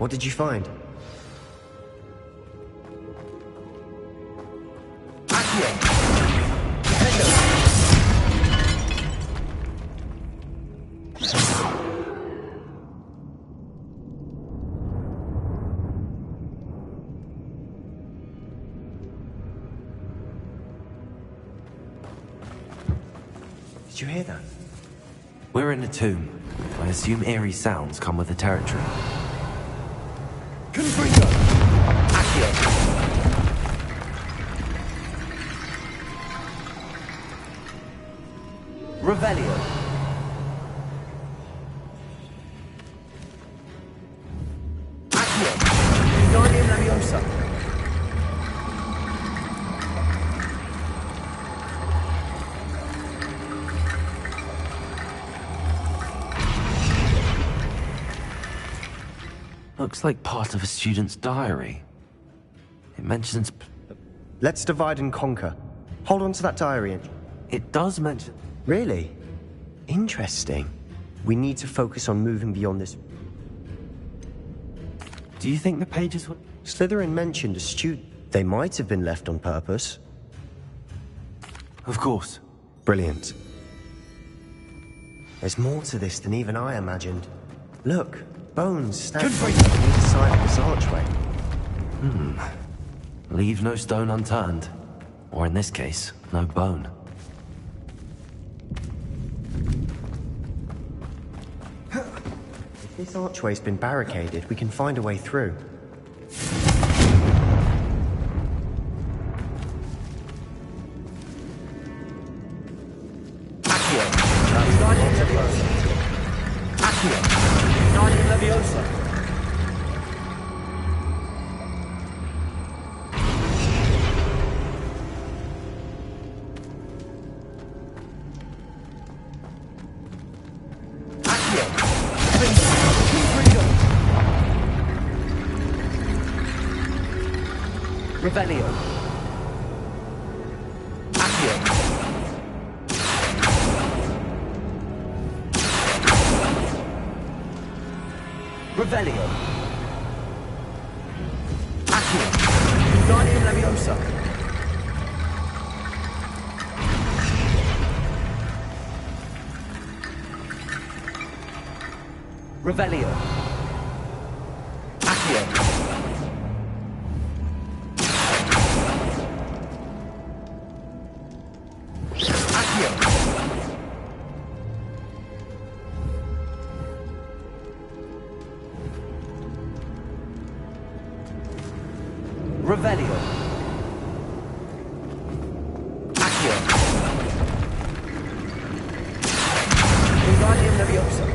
What did you find? Did you hear that? We're in a tomb. I assume eerie sounds come with the territory. Confringo! Accio! Revelio! Accio! Guardian Leviosa! Looks like part of a student's diary. It mentions... Let's divide and conquer. Hold on to that diary. It does mention... Really? Interesting. We need to focus on moving beyond this. Do you think the pages were... Slytherin mentioned a student. They might have been left on purpose. Of course. Brilliant. There's more to this than even I imagined. Look, bones standing on either side of this archway. Leave no stone unturned. Or in this case, no bone. If this archway's been barricaded, we can find a way through. Accio! Guardian Leviosa! Accio! Guardian Leviosa! Revelio. Accio. Revelio. Accio. Guardian Leviosa. Revelio. Accio. Revelio. Accio. Guardian Leviosa.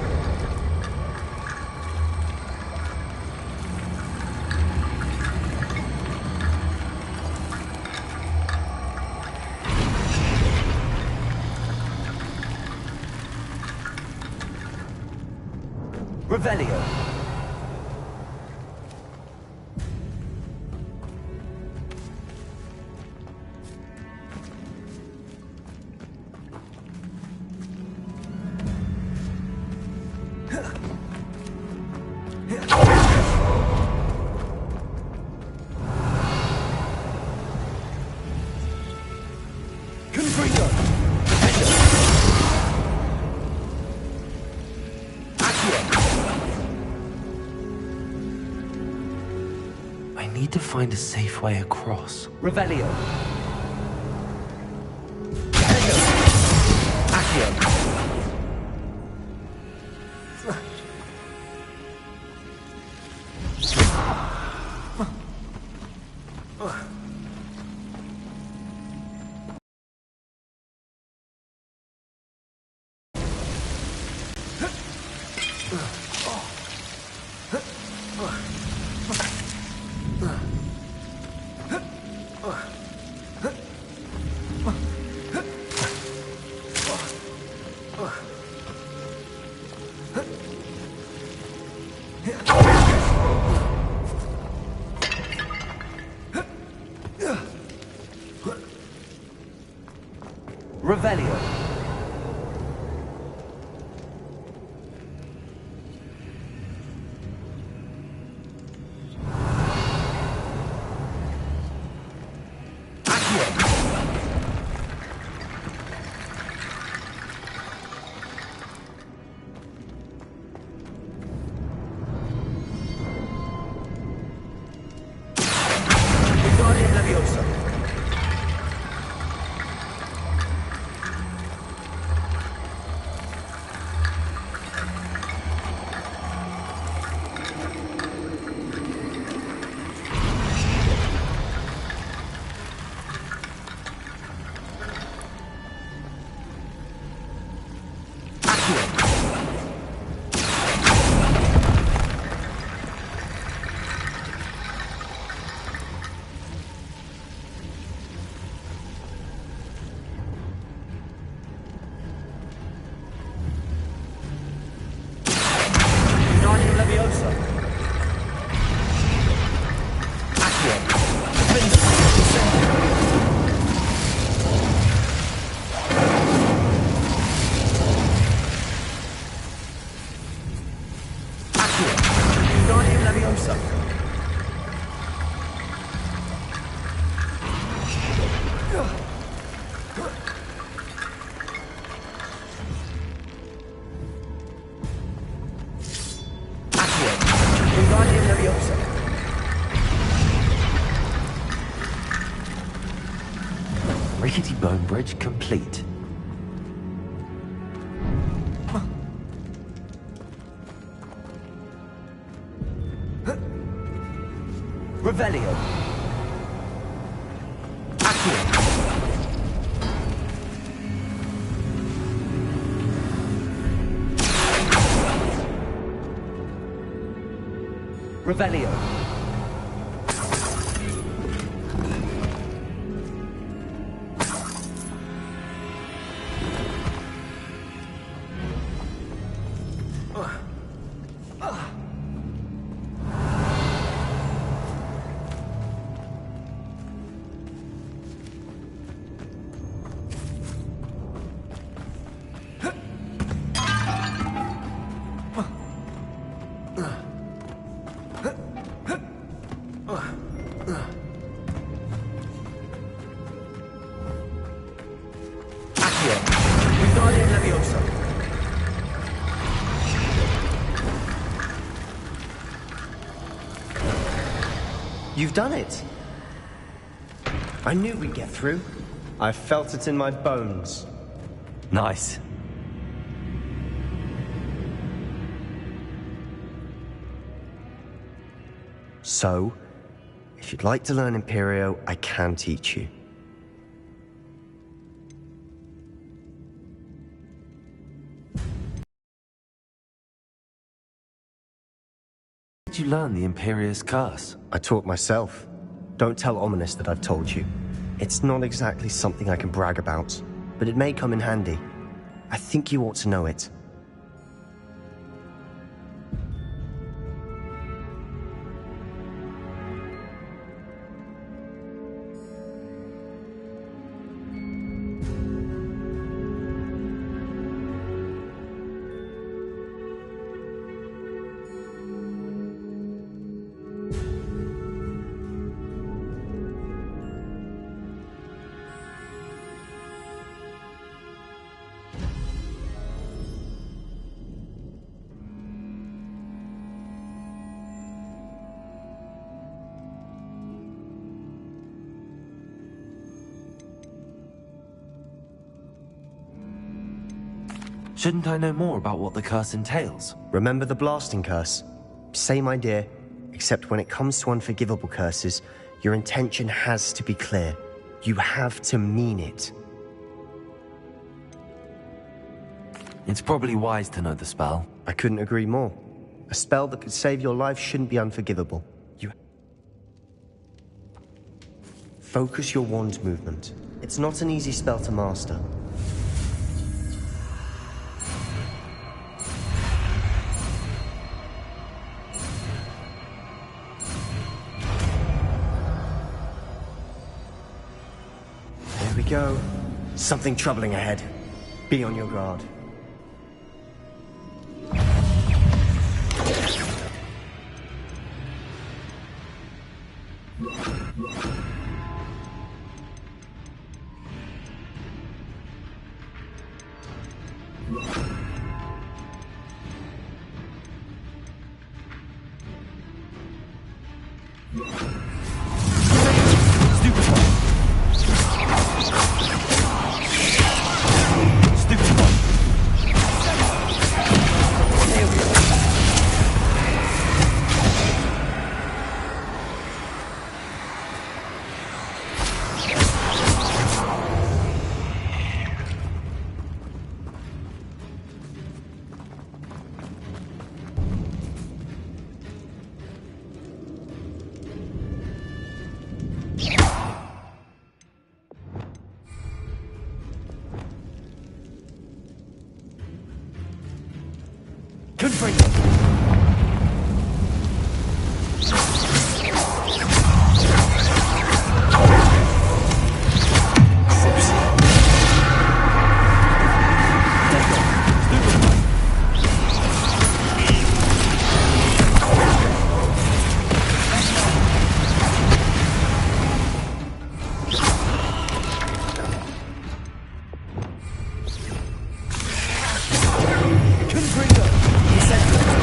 Revelio. I need to find a safe way across. Revelio. Accio. Revelio. T-bone bridge complete. Revelio. Accio. Revelio. You've done it. I knew we'd get through. I felt it in my bones. Nice. So, if you'd like to learn Imperio, I can teach you. Did you learn the Imperious Curse? I taught myself. Don't tell Ominous that I've told you. It's not exactly something I can brag about, but it may come in handy. I think you ought to know it. Shouldn't I know more about what the curse entails? Remember the blasting curse? Same idea, except when it comes to unforgivable curses, your intention has to be clear. You have to mean it. It's probably wise to know the spell. I couldn't agree more. A spell that could save your life shouldn't be unforgivable. You focus your wand movement. It's not an easy spell to master. There we go. Something troubling ahead. Be on your guard. He said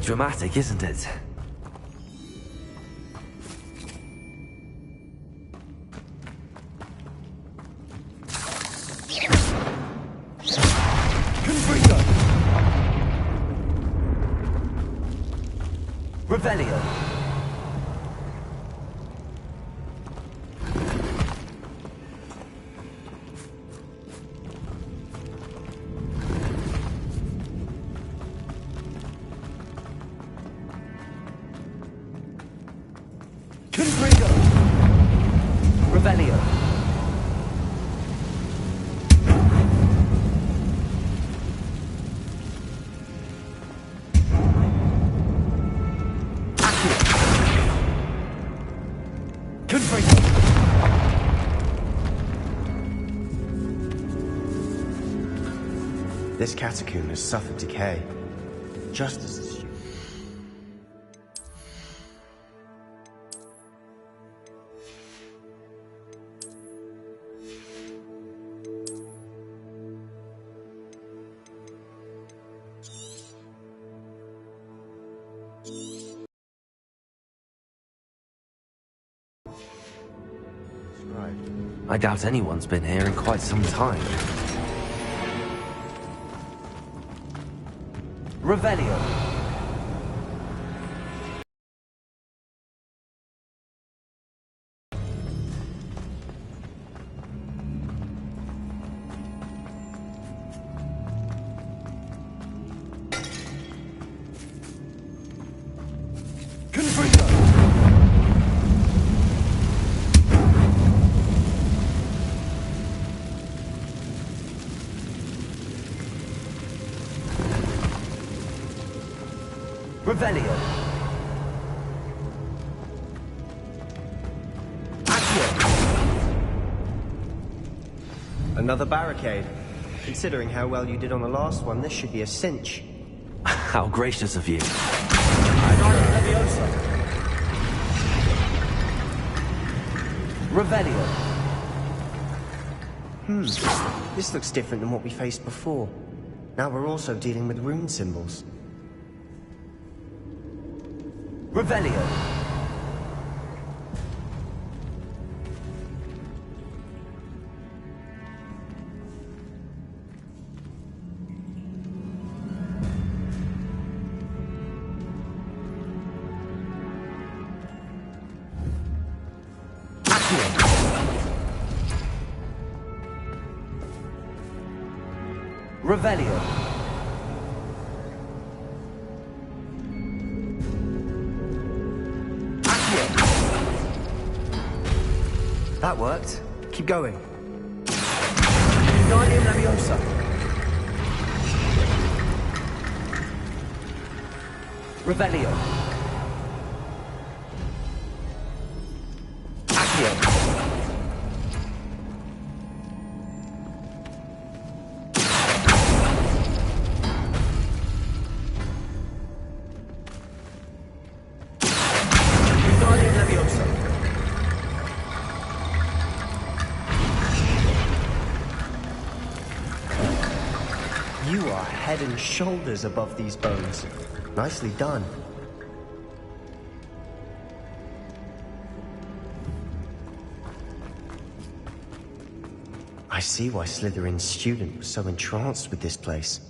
dramatic, isn't it? Revelio. Confringo. Revelio. This catacomb has suffered decay, just as the student. I doubt anyone's been here in quite some time. Revelio. Confringo. Revelio. Another barricade. Considering how well you did on the last one, this should be a cinch. How gracious of you. Revelio. This looks different than what we faced before. Now we're also dealing with rune symbols. Revelio. Revelio. That worked. Keep going. Guardian Leviosa. Revelio. Accio. Guardian Leviosa. You are head and shoulders above these bones. Nicely done. I see why Slytherin's student was so entranced with this place.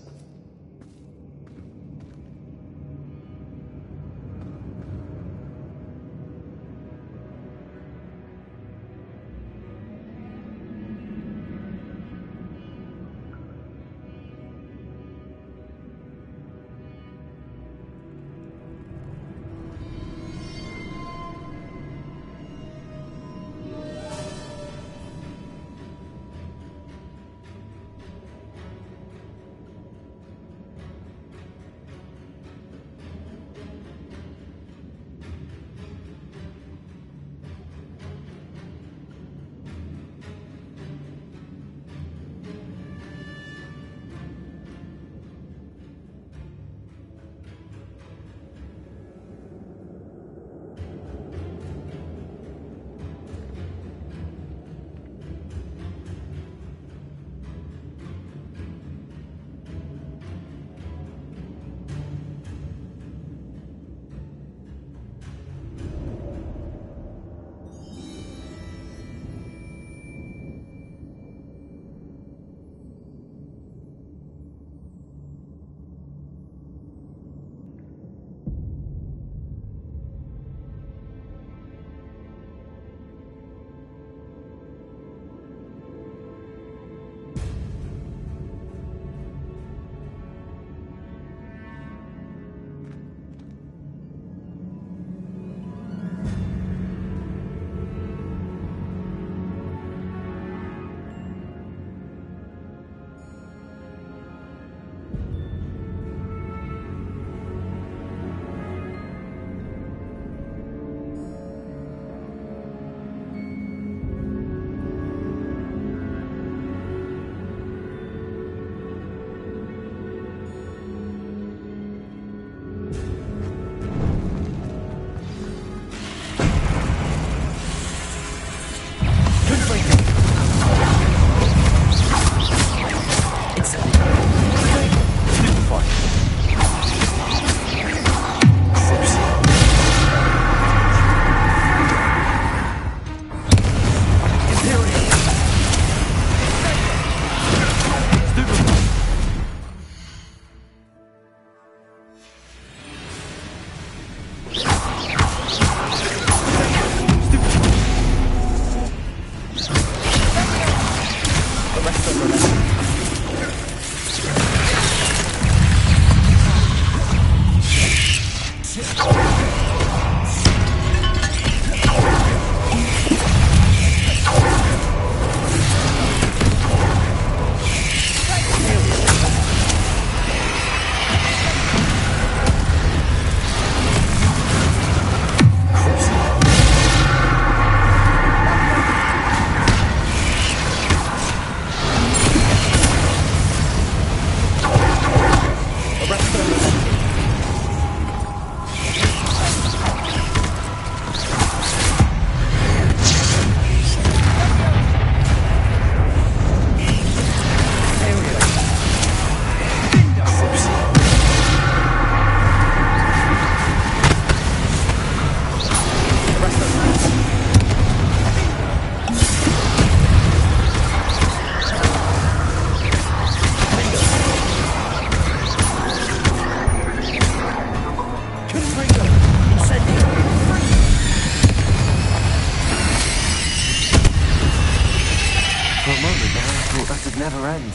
other end.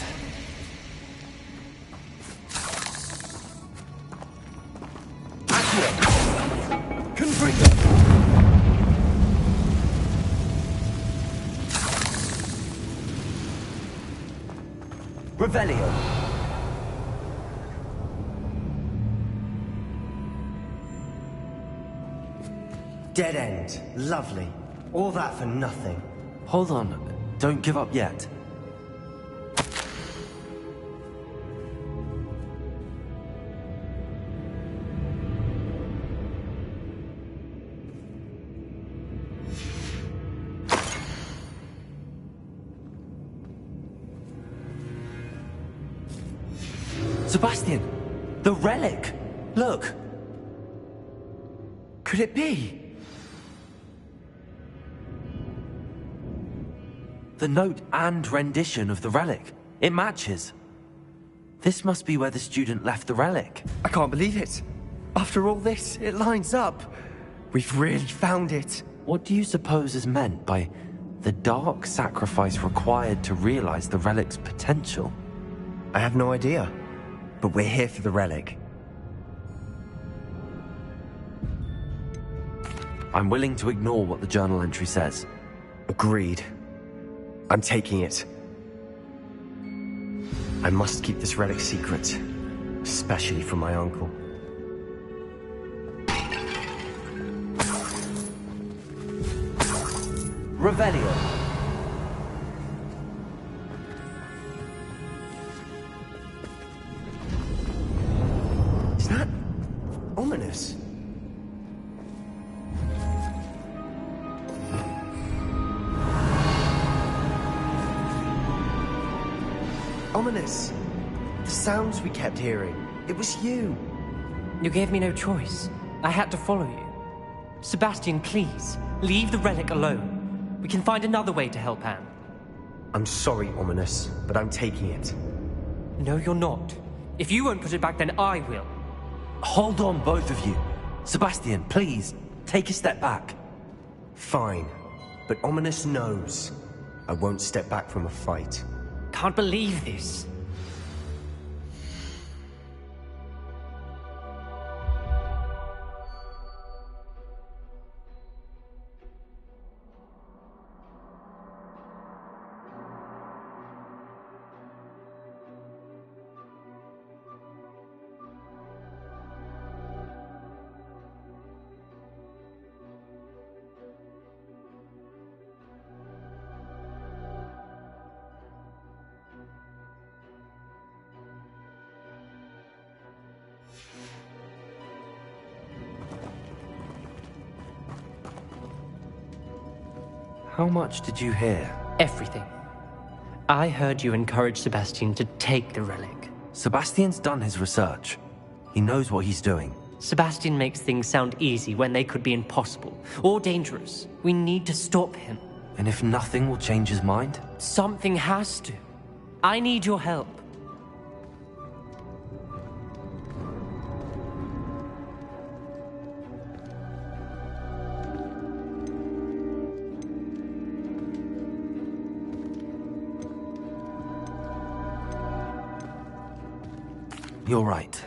Accio! Confringo! Revelio! Dead end. Lovely. All that for nothing. Hold on. Don't give up yet. Sebastian! The relic! Look! Could it be? The note and rendition of the relic. It matches. This must be where the student left the relic. I can't believe it. After all this, it lines up. We've really found it. What do you suppose is meant by the dark sacrifice required to realize the relic's potential? I have no idea. But we're here for the relic. I'm willing to ignore what the journal entry says. Agreed. I'm taking it. I must keep this relic secret, especially from my uncle. Revelio! Is that ominous? Ominous. The sounds we kept hearing. It was you. You gave me no choice. I had to follow you. Sebastian, please, leave the relic alone. We can find another way to help Anne. I'm sorry, Ominous, but I'm taking it. No, you're not. If you won't put it back, then I will. Hold on, both of you. Sebastian, please, take a step back. Fine. But Ominous knows. I won't step back from a fight. Can't believe this. How much did you hear? Everything. I heard you encourage Sebastian to take the relic. Sebastian's done his research. He knows what he's doing. Sebastian makes things sound easy when they could be impossible or dangerous. We need to stop him. And if nothing will change his mind? Something has to. I need your help. You're right.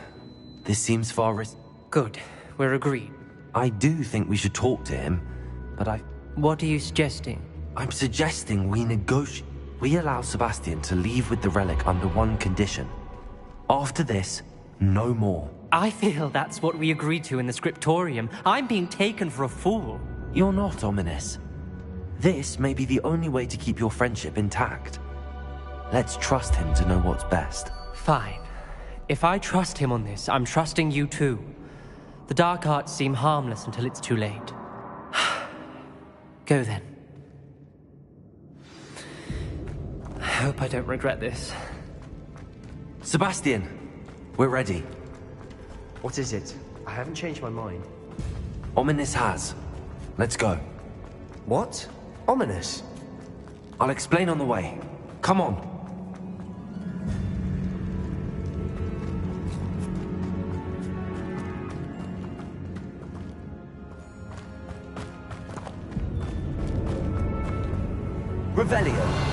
This seems far Good. We're agreed. I do think we should talk to him, but What are you suggesting? I'm suggesting we allow Sebastian to leave with the relic under one condition. After this, no more. I feel that's what we agreed to in the scriptorium. I'm being taken for a fool. You're not, Ominous. This may be the only way to keep your friendship intact. Let's trust him to know what's best. Fine. If I trust him on this, I'm trusting you too. The dark arts seem harmless until it's too late. Go then. I hope I don't regret this. Sebastian, we're ready. What is it? I haven't changed my mind. Ominous has. Let's go. What? Ominous? I'll explain on the way. Come on. Revelio.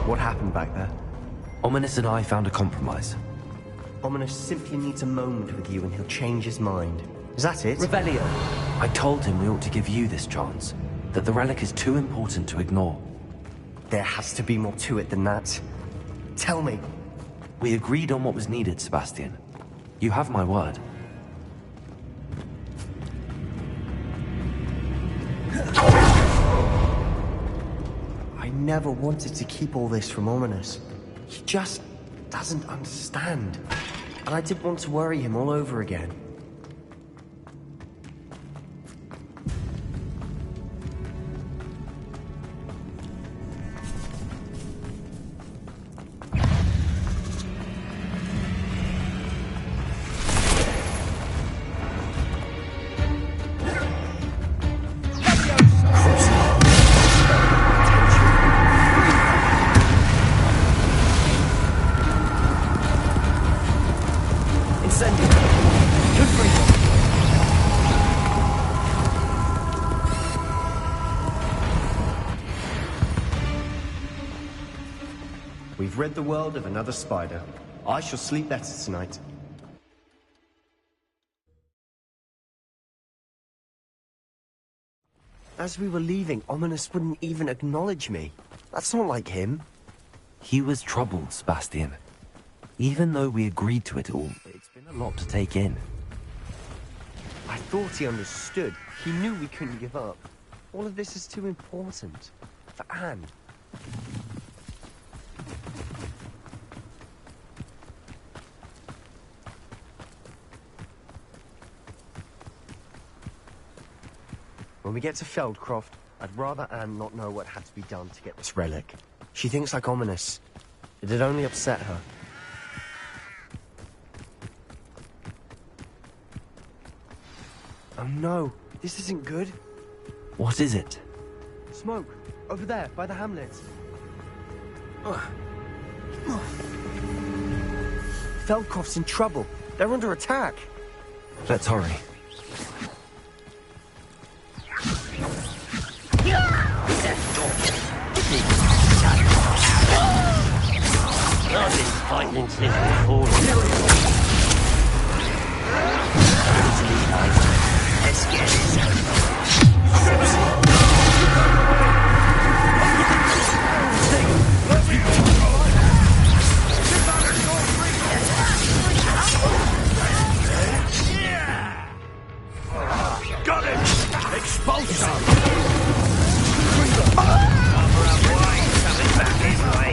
What happened back there? Ominous and I found a compromise. Ominous simply needs a moment with you and he'll change his mind. Is that it? Revelio. I told him we ought to give you this chance, that the relic is too important to ignore. There has to be more to it than that. Tell me. We agreed on what was needed, Sebastian. You have my word. I never wanted to keep all this from Ominous. He just doesn't understand. And I didn't want to worry him all over again. We've rid the world of another spider. I shall sleep better tonight. As we were leaving, Ominous wouldn't even acknowledge me. That's not like him. He was troubled, Sebastian. Even though we agreed to it all, it's been a lot to take in. I thought he understood. He knew we couldn't give up. All of this is too important. For Anne. When we get to Feldcroft, I'd rather Anne not know what had to be done to get this relic. She thinks like Ominous. It'd only upset her. Oh no, this isn't good. What is it? Smoke, over there, by the hamlet. Feldcroft's in trouble. They're under attack. Let's hurry. I've been fighting since before. Let's get this over. Got him! Expulsion! Coming back his way.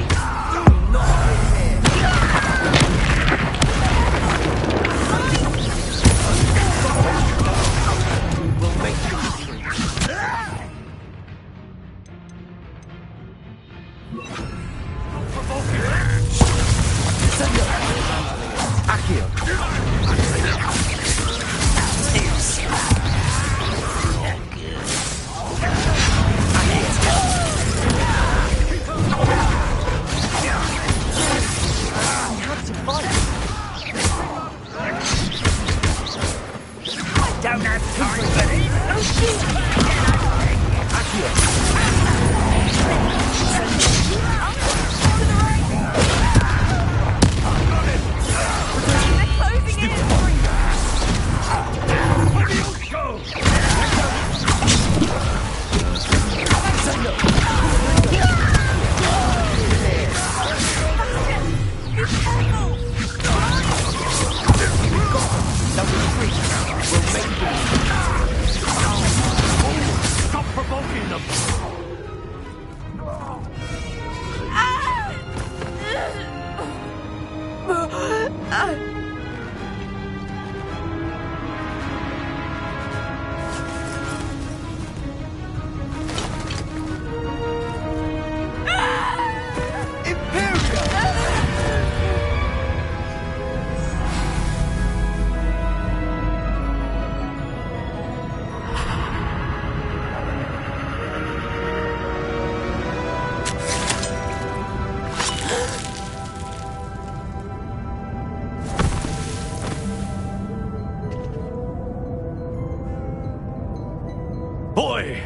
Boy!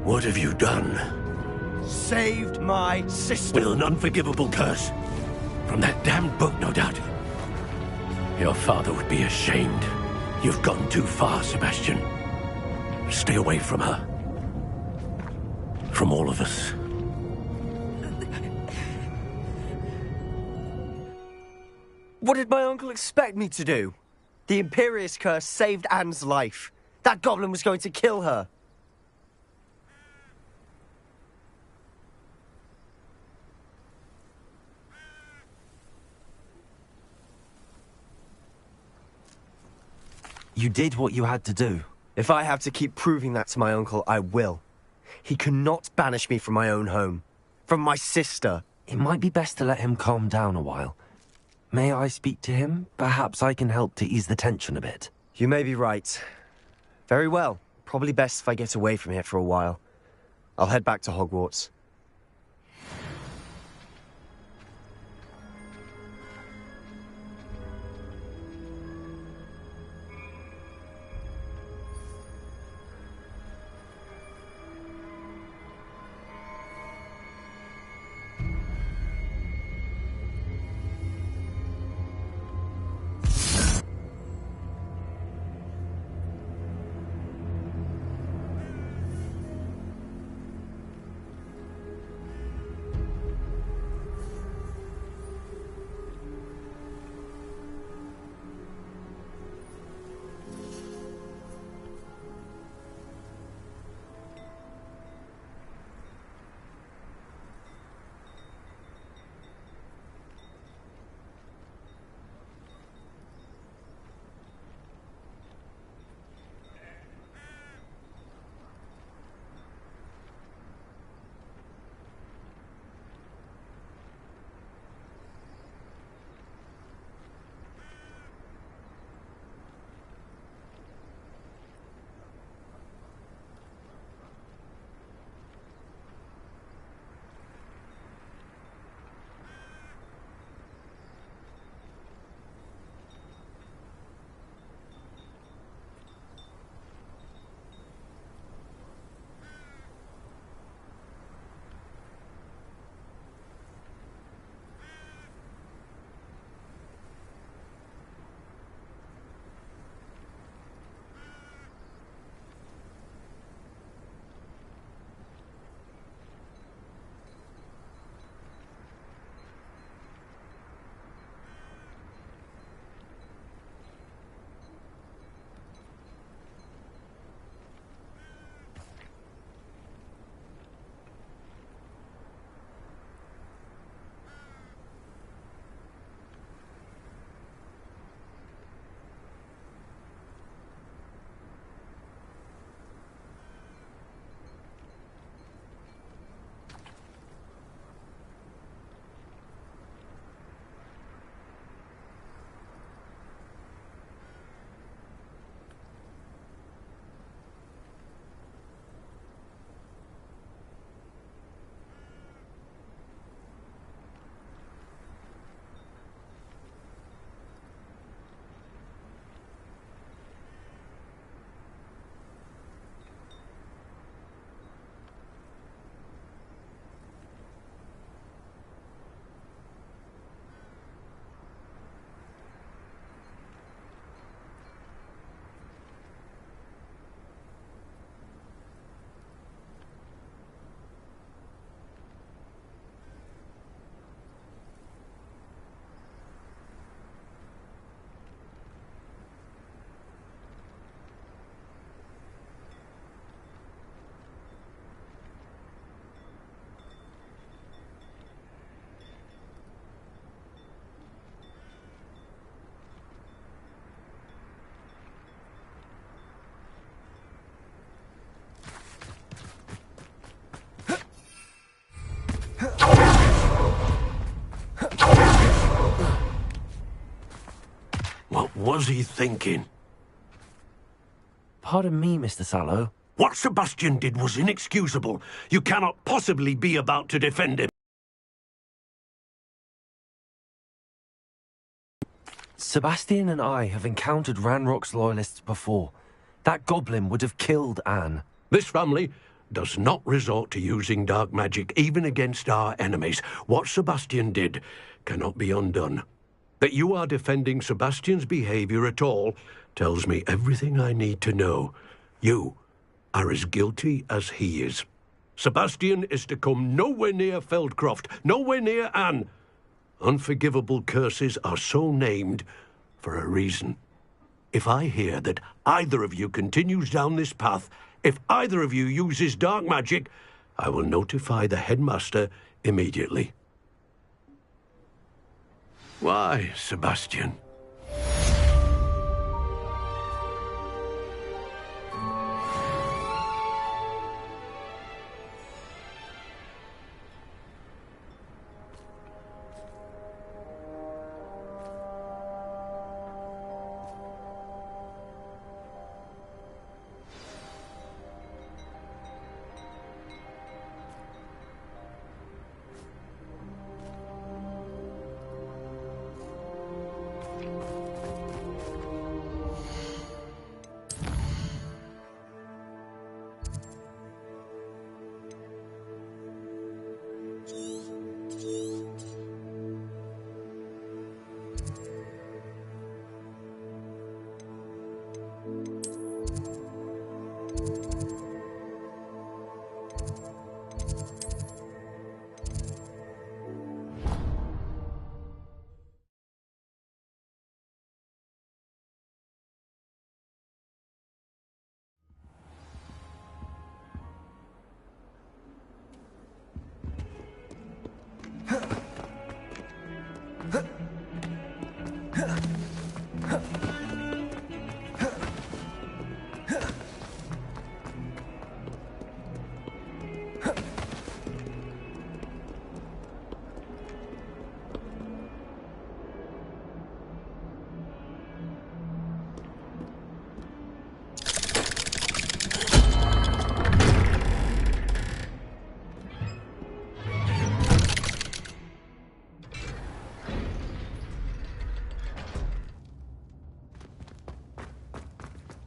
What have you done? saved my sister. With an unforgivable curse. From that damned book, no doubt. Your father would be ashamed. You've gone too far, Sebastian. Stay away from her. From all of us. What did my uncle expect me to do? The Imperious curse saved Anne's life. That goblin was going to kill her. You did what you had to do. If I have to keep proving that to my uncle, I will. He cannot banish me from my own home. From my sister. It might be best to let him calm down a while. May I speak to him? Perhaps I can help to ease the tension a bit. You may be right. Very well. Probably best if I get away from here for a while. I'll head back to Hogwarts. What was he thinking? Pardon me, Mr. Sallow. What Sebastian did was inexcusable. You cannot possibly be about to defend him. Sebastian and I have encountered Ranrock's loyalists before. That goblin would have killed Anne. This family does not resort to using dark magic even against our enemies. What Sebastian did cannot be undone. That you are defending Sebastian's behavior at all tells me everything I need to know. You are as guilty as he is. Sebastian is to come nowhere near Feldcroft, nowhere near Anne. Unforgivable curses are so named for a reason. If I hear that either of you continues down this path, if either of you uses dark magic, I will notify the headmaster immediately. Why, Sebastian?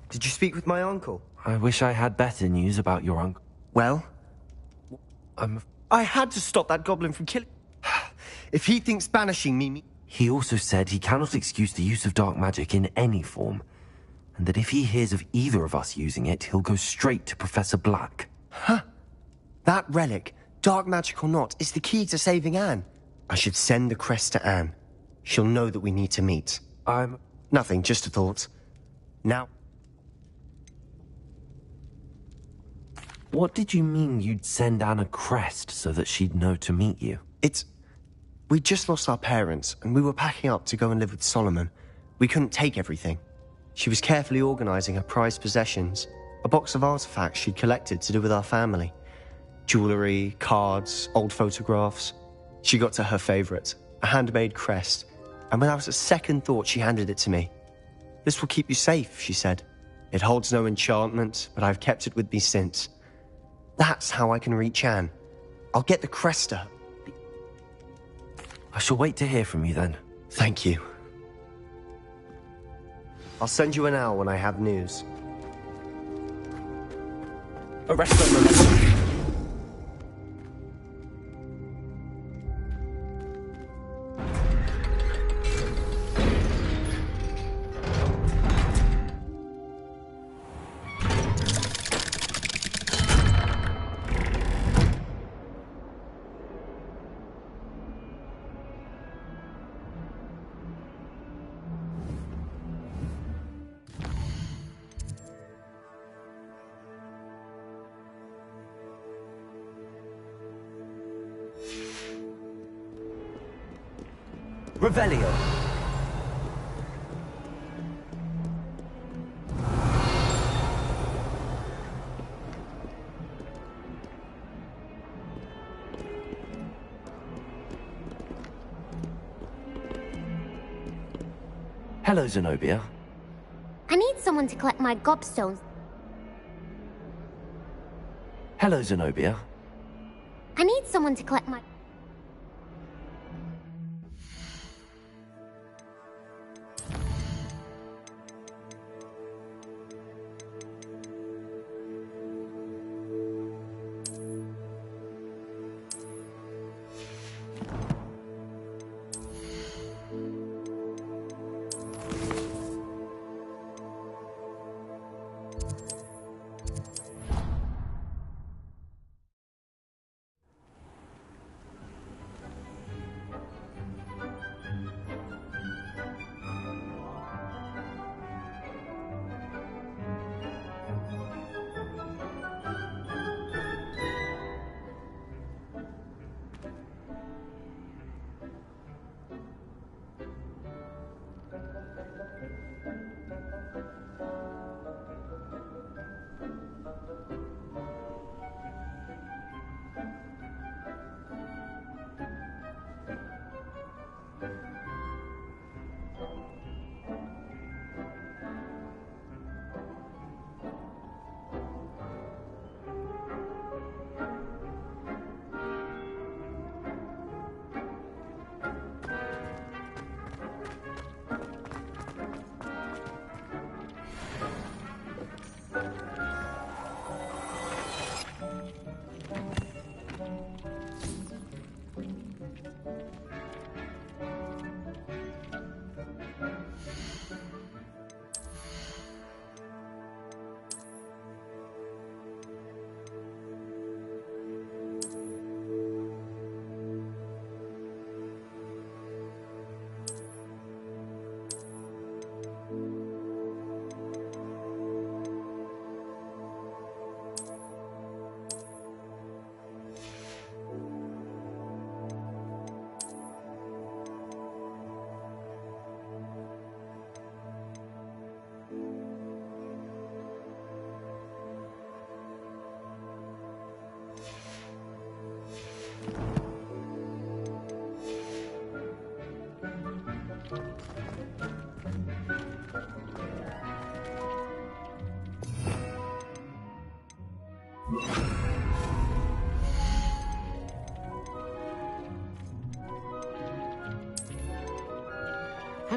Did you speak with my uncle? I wish I had better news about your uncle. Well, I'm... I had to stop that goblin from killing... If he thinks banishing me... He also said he cannot excuse the use of dark magic in any form, and that if he hears of either of us using it, he'll go straight to Professor Black. Huh? That relic, dark magic or not, is the key to saving Anne. I should send the crest to Anne. She'll know that we need to meet. Nothing, just a thought. Now... What did you mean you'd send Anne a crest so that she'd know to meet you? We just lost our parents, and we were packing up to go and live with Solomon. We couldn't take everything. She was carefully organizing her prized possessions, a box of artifacts she'd collected to do with our family. Jewelry, cards, old photographs. She got to her favorite, a handmade crest, and without a second thought she handed it to me. "This will keep you safe," she said. "It holds no enchantment, but I've kept it with me since. That's how I can reach Anne. I'll get the crest to her." I shall wait to hear from you then. Thank you. I'll send you an owl when I have news. Arrest them, remember. Revelio. Hello, Zenobia. I need someone to collect my gobstones. Hello, Zenobia. I need someone to collect my...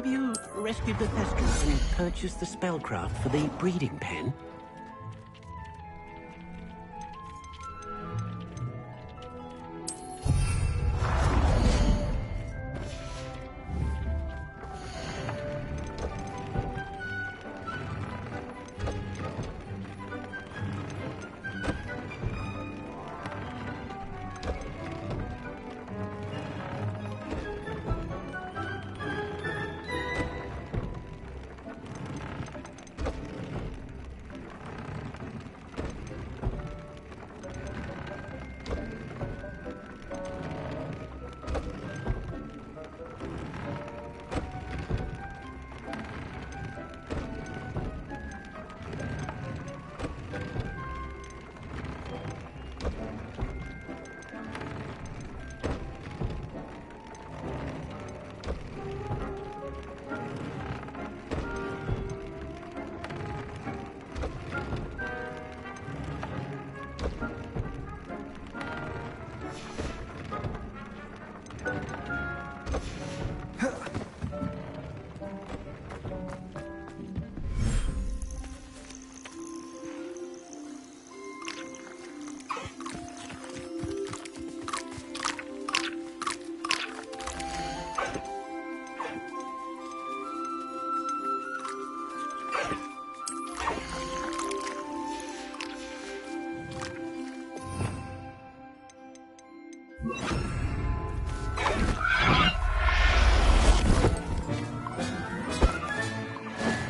Have you rescued the Thestrals and purchased the spellcraft for the breeding pen?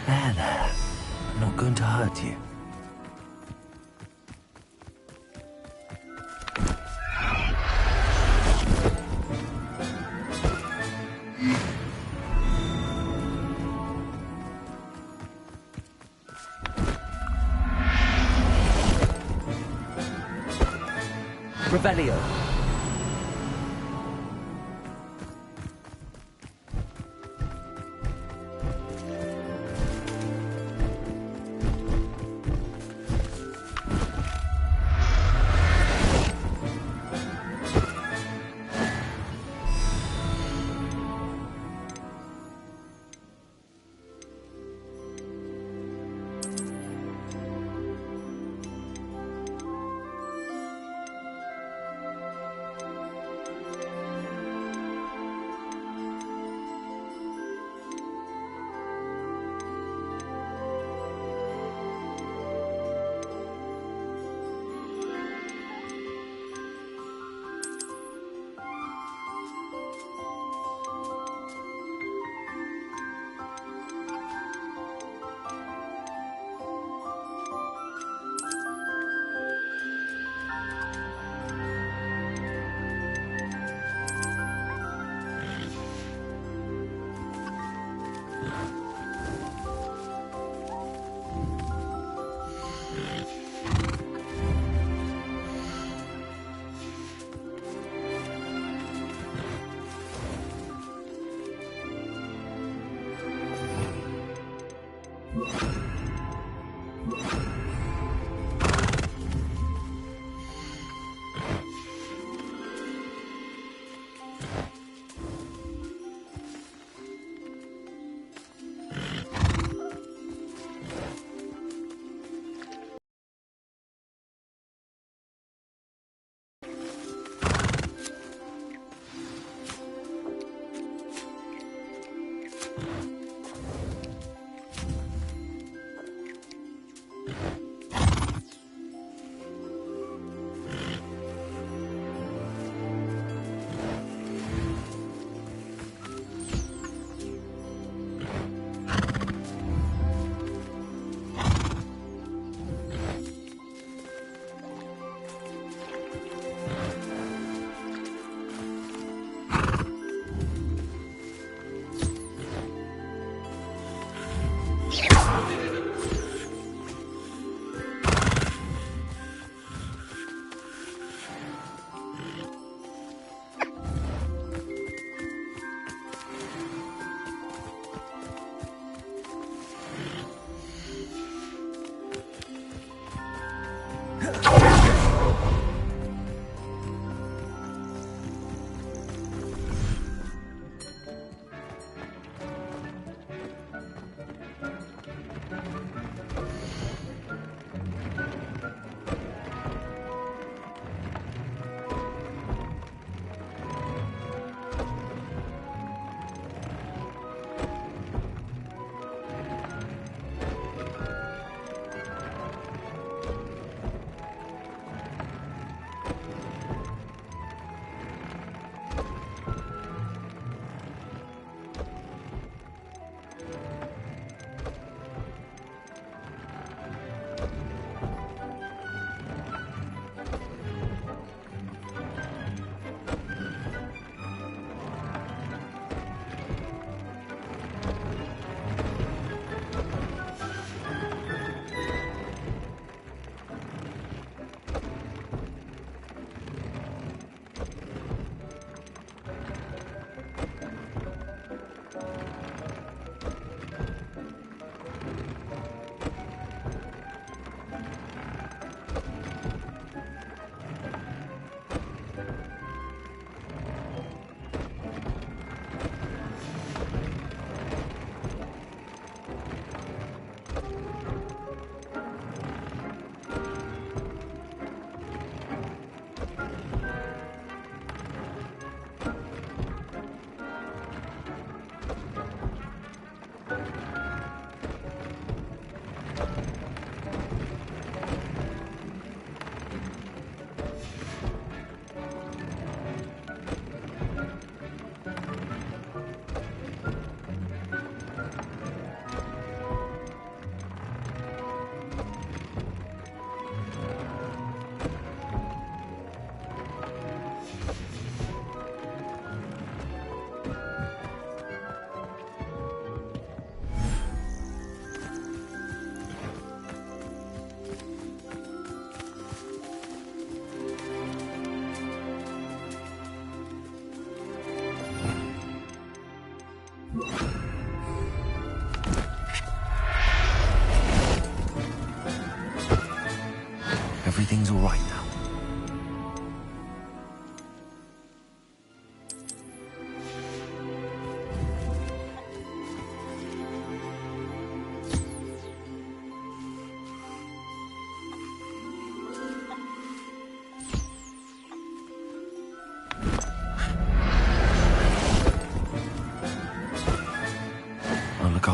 There. I'm not going to hurt you. Revelio.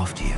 after you.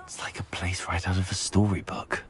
It's like a place right out of a storybook.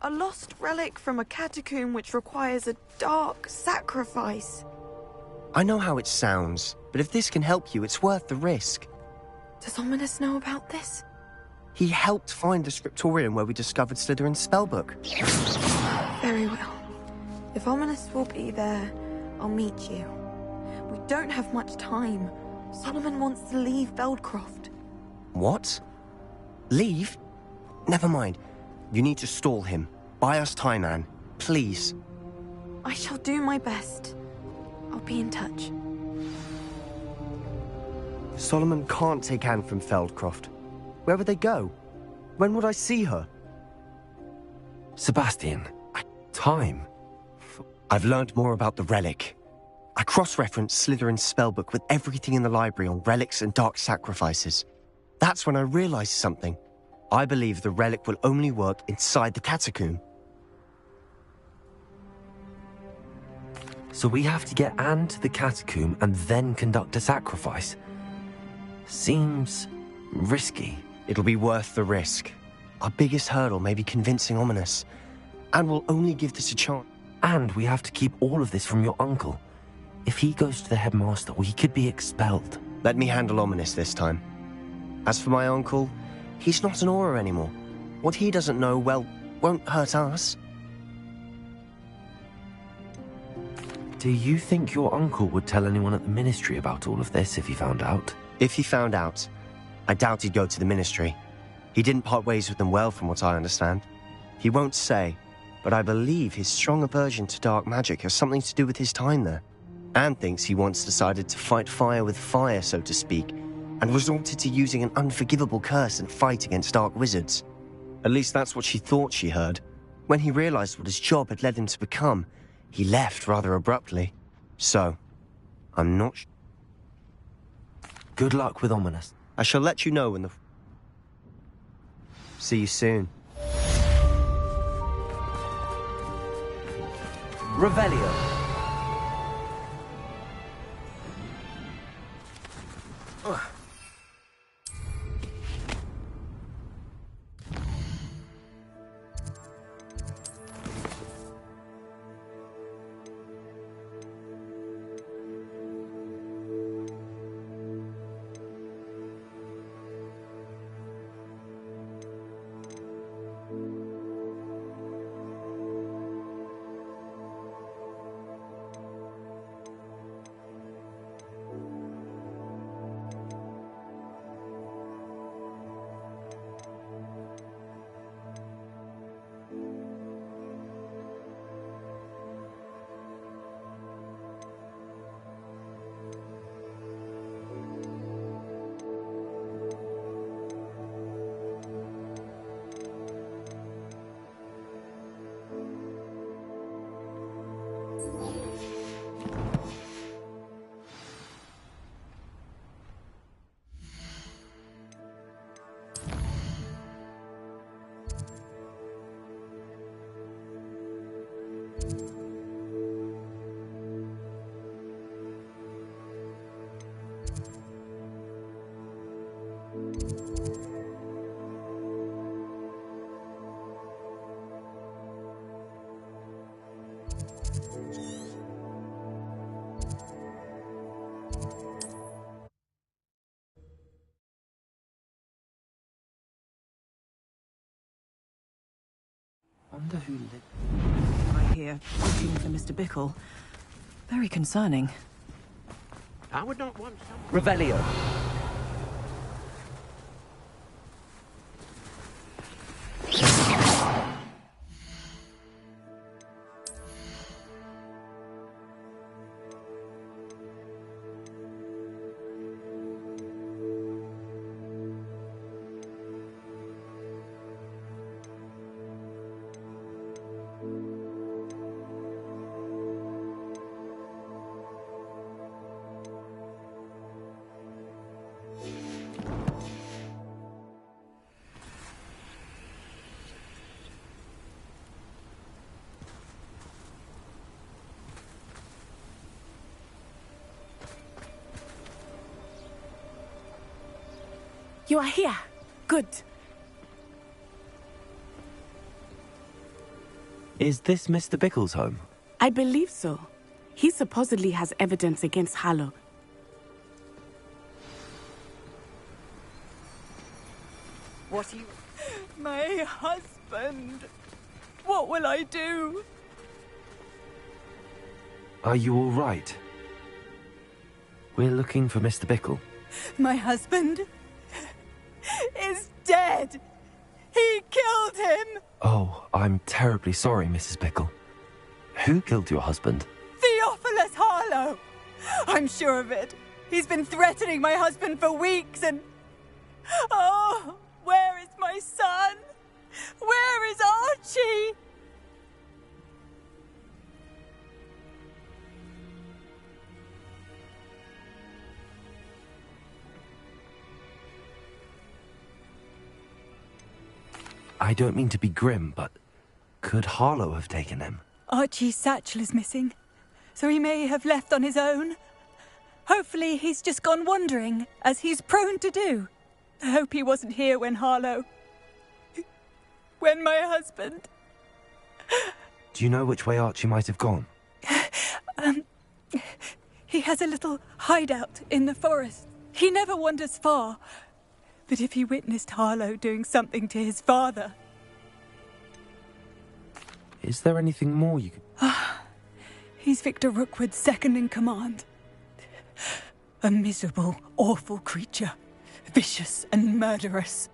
A lost relic from a catacomb which requires a dark sacrifice. I know how it sounds, but if this can help you, it's worth the risk. Does Ominous know about this? He helped find the scriptorium where we discovered Slytherin's spellbook. Very well. If Ominous will be there, I'll meet you. We don't have much time. Solomon wants to leave Beldcroft. What? Leave? Never mind. You need to stall him. Buy us time, Anne. Please. I shall do my best. I'll be in touch. Solomon can't take Anne from Feldcroft. Where would they go? When would I see her? Sebastian, time. I've learned more about the relic. I cross-referenced Slytherin's spellbook with everything in the library on relics and dark sacrifices. That's when I realized something. I believe the relic will only work inside the catacomb. So we have to get Anne to the catacomb and then conduct a sacrifice. Seems risky. It'll be worth the risk. Our biggest hurdle may be convincing Ominous. And we'll only give this a chance. And we have to keep all of this from your uncle. If he goes to the headmaster, we could be expelled. Let me handle Ominous this time. As for my uncle, he's not an Auror anymore. What he doesn't know, well, won't hurt us. Do you think your uncle would tell anyone at the Ministry about all of this if he found out? If he found out, I doubt he'd go to the Ministry. He didn't part ways with them well, from what I understand. He won't say, but I believe his strong aversion to dark magic has something to do with his time there. Anne thinks he once decided to fight fire with fire, so to speak, and resorted to using an unforgivable curse in fight against dark wizards. At least that's what she thought she heard. When he realized what his job had led him to become, he left rather abruptly. So, I'm not... Good luck with Ominous. I shall let you know when the... See you soon. Revelio. Wonder who lived. I hear looking for Mr. Bickle. Very concerning. I would not want some... Revelio. You are here. Good. Is this Mr. Bickle's home? I believe so. He supposedly has evidence against Harlow. What are you... My husband. What will I do? Are you all right? We're looking for Mr. Bickle. My husband is dead. He killed him. Oh, I'm terribly sorry, Mrs. Bickle. Who killed your husband? Theophilus Harlow. I'm sure of it. He's been threatening my husband for weeks and... Oh, where is my son? Where is Archie? I don't mean to be grim, but could Harlow have taken him? Archie's satchel is missing, so he may have left on his own. Hopefully he's just gone wandering, as he's prone to do. I hope he wasn't here when Harlow... when my husband... Do you know which way Archie might have gone? He has a little hideout in the forest. He never wanders far. But if he witnessed Harlow doing something to his father... Is there anything more you could... He's Victor Rookwood's second in command. A miserable, awful creature. Vicious and murderous.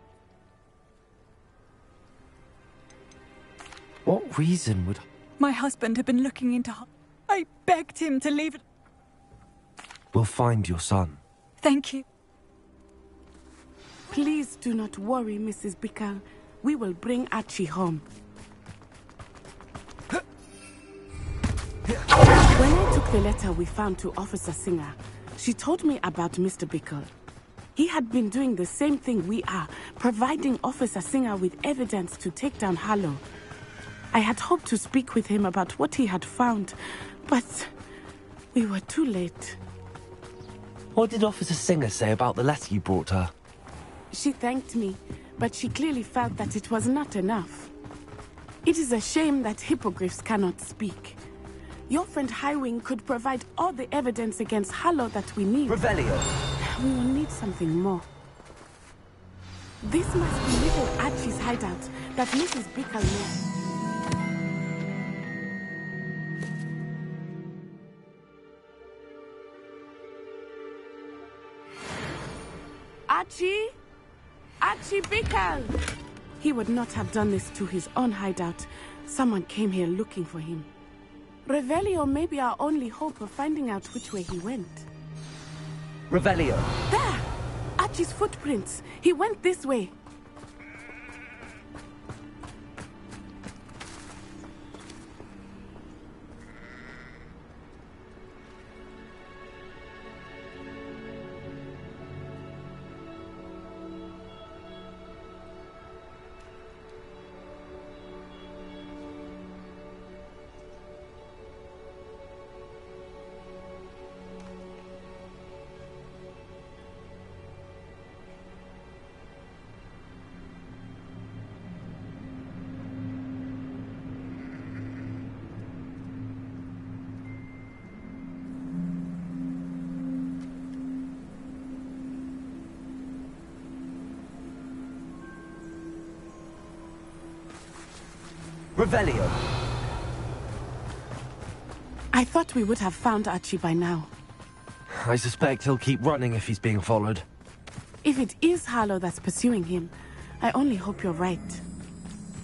What reason would... My husband had been looking into... I begged him to leave it... We'll find your son. Thank you. Please do not worry, Mrs. Bickle. We will bring Archie home. When I took the letter we found to Officer Singer, she told me about Mr. Bickle. He had been doing the same thing we are, providing Officer Singer with evidence to take down Harlow. I had hoped to speak with him about what he had found, but we were too late. What did Officer Singer say about the letter you brought her? She thanked me, but she clearly felt that it was not enough. It is a shame that hippogriffs cannot speak. Your friend Highwing could provide all the evidence against Harlow that we need. Revelio! We will need something more. This must be little Archie's hideout that Mrs. Bickle knew. Archie? Archie Bickle! He would not have done this to his own hideout. Someone came here looking for him. Revelio may be our only hope of finding out which way he went. Revelio! There! Archie's footprints. He went this way. Revelio! I thought we would have found Archie by now. I suspect he'll keep running if he's being followed. If it is Harlow that's pursuing him, I only hope you're right.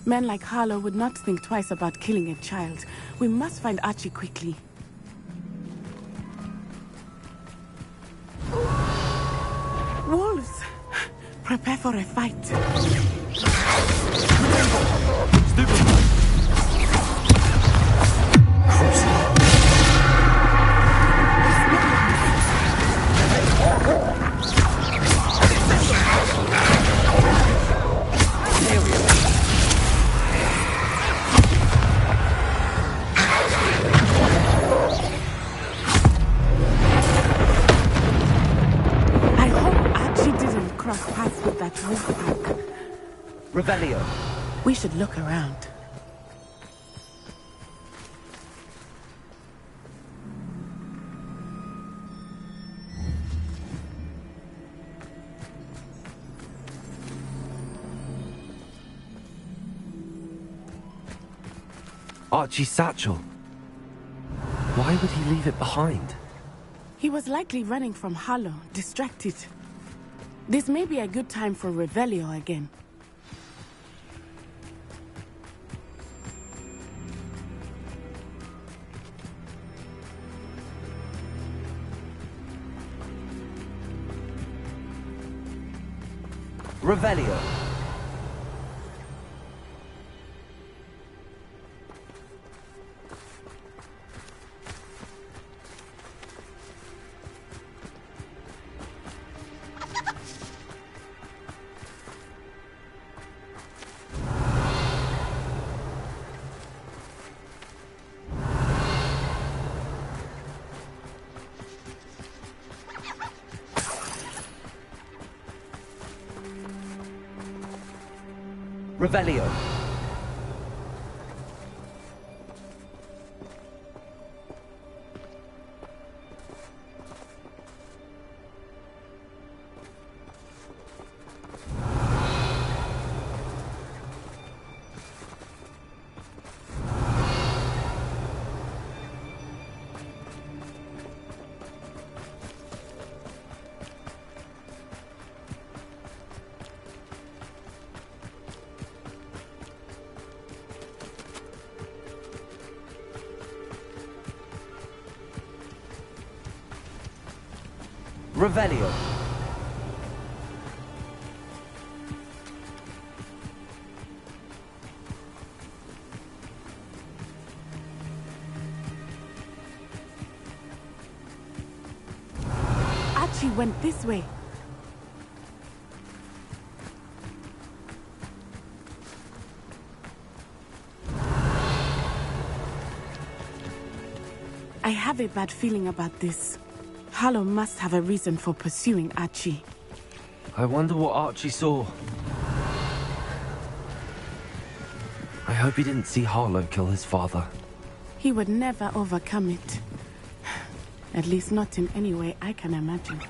Men like Harlow would not think twice about killing a child. We must find Archie quickly. Wolves! Prepare for a fight. Stupid! Revelio. We should look around. Archie's satchel. Why would he leave it behind? He was likely running from Harlow, distracted. This may be a good time for Revelio again. Revelio. Revelio. Revelio. Archie went this way. have a bad feeling about this. Harlow must have a reason for pursuing Archie. I wonder what Archie saw. I hope he didn't see Harlow kill his father. He would never overcome it. At least not in any way I can imagine.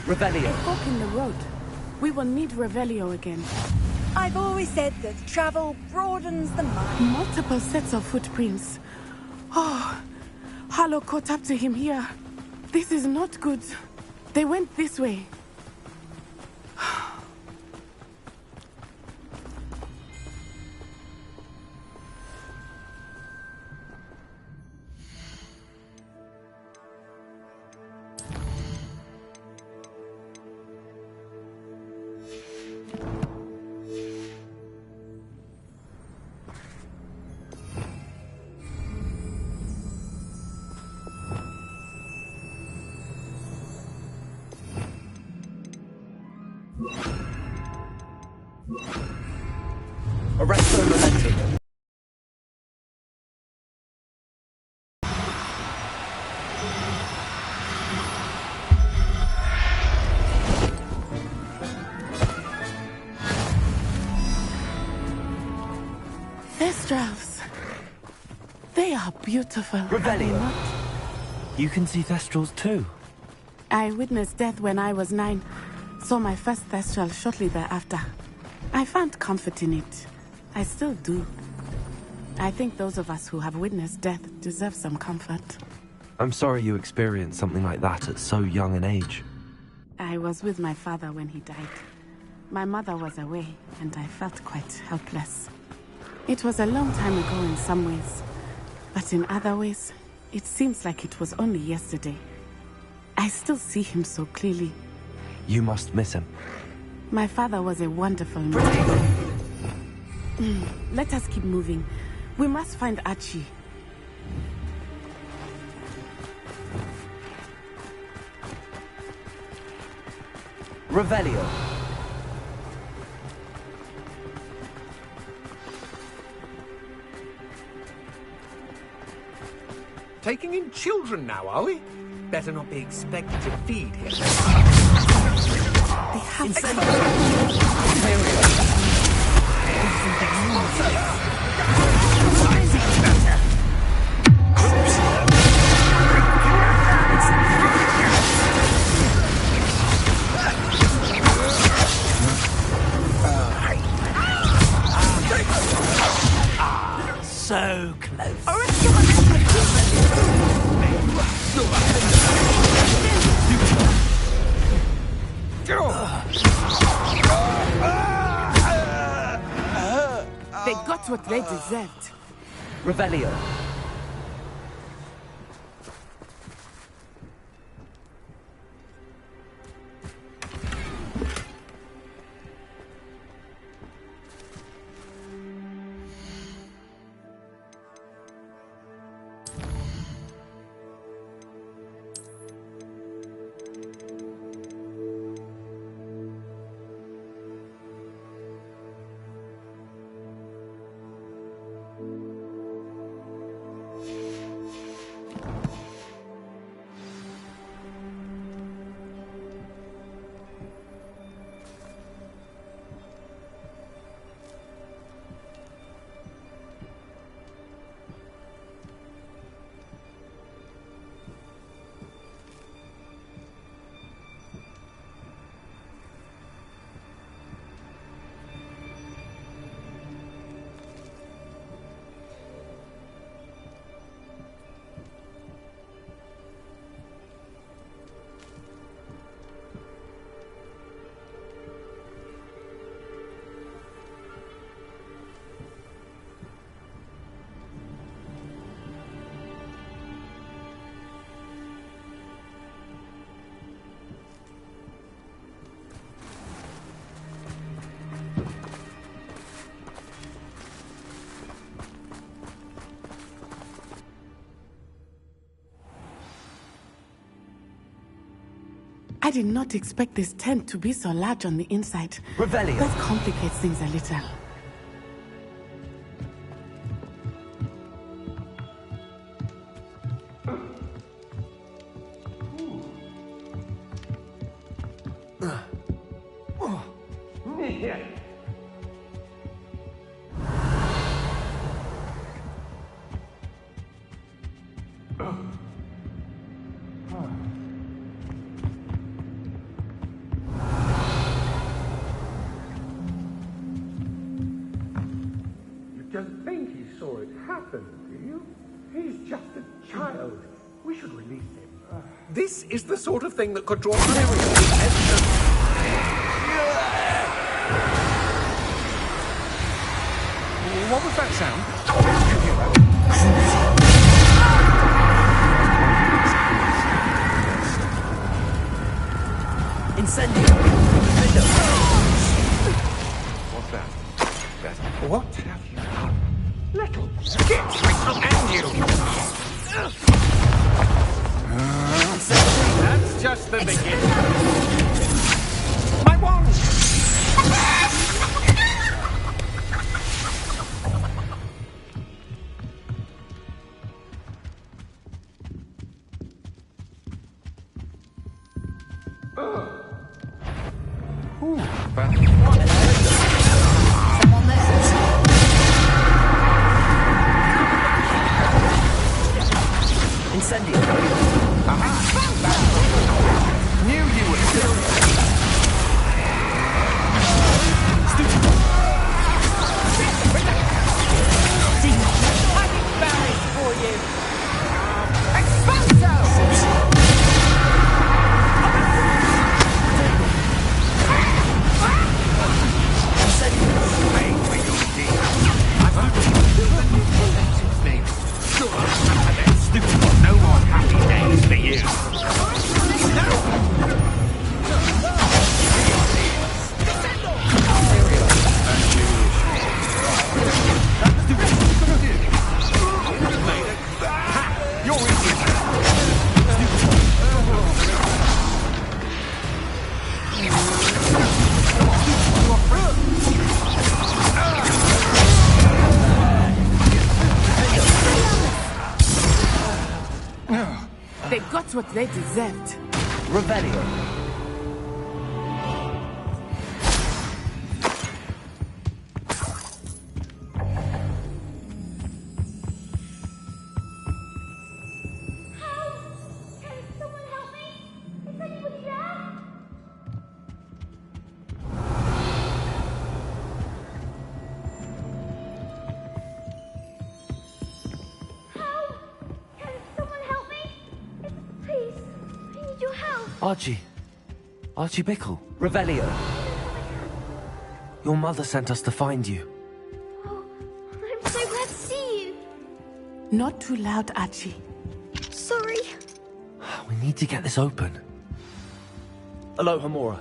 Revelio. A fork in the road. We will need Revelio again. I've always said that travel broadens the mind. Multiple sets of footprints. Oh, Harlow caught up to him here. This is not good. They went this way. Arresto momentum. Thestrals. They are beautiful. Revelio. You can see Thestrals too. I witnessed death when I was 9. Saw my first Thestral shortly thereafter. I found comfort in it. I still do. I think those of us who have witnessed death deserve some comfort. I'm sorry you experienced something like that at so young an age. I was with my father when he died. My mother was away, and I felt quite helpless. It was a long time ago in some ways, but in other ways, it seems like it was only yesterday. I still see him so clearly. You must miss him. My father was a wonderful man. Let us keep moving. We must find Archie. Revelio. Taking in children now, are we? Better not be expected to feed him. They have So close. They got what they deserved. Revelio. I did not expect this tent to be so large on the inside. Revelio. That complicates things a little. Don't think he saw it happen, do you? He's just a child. We should release him. This is the sort of thing that could draw serious attention. What was that sound? Incendio! What's that? What have you done? Little skit! And you! That's just the beginning. My wand! Incendio! Knew you would still. No more happy days for you. They got what they deserved. Revelio. Archie Bickle. Revelio. Your mother sent us to find you. Oh, I'm so glad to see you. Not too loud, Archie. Sorry. We need to get this open. Aloha, Mora.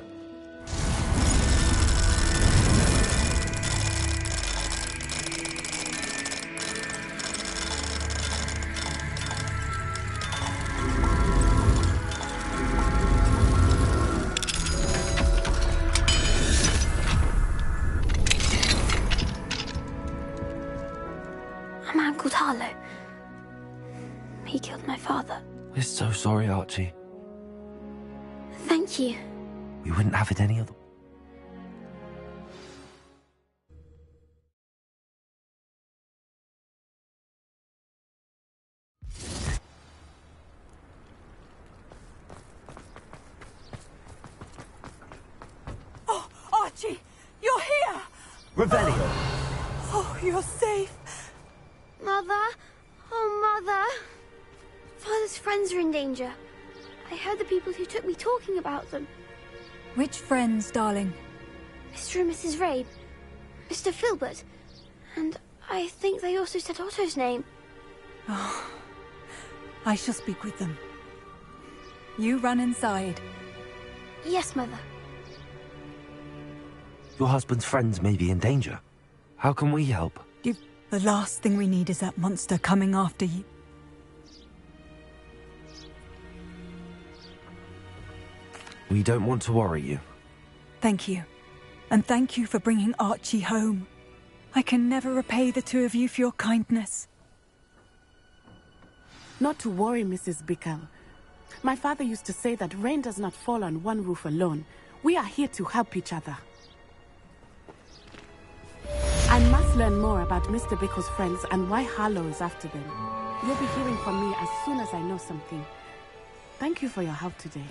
A man called Harlow. He killed my father. We're so sorry, Archie. Thank you. We wouldn't have it any other... Oh, Archie! You're here! Revelio! Oh, you're safe. Mother? Oh, Mother. Father's friends are in danger. I heard the people who took me talking about them. Which friends, darling? Mr. and Mrs. Rabe. Mr. Filbert. And I think they also said Otto's name. Oh, I shall speak with them. You run inside. Yes, Mother. Your husband's friends may be in danger. How can we help? The last thing we need is that monster coming after you. We don't want to worry you. Thank you. And thank you for bringing Archie home. I can never repay the two of you for your kindness. Not to worry, Mrs. Bickle. My father used to say that rain does not fall on one roof alone. We are here to help each other. I must learn more about Mr. Bickle's friends and why Harlow is after them. You'll be hearing from me as soon as I know something. Thank you for your help today.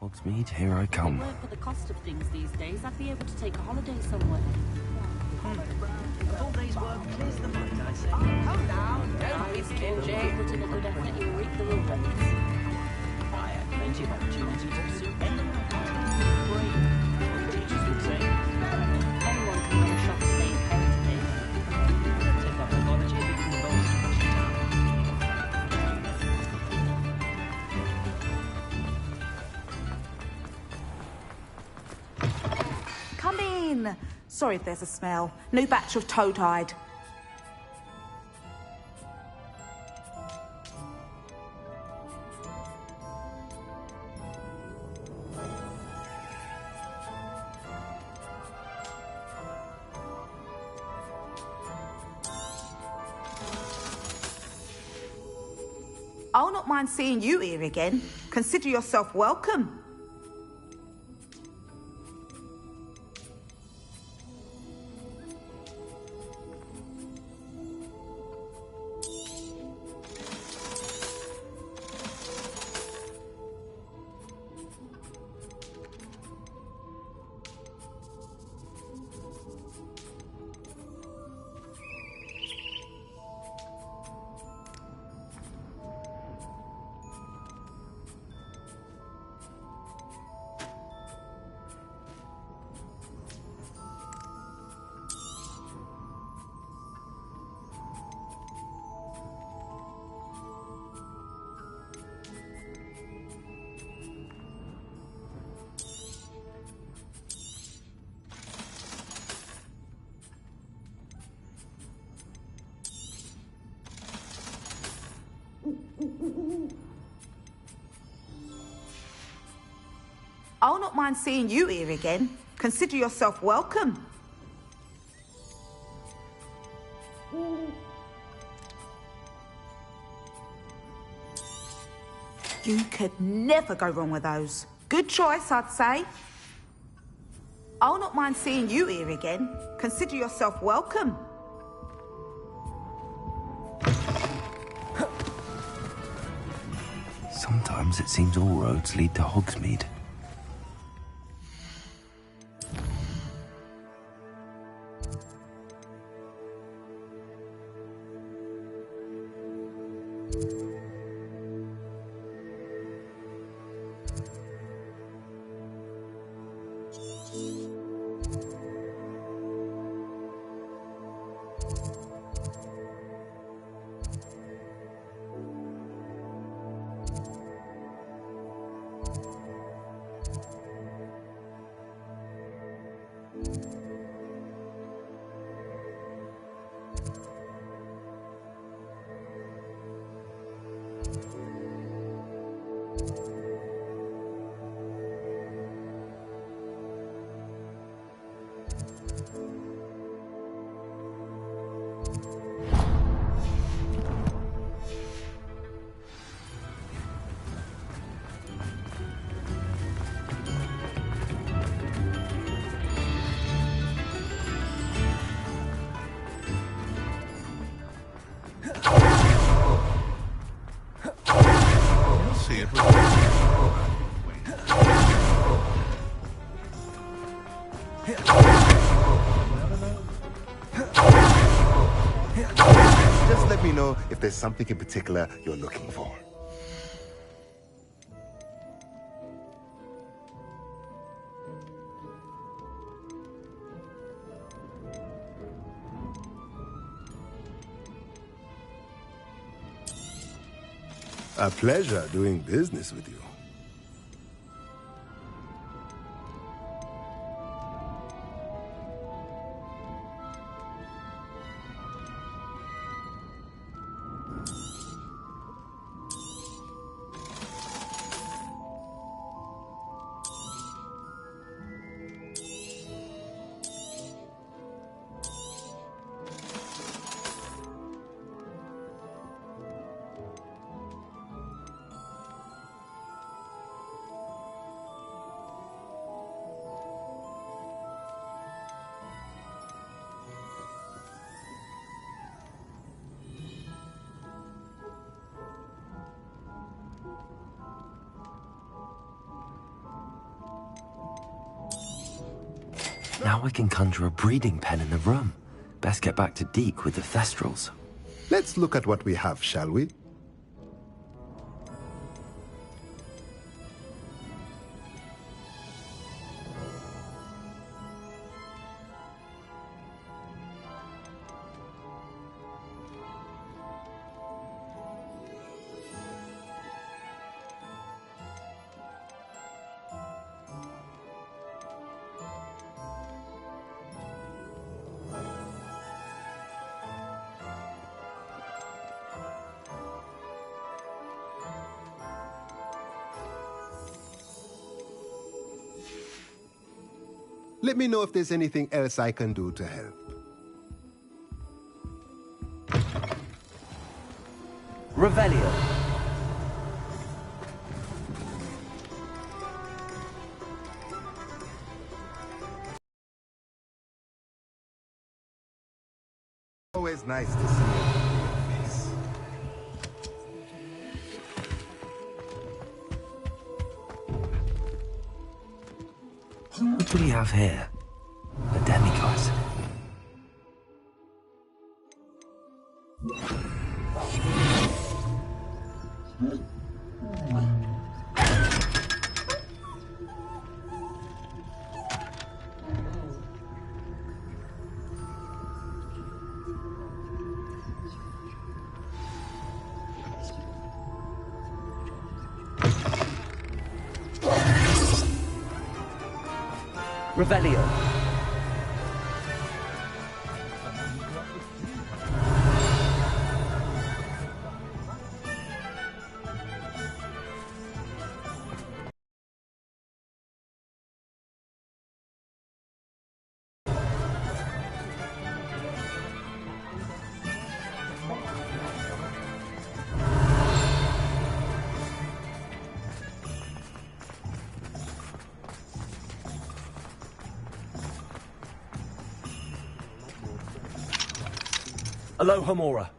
Hogsmeade, here I come. If it weren't for the cost of things these days, I'd be able to take a holiday somewhere. A full day's work clears the mind, I say. Calm down, don't be stingy. Put in a good effort, you'll reap the rewards. I had plenty of opportunity to pursue any brain, what the teachers would say. Anyone can run a shop if they inherited it. Let's take up pathology if it involves too much time. Come in. Sorry if there's a smell. New batch of toad-hide. I'll not mind seeing you here again. Consider yourself welcome. I'll not mind seeing you here again. Consider yourself welcome. You could never go wrong with those. Good choice, I'd say. I'll not mind seeing you here again. Consider yourself welcome. Sometimes it seems all roads lead to Hogsmeade. Just let me know if there's something in particular you're looking for. A pleasure doing business with you. Now we can conjure a breeding pen in the room. Best get back to Deke with the Thestrals. Let's look at what we have, shall we? Let me know if there's anything else I can do to help. Revelio. Always nice to see you face. What do we have here? A demigod. Revelio. Aloha Mora.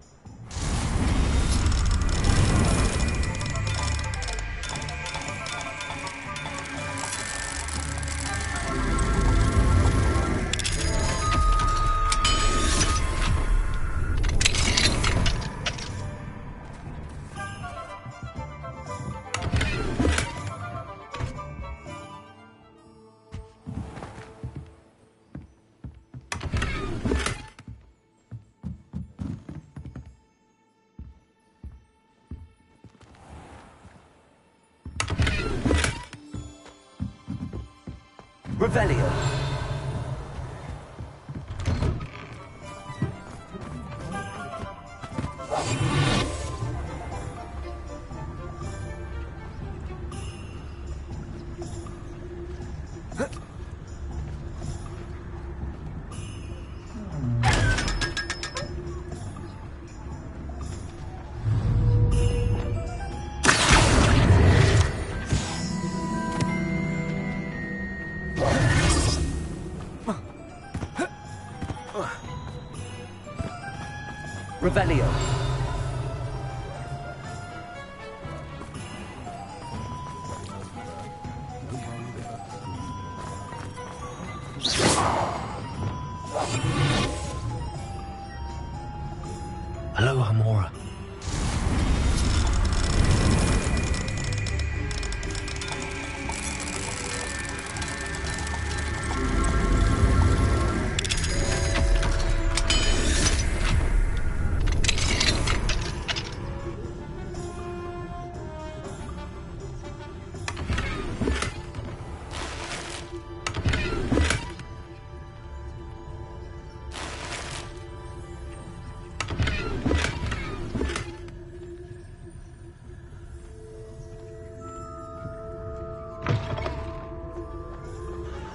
Revelio. Revelio. Aloha Mora.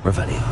Revelio.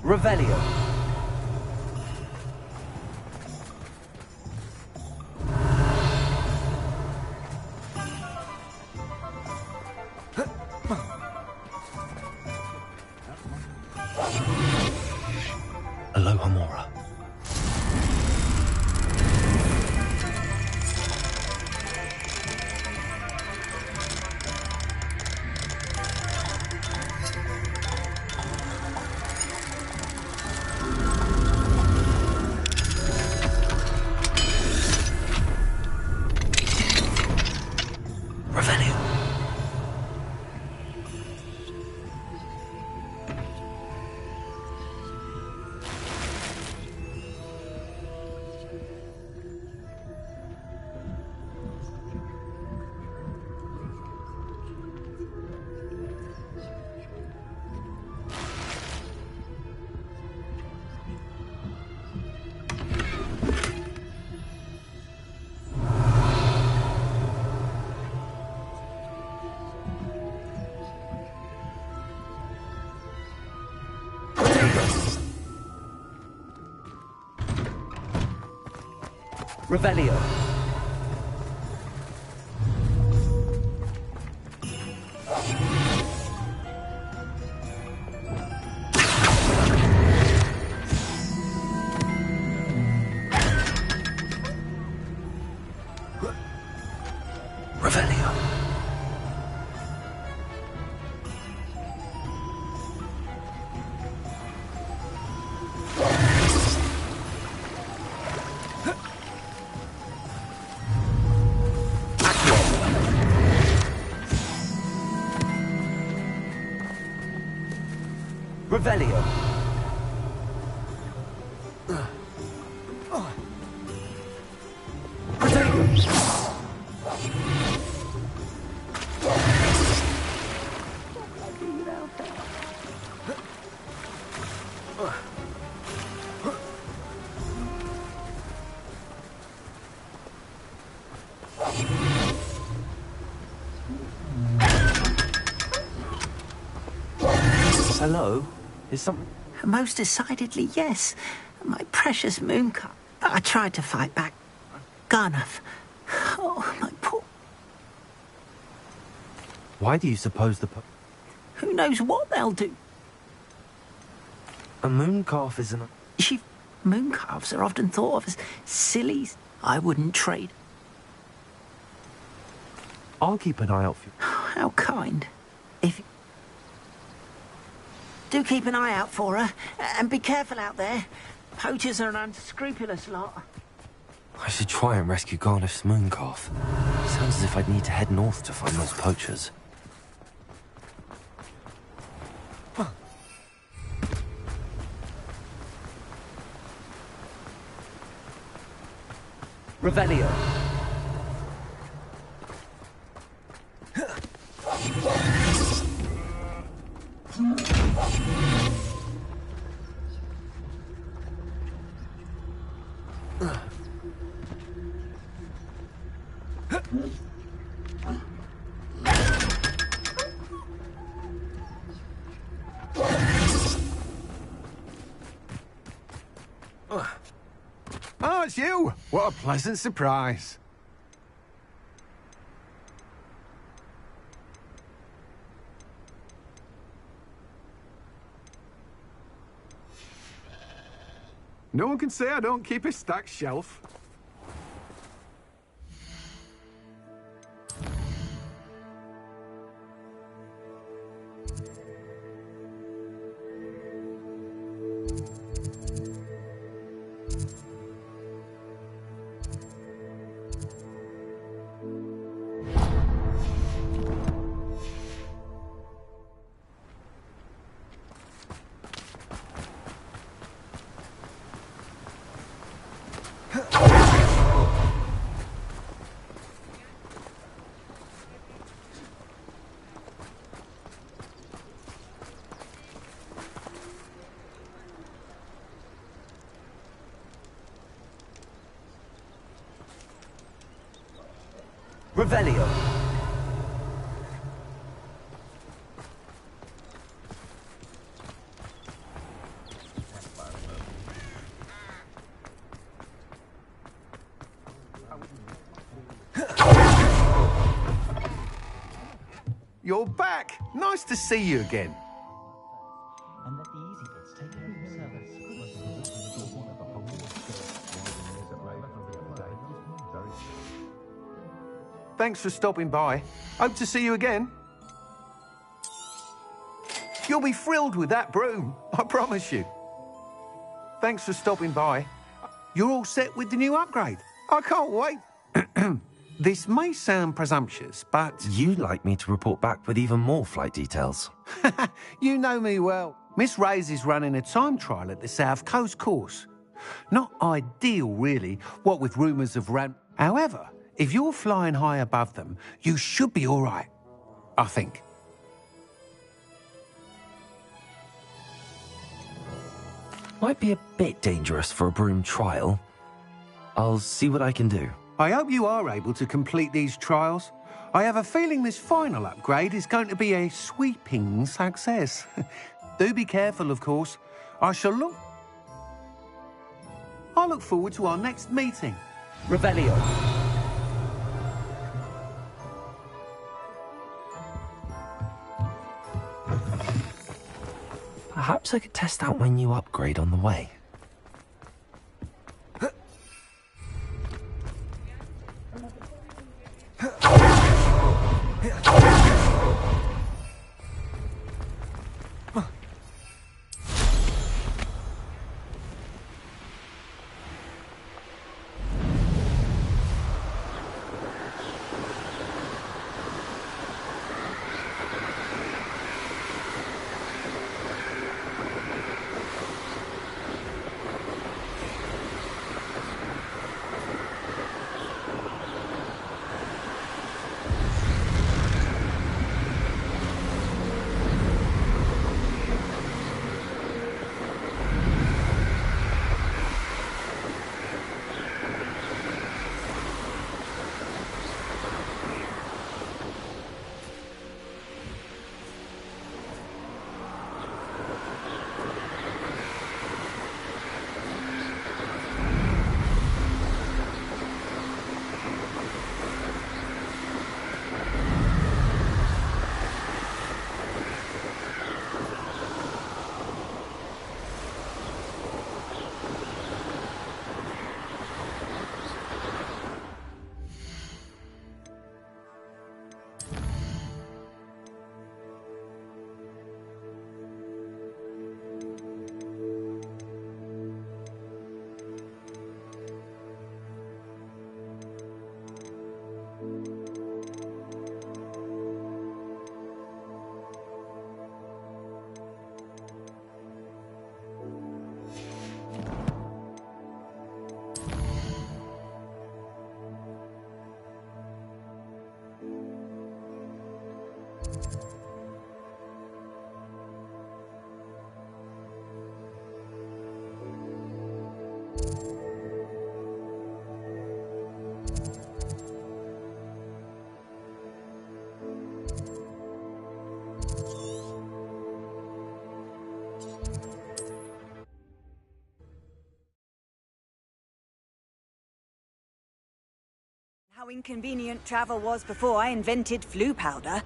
Revelio. Aloha Mora. Revelio. Revelio. Revelio. Hello? Is some... Most decidedly, yes. My precious Mooncup. But I tried to fight back. Garnuff. Oh, my poor... Why do you suppose the... Who knows what they'll do? A mooncalf isn't a... Mooncalves are often thought of as sillies. I wouldn't trade. I'll keep an eye out for you. How kind. If... Do keep an eye out for her, and be careful out there. Poachers are an unscrupulous lot. I should try and rescue Garniff's mooncalf. Sounds as if I'd need to head north to find those poachers. Revelio. Oh, it's you! What a pleasant surprise. No one can say I don't keep a stacked shelf. Revelio. You're back! Nice to see you again. And let the easy bits take care of themselves. Thanks for stopping by. Hope to see you again. You'll be thrilled with that broom, I promise you. Thanks for stopping by. You're all set with the new upgrade. I can't wait. This may sound presumptuous, but... You'd like me to report back with even more flight details. You know me well. Miss Reyes is running a time trial at the South Coast course. Not ideal, really, what with rumours of However, if you're flying high above them, you should be all right, I think. Might be a bit dangerous for a broom trial. I'll see what I can do. I hope you are able to complete these trials. I have a feeling this final upgrade is going to be a sweeping success. Do be careful, of course. I look forward to our next meeting. Revelio. Perhaps I could test out my new upgrade on the way. How inconvenient travel was before I invented flu powder.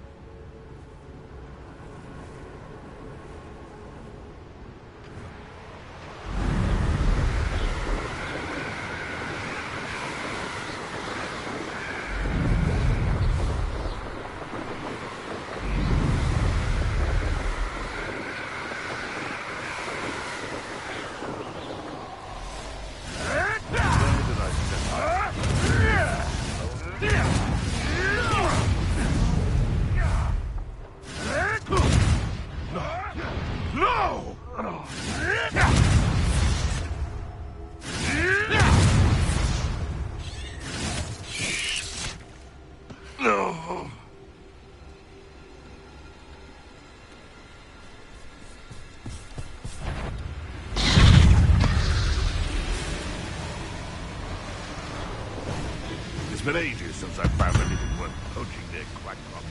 It's been ages since I found anything worth poaching their quack crop.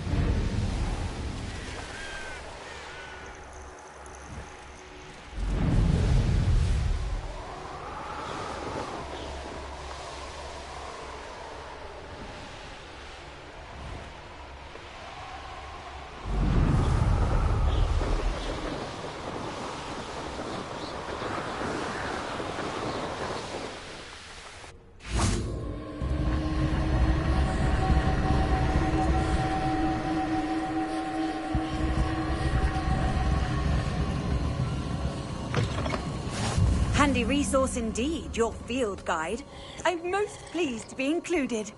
Handy resource indeed, your field guide. I'm most pleased to be included.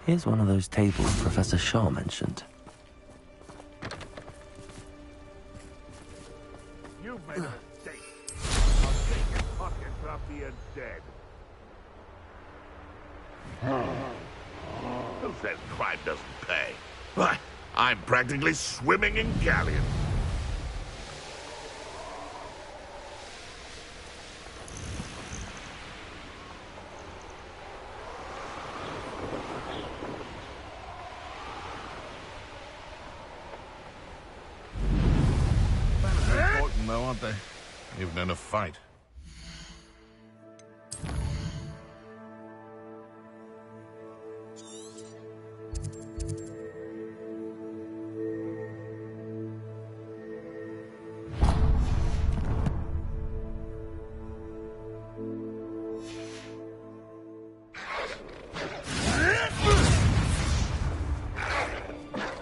Here's one of those tables Professor Shaw mentioned. You've made a mistake. I'll take your pockets off you dead. Who says crime doesn't pay? Why, I'm practically swimming in galleons. Important though, aren't they? Even in a fight.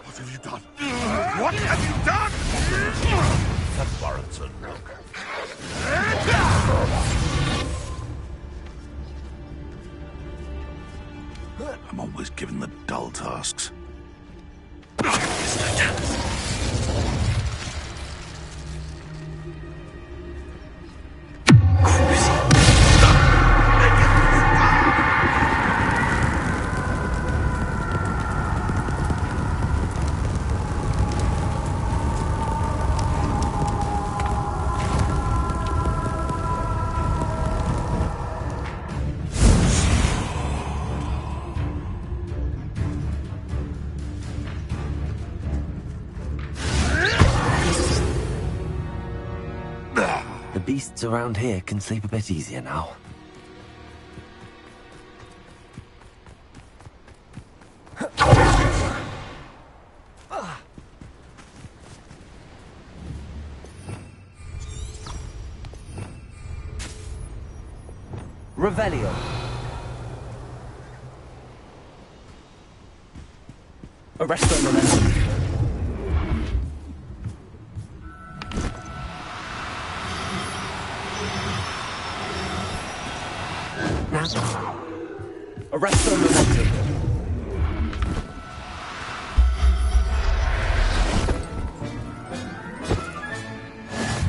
What have you done? What have you done? That warrants a look. I'm always given the dull tasks. The beasts around here can sleep a bit easier now. Revelio. Arresto momentum. Arresto momentum.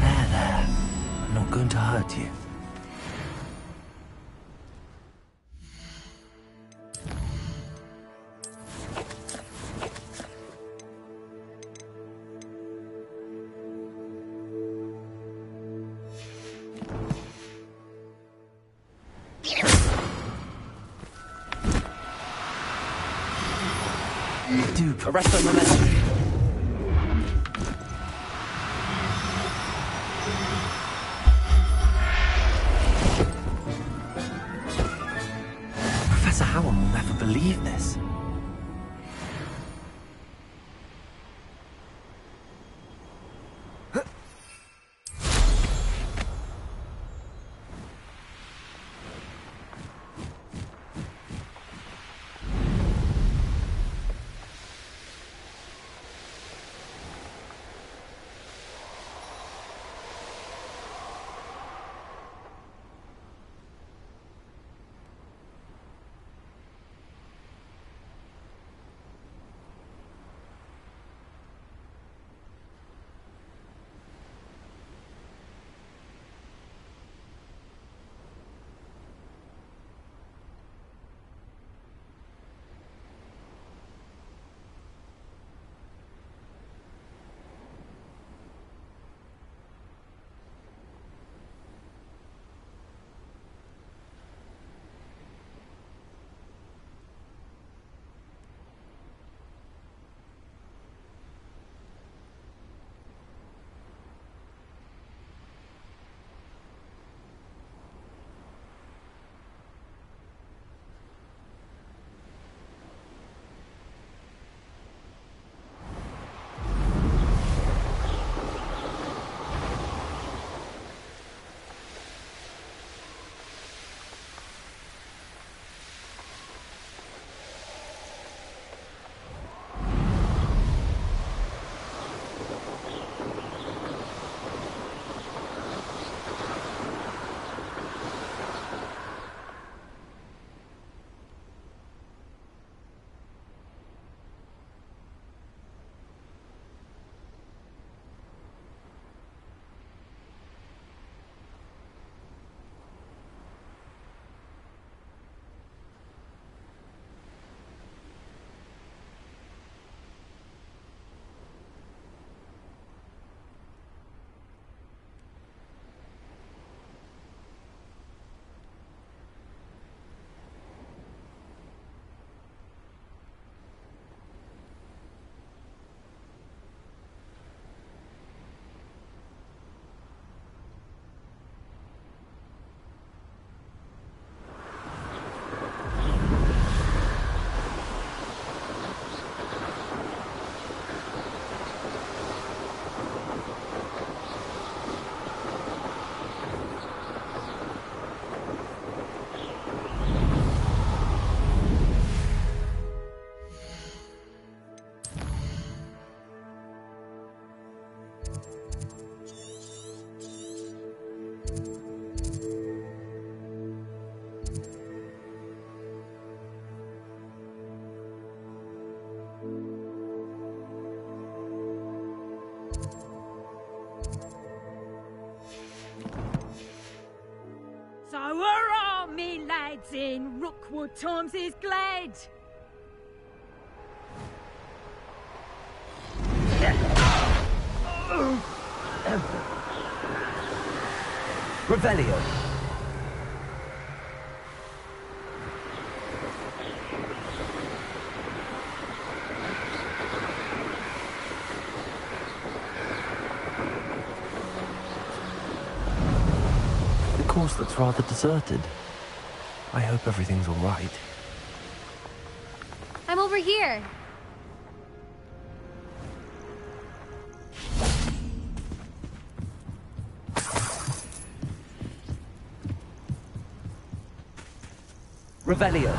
There. I'm not going to hurt you. Duke, arresto momentum. Professor Howard will never believe this. in Rookwood times is glad. Revelio. The course looks rather deserted. I hope everything's all right. I'm over here. Revelio.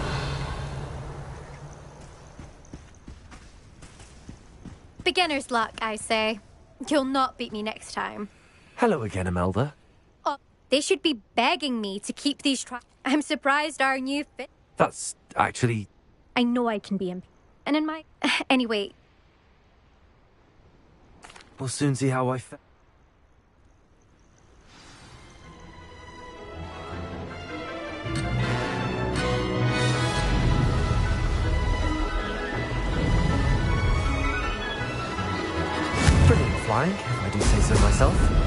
Beginner's luck, I say. You'll not beat me next time. Hello again, Imelda. Oh, they should be begging me to keep these I'm surprised our new fit. That's actually... I know I can be and in my... Anyway. We'll soon see how I feel. Brilliant flying, if I do say so myself.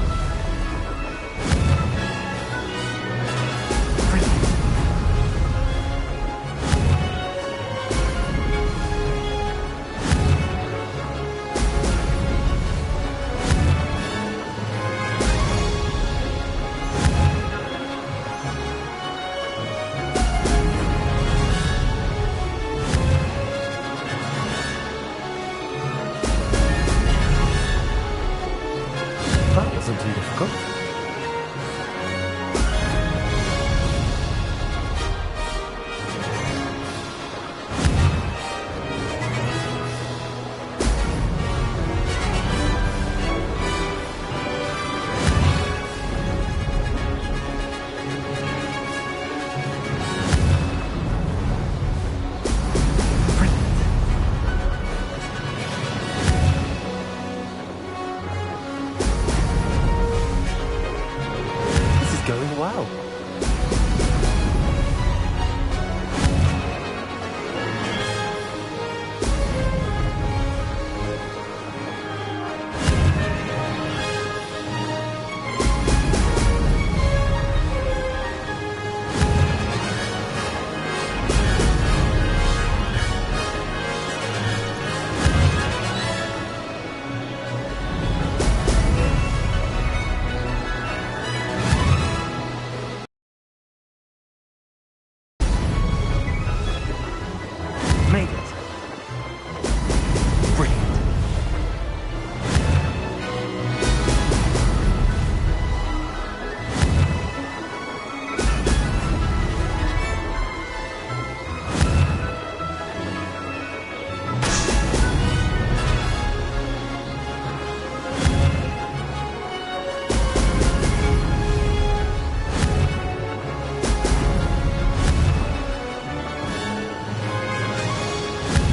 That wasn't too difficult. Going well. Made it. Brilliant.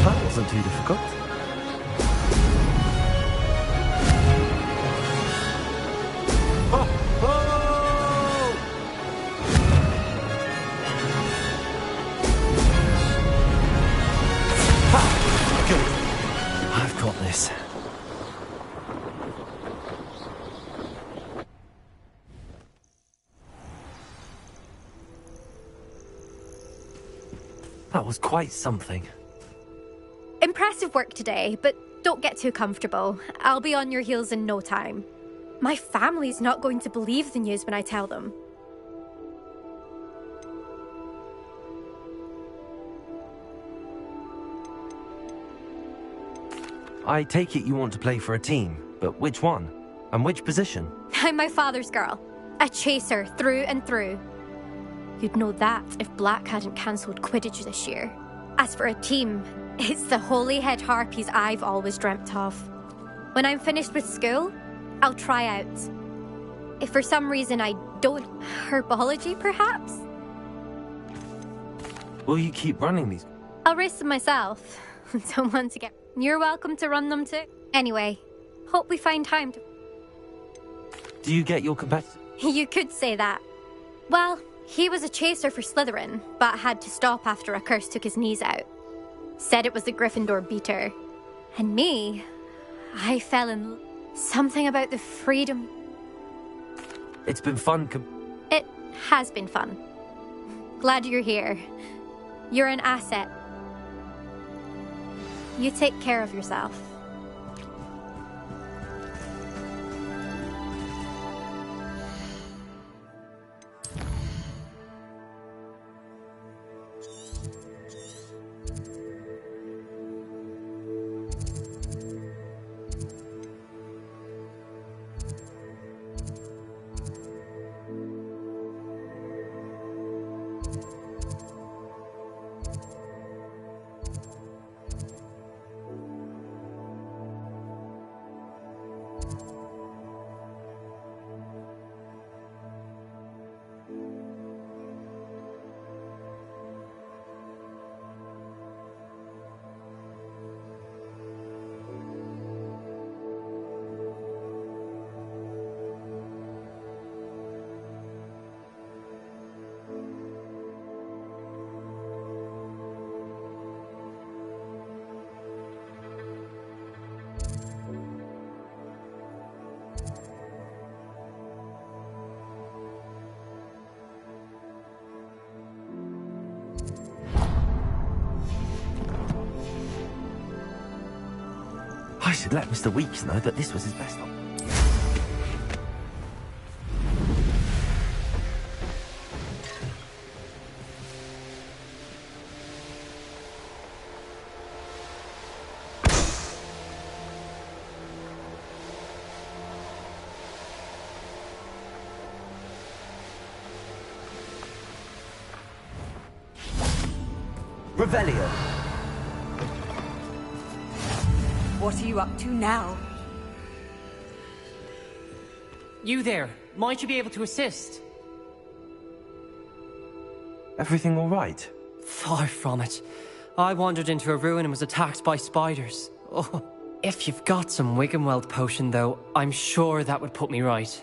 That wasn't too difficult. Good. I've got this. That was quite something. Impressive work today, but don't get too comfortable. I'll be on your heels in no time. My family's not going to believe the news when I tell them. I take it you want to play for a team, but which one? And which position? I'm my father's girl. A chaser through and through. You'd know that if Black hadn't cancelled Quidditch this year. As for a team, it's the Holyhead Harpies I've always dreamt of. When I'm finished with school, I'll try out. If for some reason I don't... Herbology, perhaps? Will you keep running these? I'll race them myself. Don't want to get... You're welcome to run them too. Anyway, hope we find time to... Do you get your competitor? You could say that. Well, He was a chaser for Slytherin, but had to stop after a curse took his knees out. Said it was the Gryffindor beater. And me, I fell in something about the freedom. It's been fun. It has been fun. Glad you're here. You're an asset. You take care of yourself. I should let Mr. Weeks know that this was his best op. Revelio. What are you up to now? You there. Might you be able to assist? Everything all right? Far from it. I wandered into a ruin and was attacked by spiders. Oh, if you've got some Wiggenweld potion, though, I'm sure that would put me right.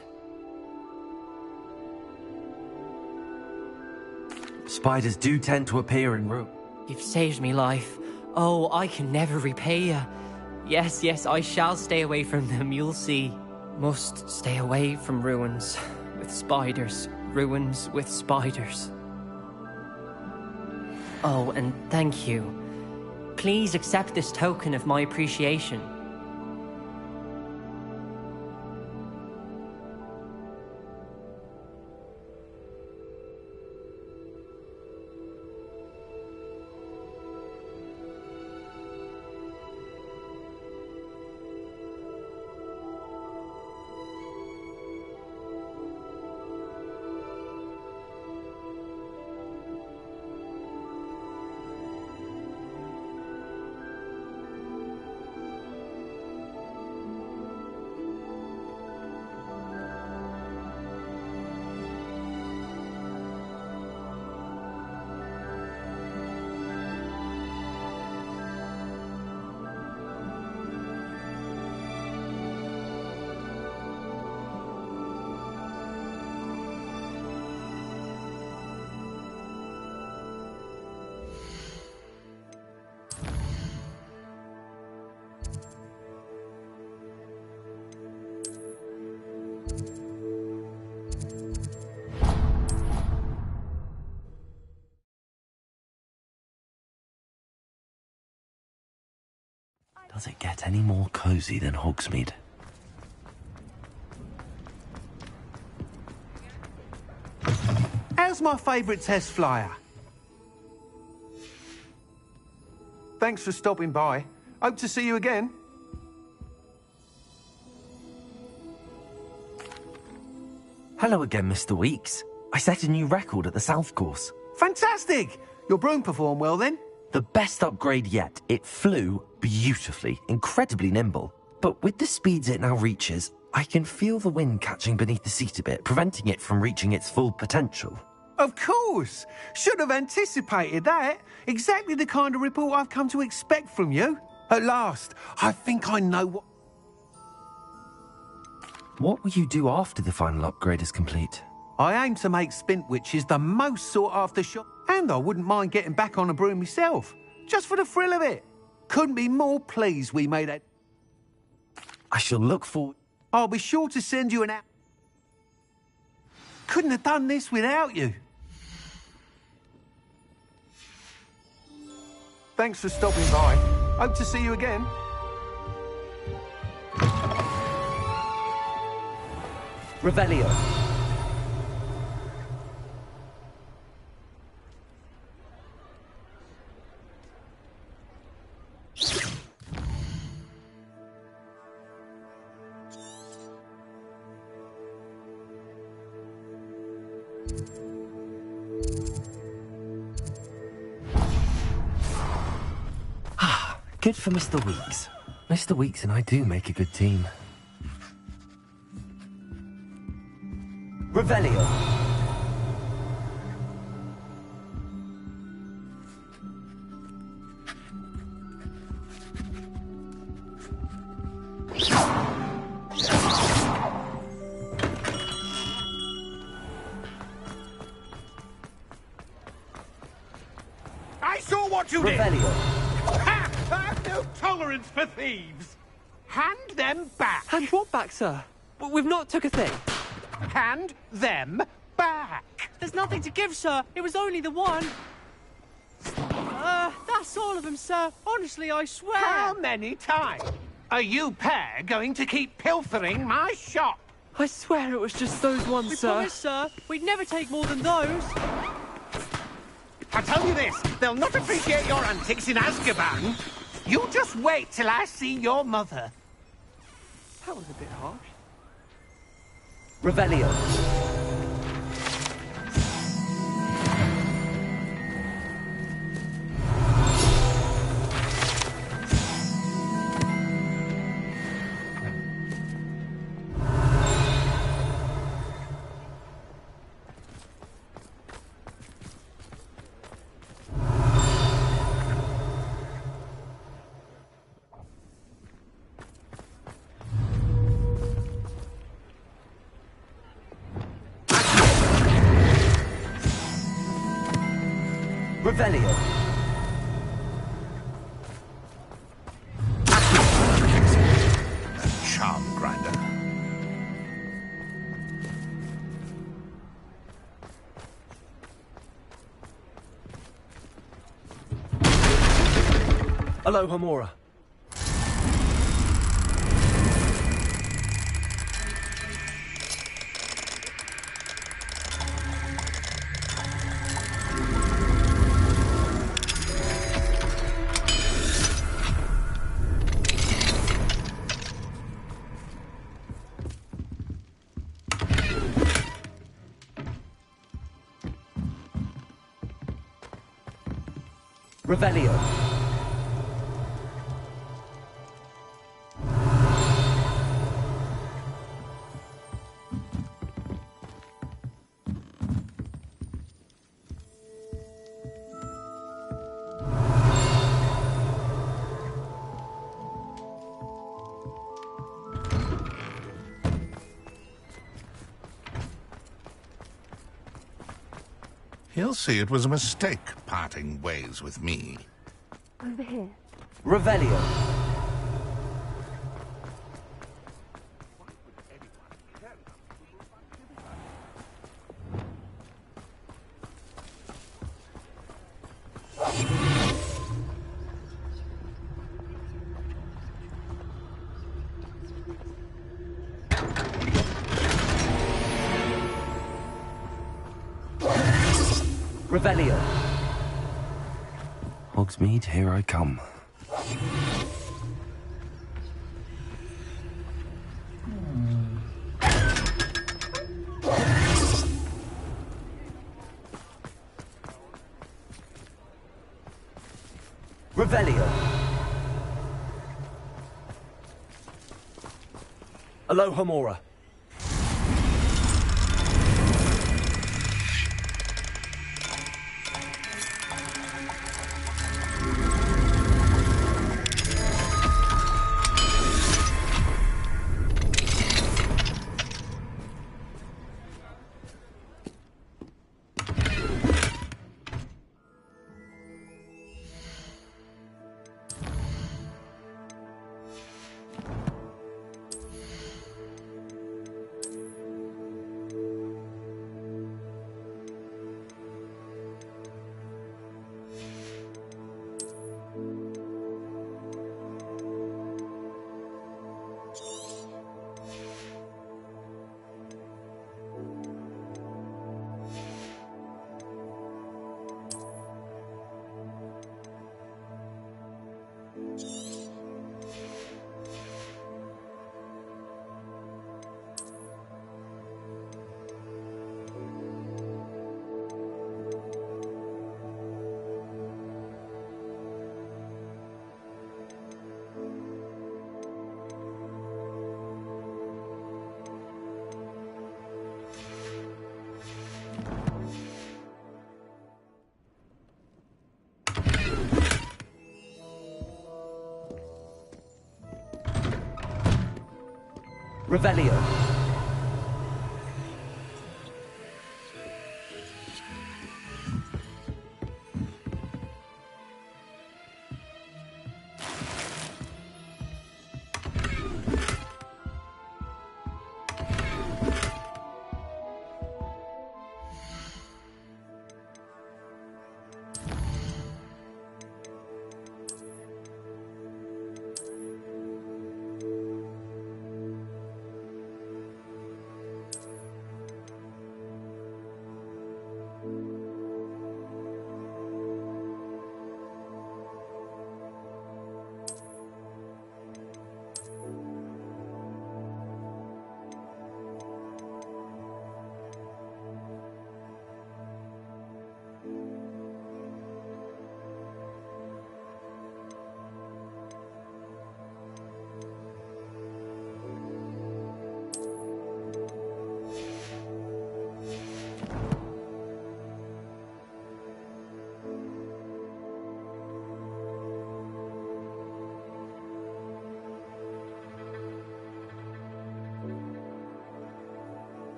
Spiders do tend to appear in ruin. You've saved me life. Oh, I can never repay you. Yes, yes, I shall stay away from them, you'll see. Must stay away from ruins with spiders. Ruins with spiders. Oh, and thank you. Please accept this token of my appreciation. Does it get any more cozy than Hogsmeade? How's my favourite test flyer? Thanks for stopping by. Hope to see you again. Hello again, Mr. Weeks. I set a new record at the South Course. Fantastic! Your broom performed well then? The best upgrade yet. It flew beautifully, incredibly nimble. But with the speeds it now reaches, I can feel the wind catching beneath the seat a bit, preventing it from reaching its full potential. Of course! Should have anticipated that. Exactly the kind of report I've come to expect from you. At last, I think I know what... What will you do after the final upgrade is complete? I aim to make Spintwitches the most sought-after shop, and I wouldn't mind getting back on a broom myself, just for the thrill of it. Couldn't be more pleased we made it. I shall look forward. I'll be sure to send you an app. Couldn't have done this without you. Thanks for stopping by. Hope to see you again. Revelio. Good for Mr. Weeks. Mr. Weeks and I do make a good team. Revelio. I saw what you did! Revelio. Ha! I've no tolerance for thieves! Hand them back! Hand what back, sir? We've not took a thing. Hand them back! There's nothing to give, sir. It was only the one. That's all of them, sir. Honestly, I swear. How many times are you pair going to keep pilfering my shop? I swear it was just those ones, sir. We promise, sir. We'd never take more than those. I tell you this, they'll not appreciate your antics in Azkaban. You just wait till I see your mother. That was a bit harsh. Revelio. Revelio. Charm grinder. Aloha Mora. Revelio. He'll see it was a mistake parting ways with me. Over here. Revelio. Revelio. Hogsmeade, here I come. Revelio. Aloha Mora. Revelio.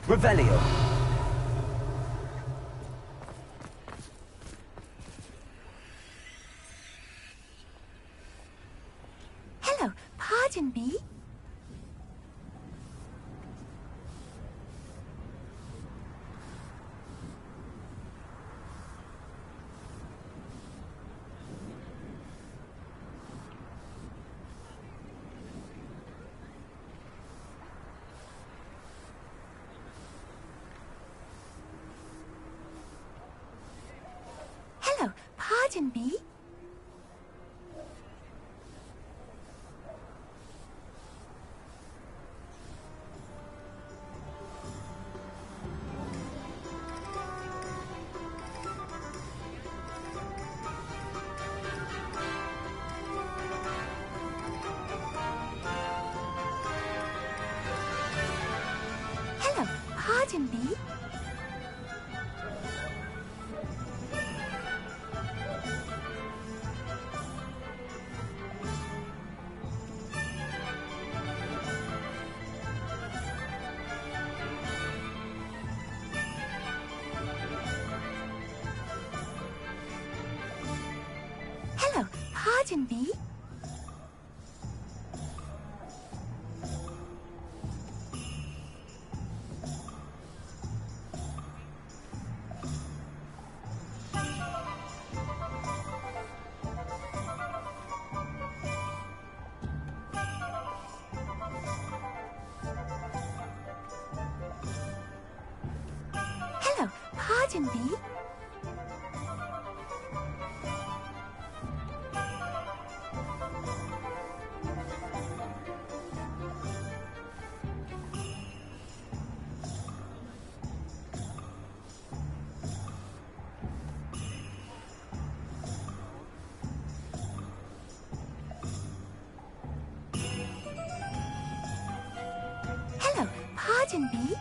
Revelio. Hello, pardon me. Hello, pardon me. Hello, pardon me. Hello, pardon me. Hello, pardon me. Hello, pardon me.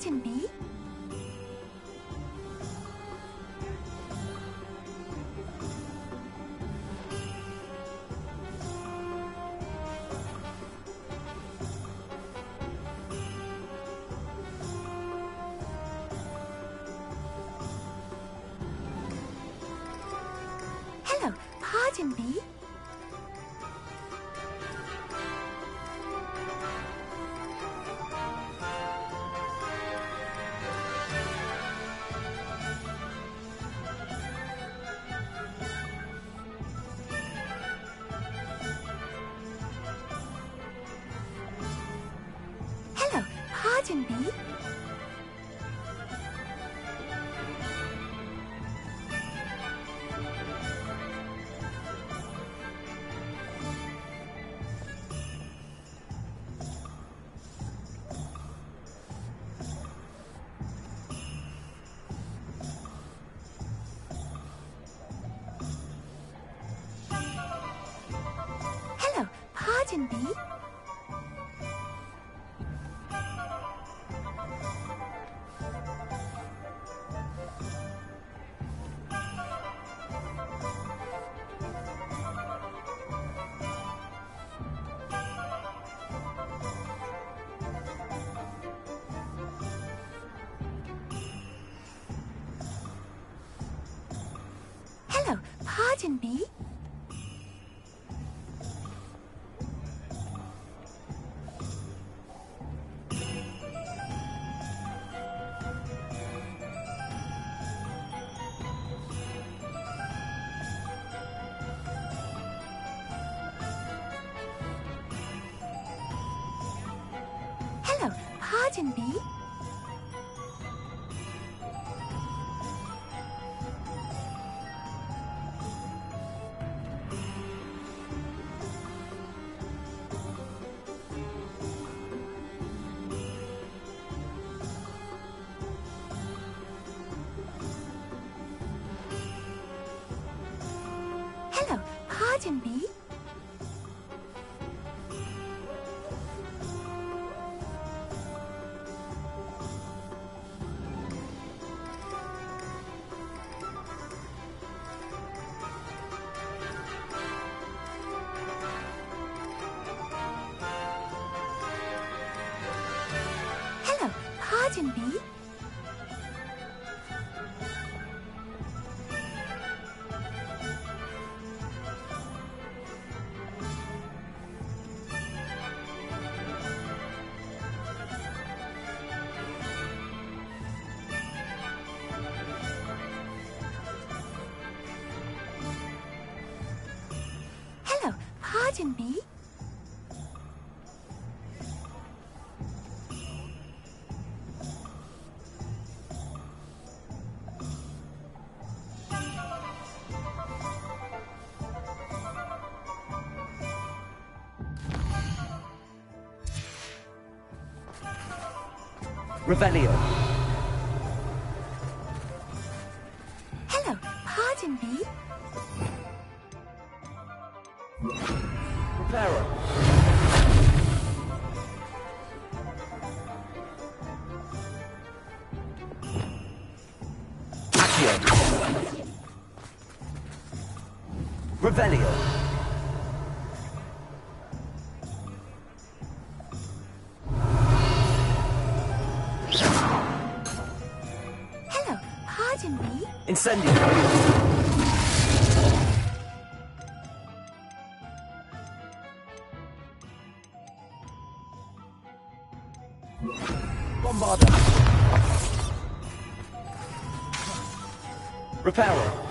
pardon me? Hello, pardon me? Hello, pardon me? Hello, pardon me? Hello, pardon me? Hello, pardon me? Hello, pardon me? Hello, pardon me? Hello, pardon me? Revelio. Hello, pardon me? Reparo. Accio. Revelio. Hello, pardon me? Incendio. Bombarda. Reparo.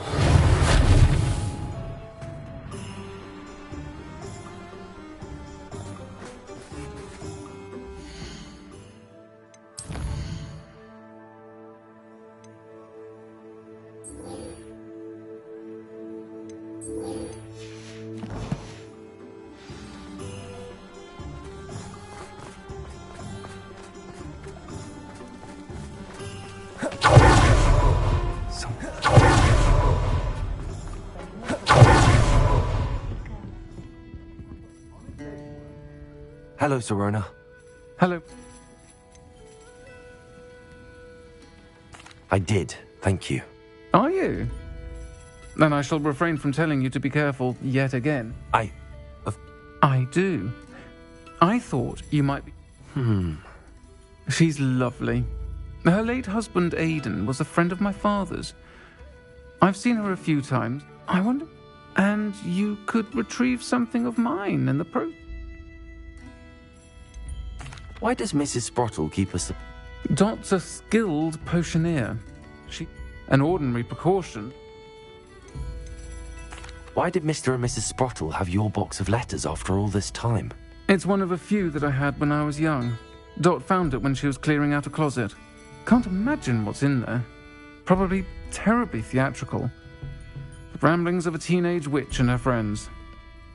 Hello, Serona. Hello. I did, thank you. Are you? Then I shall refrain from telling you to be careful yet again. I do. I thought you might be... She's lovely. Her late husband, Aidan, was a friend of my father's. I've seen her a few times. I wonder... And you could retrieve something of mine in the Why does Mrs. Sprottle keep us... Dot's a skilled potioneer. An ordinary precaution. Why did Mr. and Mrs. Sprottle have your box of letters after all this time? It's one of a few that I had when I was young. Dot found it when she was clearing out a closet. Can't imagine what's in there. Probably terribly theatrical. The ramblings of a teenage witch and her friends.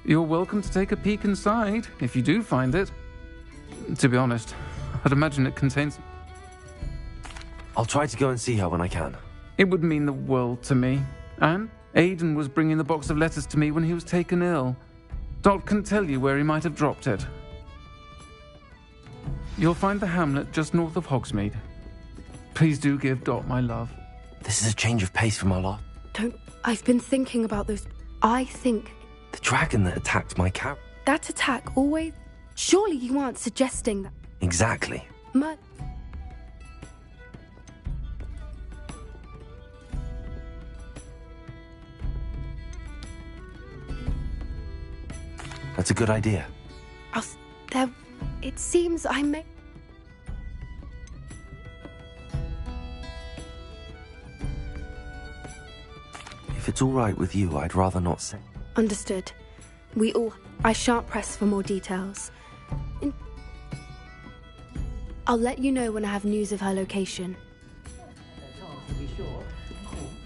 You're welcome to take a peek inside, if you do find it. To be honest, I'd imagine it contains... I'll try to go and see her when I can. It would mean the world to me. And Aidan was bringing the box of letters to me when he was taken ill. Dot can tell you where he might have dropped it. You'll find the hamlet just north of Hogsmeade. Please do give Dot my love. This is a change of pace from our lot. I've been thinking about those... I think... The dragon that attacked my cat. That attack always... Surely you aren't suggesting that... Exactly. That's a good idea. It seems I may... If it's all right with you, I'd rather not say. Understood. I shan't press for more details. I'll let you know when I have news of her location.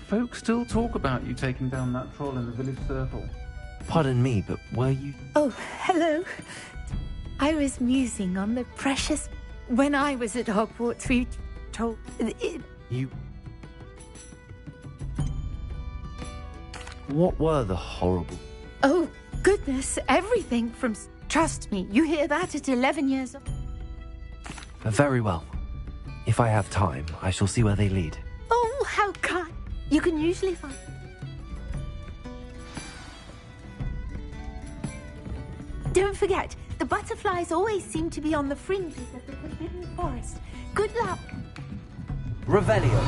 Folks still talk about you taking down that troll in the village circle. Pardon me, but were you... Oh, hello. I was musing on the precious... When I was at Hogwarts, we told... You... What were the horrible... Oh, goodness, everything from... Trust me, you hear that at 11 years old. Very well. If I have time, I shall see where they lead. Oh, how kind. You can usually find... Don't forget, the butterflies always seem to be on the fringes of the Forbidden Forest. Good luck. Revelio.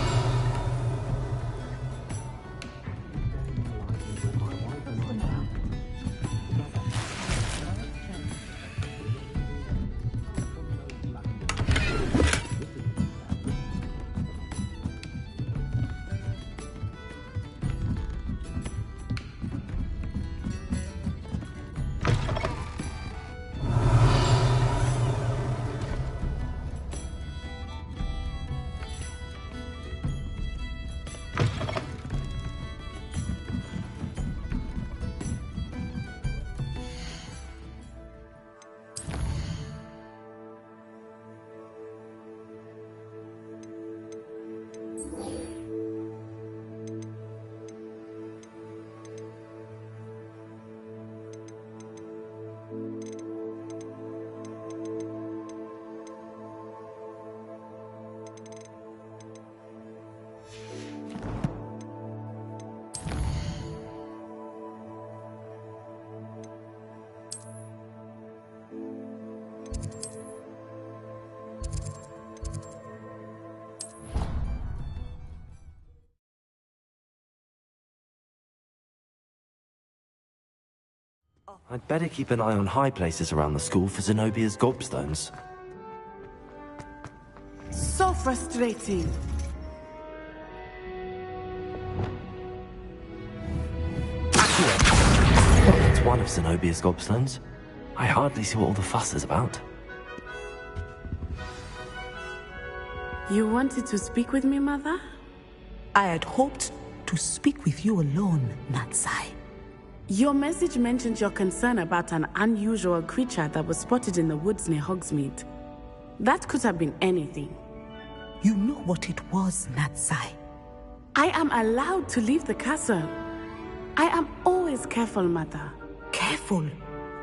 I'd better keep an eye on high places around the school for Zenobia's gobstones. So frustrating. It's one of Zenobia's gobstones. I hardly see what all the fuss is about. You wanted to speak with me, Mother? I had hoped to speak with you alone, Natsai. Your message mentioned your concern about an unusual creature that was spotted in the woods near Hogsmeade. That could have been anything. You know what it was, Natsai. I am allowed to leave the castle. I am always careful, Mother. Careful?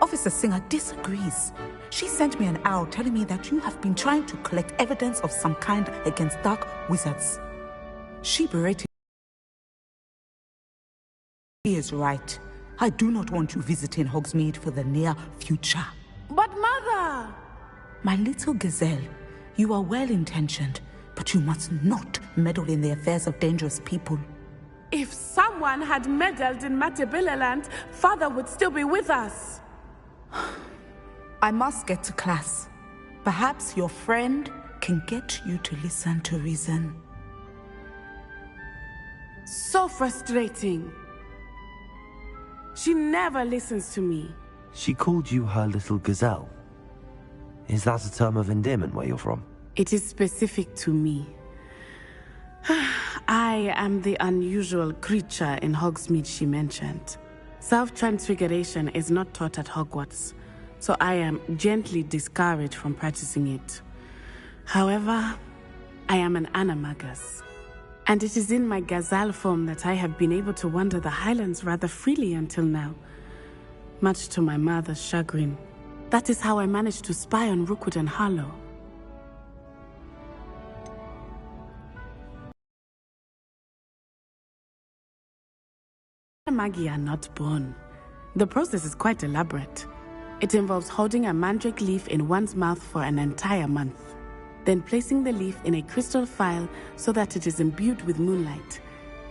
Officer Singer disagrees. She sent me an owl telling me that you have been trying to collect evidence of some kind against dark wizards. She berated. He is right. I do not want you visiting Hogsmeade for the near future. But Mother! My little gazelle, you are well-intentioned, but you must not meddle in the affairs of dangerous people. If someone had meddled in Matabeleland, Father would still be with us. I must get to class. Perhaps your friend can get you to listen to reason. So frustrating. She never listens to me. She called you her little gazelle. Is that a term of endearment where you're from? It is specific to me. I am the unusual creature in Hogsmeade she mentioned. Self-transfiguration is not taught at Hogwarts, so I am gently discouraged from practicing it. However, I am an animagus, and it is in my gazelle form that I have been able to wander the Highlands rather freely until now, much to my mother's chagrin. That is how I managed to spy on Rookwood and Harlow. Magi are not born. The process is quite elaborate. It involves holding a mandrake leaf in one's mouth for an entire month, then placing the leaf in a crystal phial so that it is imbued with moonlight,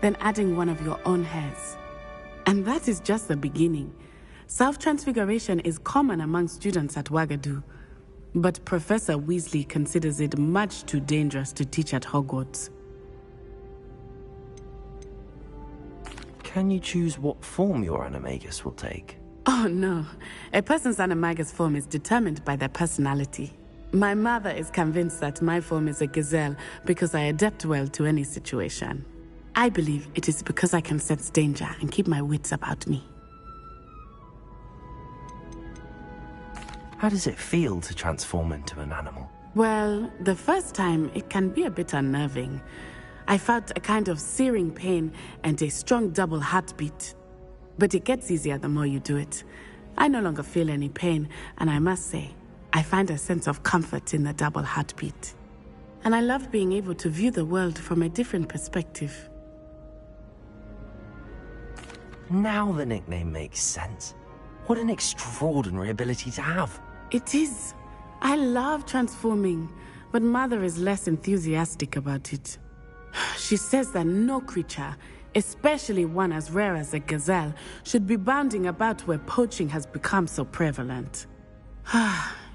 then adding one of your own hairs. And that is just the beginning. Self-transfiguration is common among students at Wagadu, but Professor Weasley considers it much too dangerous to teach at Hogwarts. Can you choose what form your animagus will take? Oh no, a person's animagus form is determined by their personality. My mother is convinced that my form is a gazelle because I adapt well to any situation. I believe it is because I can sense danger and keep my wits about me. How does it feel to transform into an animal? Well, the first time it can be a bit unnerving. I felt a kind of searing pain and a strong double heartbeat. But it gets easier the more you do it. I no longer feel any pain, and I must say, I find a sense of comfort in the double heartbeat. And I love being able to view the world from a different perspective. Now the nickname makes sense. What an extraordinary ability to have. It is. I love transforming, but Mother is less enthusiastic about it. She says that no creature, especially one as rare as a gazelle, should be bounding about where poaching has become so prevalent.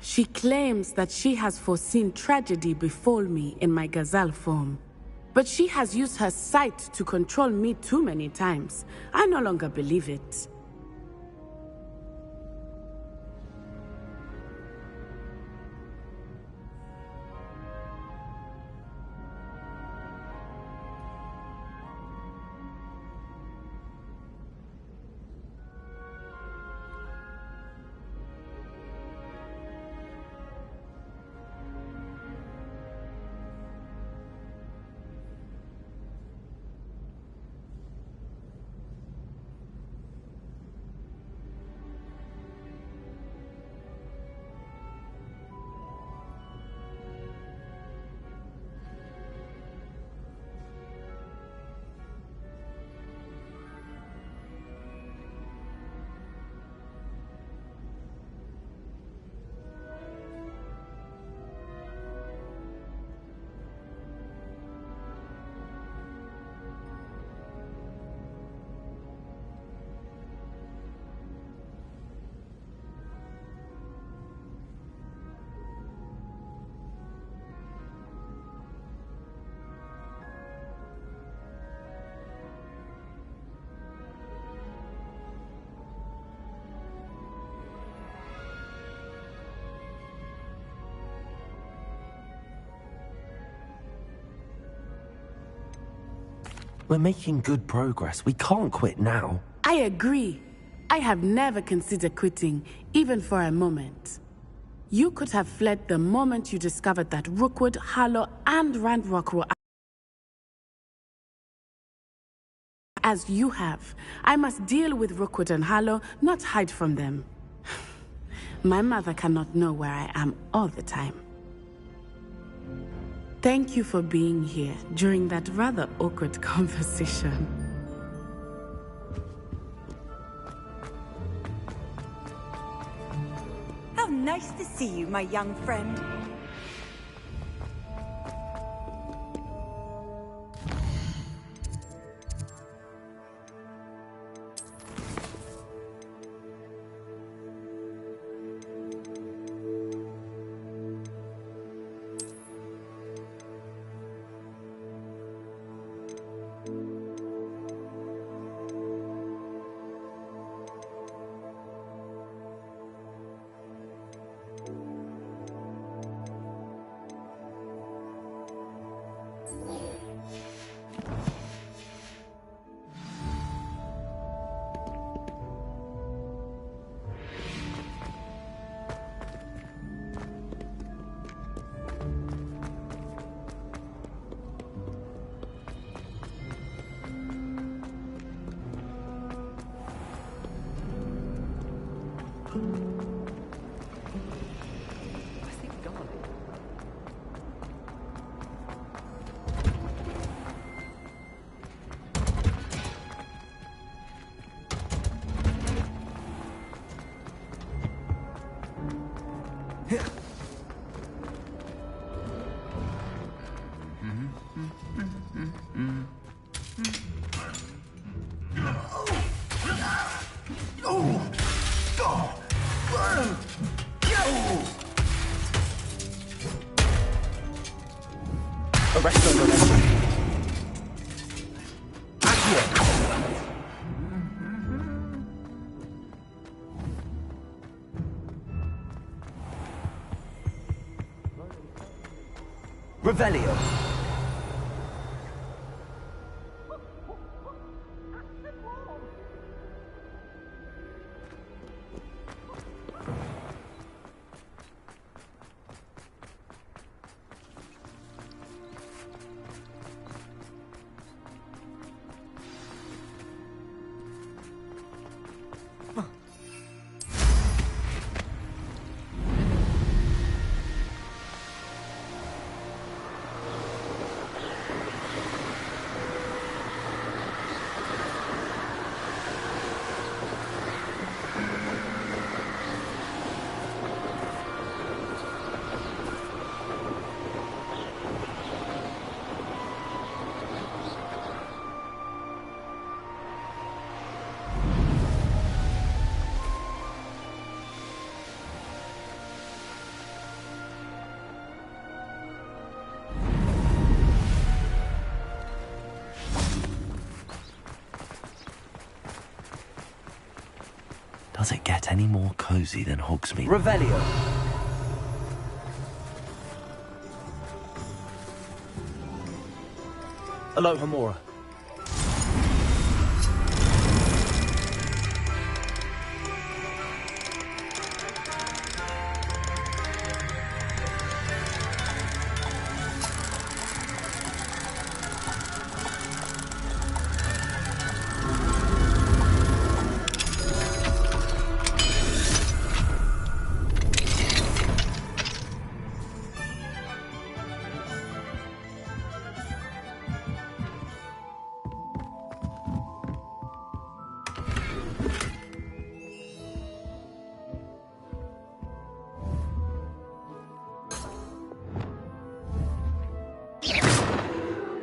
She claims that she has foreseen tragedy befall me in my gazelle form. But she has used her sight to control me too many times. I no longer believe it. We're making good progress. We can't quit now. I agree. I have never considered quitting, even for a moment. You could have fled the moment you discovered that Rookwood, Harlow, and Ranrock were as you have. I must deal with Rookwood and Harlow, not hide from them. My mother cannot know where I am all the time. Thank you for being here during that rather awkward conversation. How nice to see you, my young friend. Revelio. Does it get any more cozy than Hogsmeade? Revelio. Aloha Mora.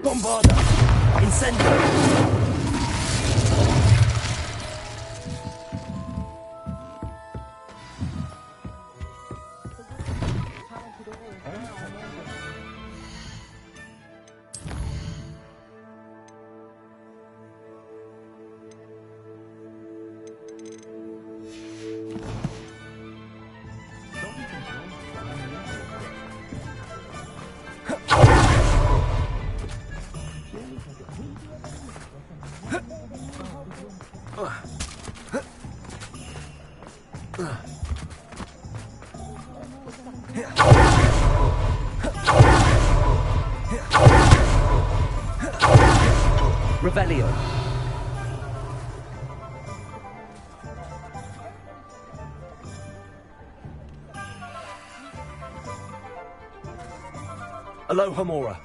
Bombarda! Incendio! Revelio. Aloha Mora.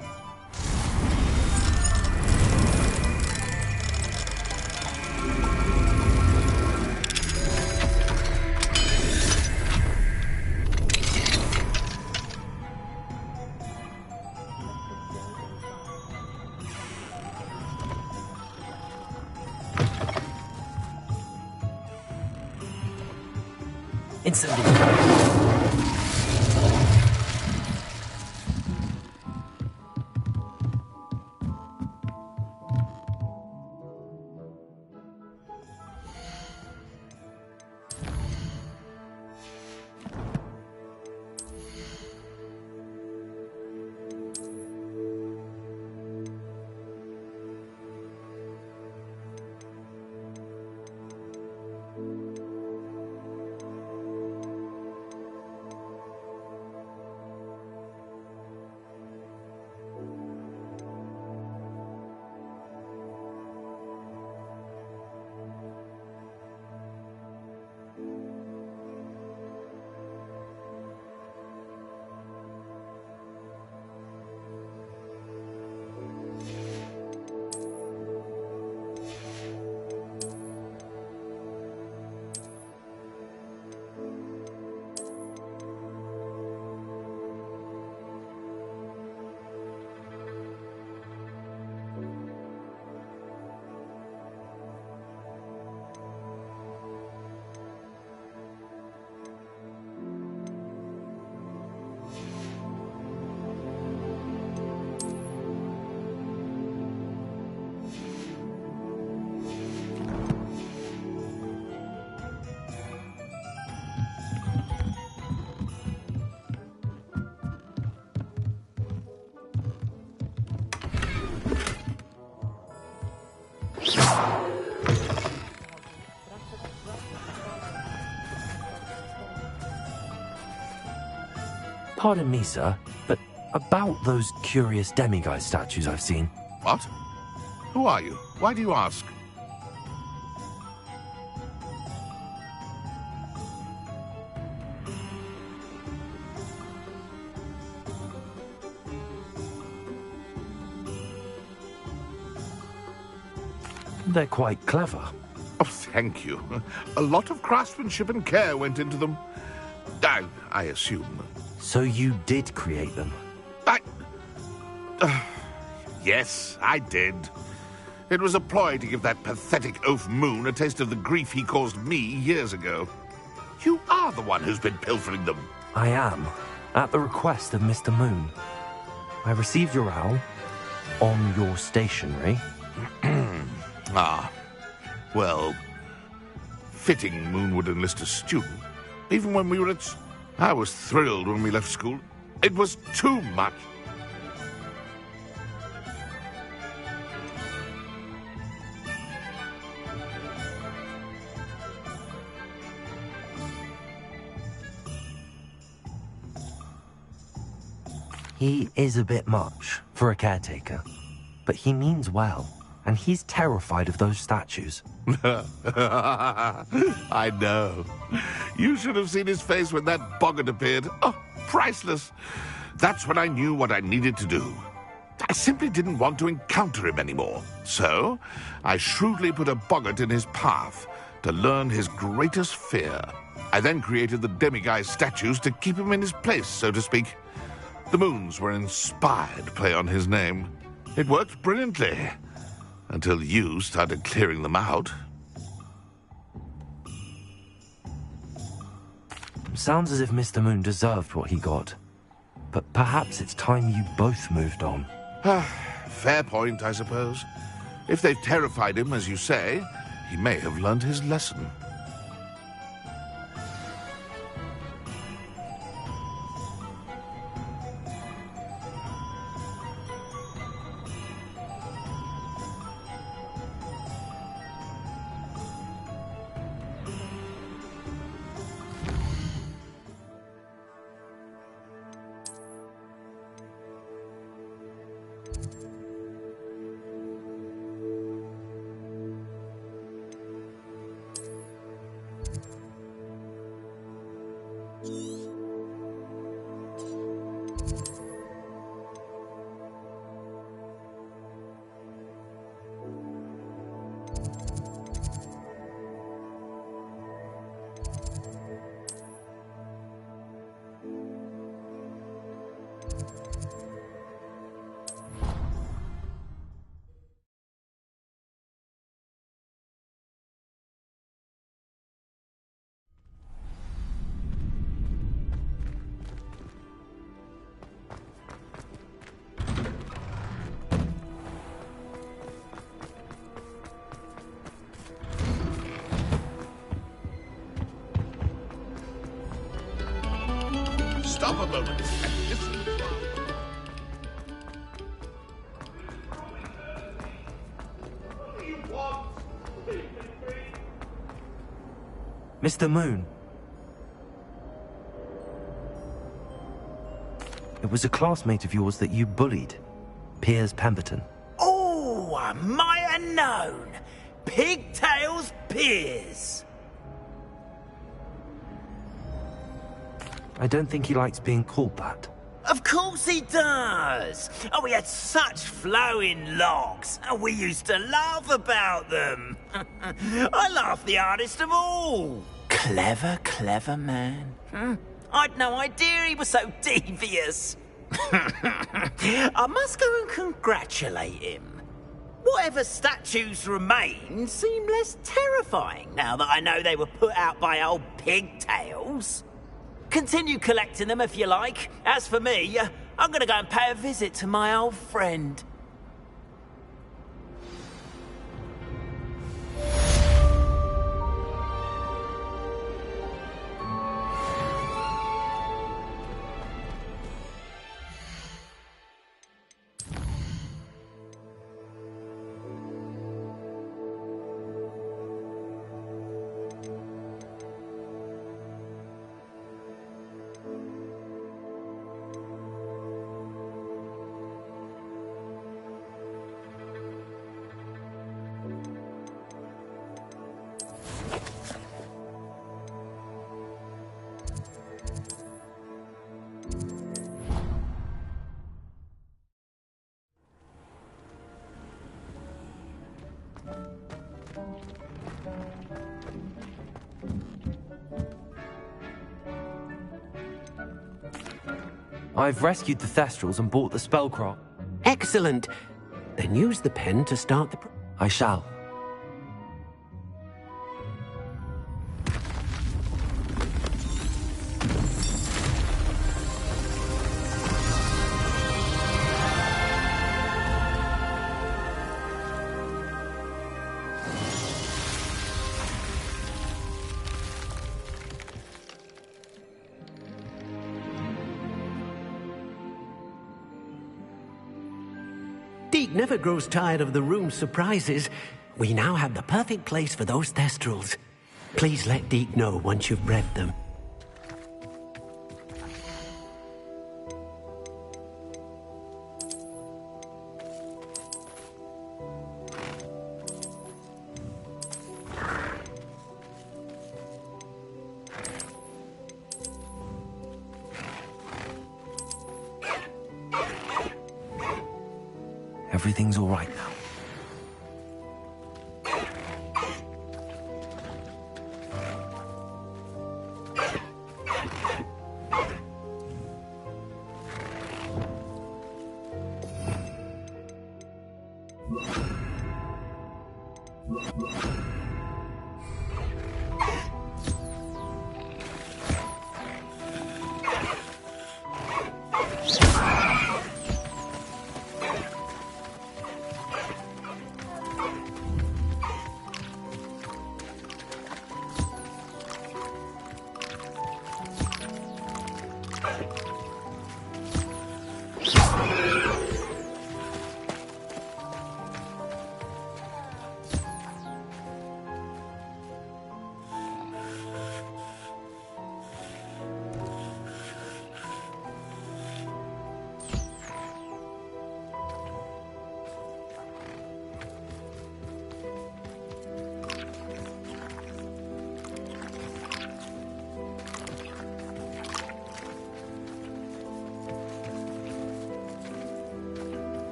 Pardon me, sir, but about those curious demiguise statues I've seen. What? Who are you? Why do you ask? They're quite clever. Oh, thank you. A lot of craftsmanship and care went into them. I assume. So you did create them? Yes, I did. It was a ploy to give that pathetic oaf Moon a taste of the grief he caused me years ago. You are the one who's been pilfering them. I am, at the request of Mr. Moon. I received your owl on your stationery. Ah, well, fitting Moon would enlist a student. Even when we were at... I was thrilled when we left school. It was too much. He is a bit much for a caretaker, but he means well, and he's terrified of those statues. I know. You should have seen his face when that boggart appeared. Oh, priceless. That's when I knew what I needed to do. I simply didn't want to encounter him anymore. So, I shrewdly put a boggart in his path to learn his greatest fear. I then created the demiguise statues to keep him in his place, so to speak. The moons were an inspired play on his name. It worked brilliantly. Until you started clearing them out. Sounds as if Mr. Moon deserved what he got. But perhaps it's time you both moved on. Fair point, I suppose. If they've terrified him, as you say, he may have learned his lesson. stop a moment and listen. Mr. Moon. It was a classmate of yours that you bullied, Piers Pemberton. Oh, I might have known. Pigtails Piers. I don't think he likes being called that. Of course he does. Oh, we had such flowing locks, and we used to laugh about them. I laughed the hardest of all. Clever, clever man. I'd no idea he was so devious. I must go and congratulate him. Whatever statues remain seem less terrifying now that I know they were put out by old pigtails. Continue collecting them if you like. As for me, I'm gonna go and pay a visit to my old friend. I've rescued the Thestrals and bought the spellcraft. Excellent. Then use the pen to start the... I shall. Deek never grows tired of the room's surprises. We now have the perfect place for those Thestrals. Please let Deek know once you've bred them. Everything's all right now.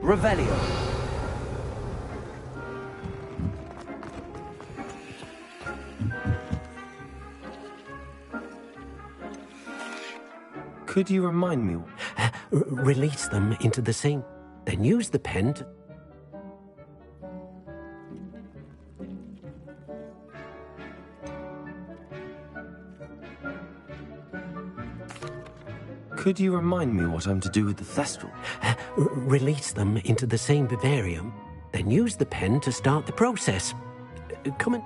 Revelio. Could you remind me? Release them into the same... Then use the pen to... Could you remind me what I'm to do with the Thestral? Release them into the same vivarium, then use the pen to start the process. Come and...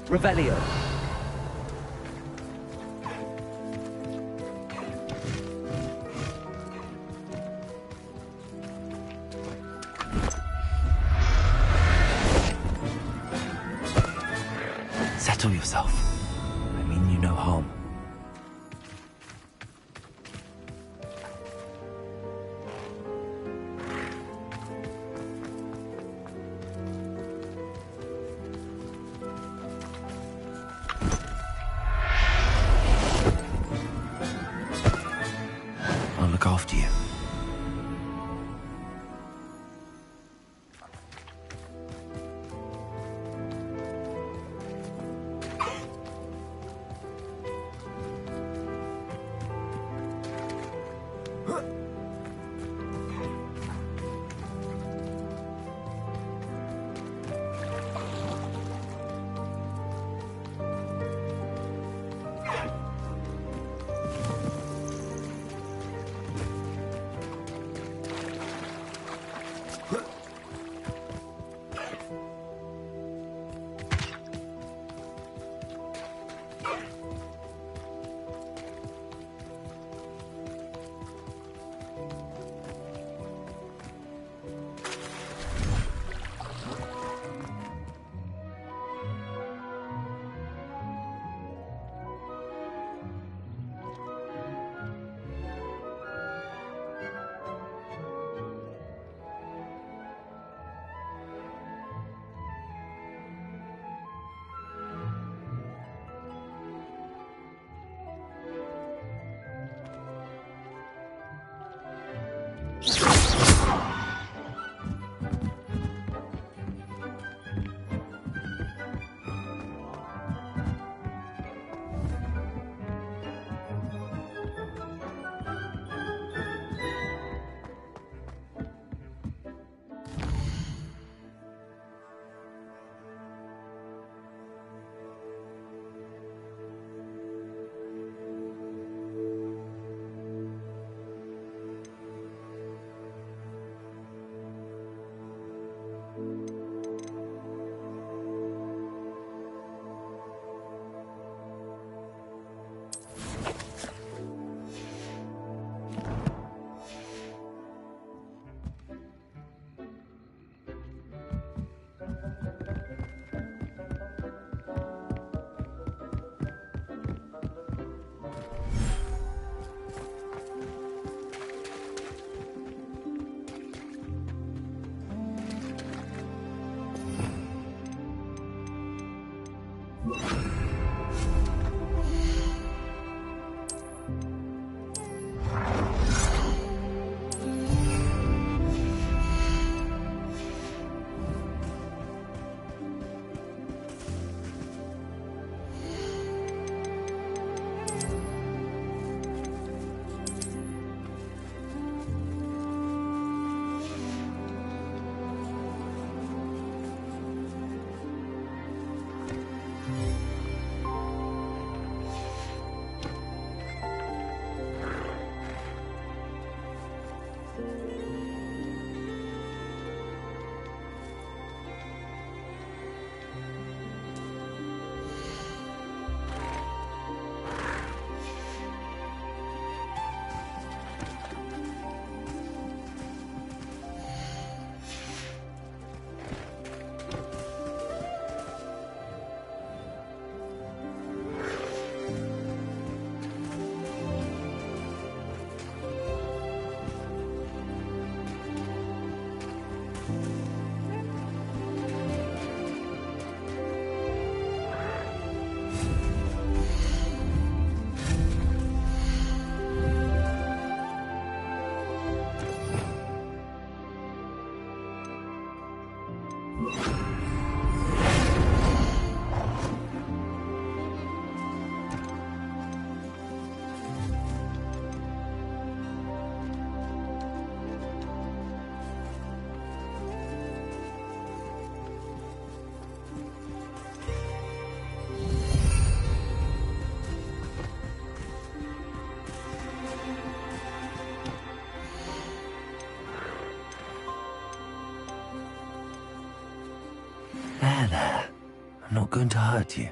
Revelio. Settle yourself. I mean you no harm. I'll look after you. There. I'm not going to hurt you.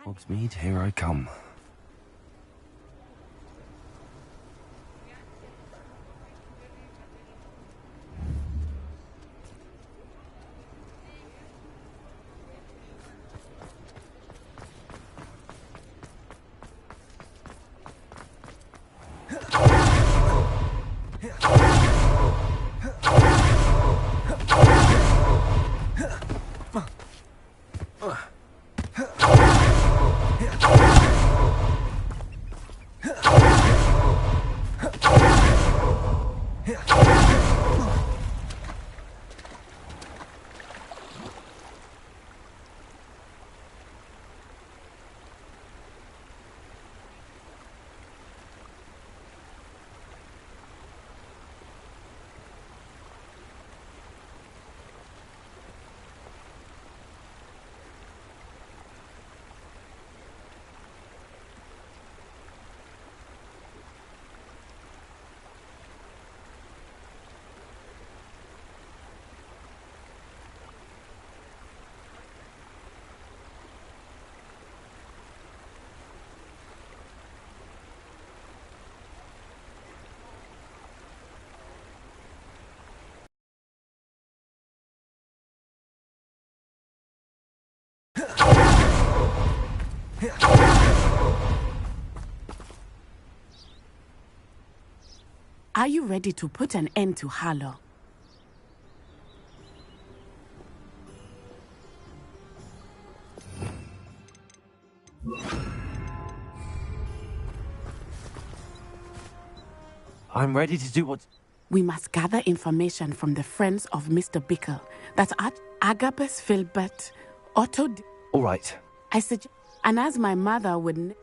Hogsmeade, here I come. Are you ready to put an end to Harlow? I'm ready to do what... We must gather information from the friends of Mr. Bickle. That's Agabus Filbert, Otto... All right. I suggest... And as my mother would...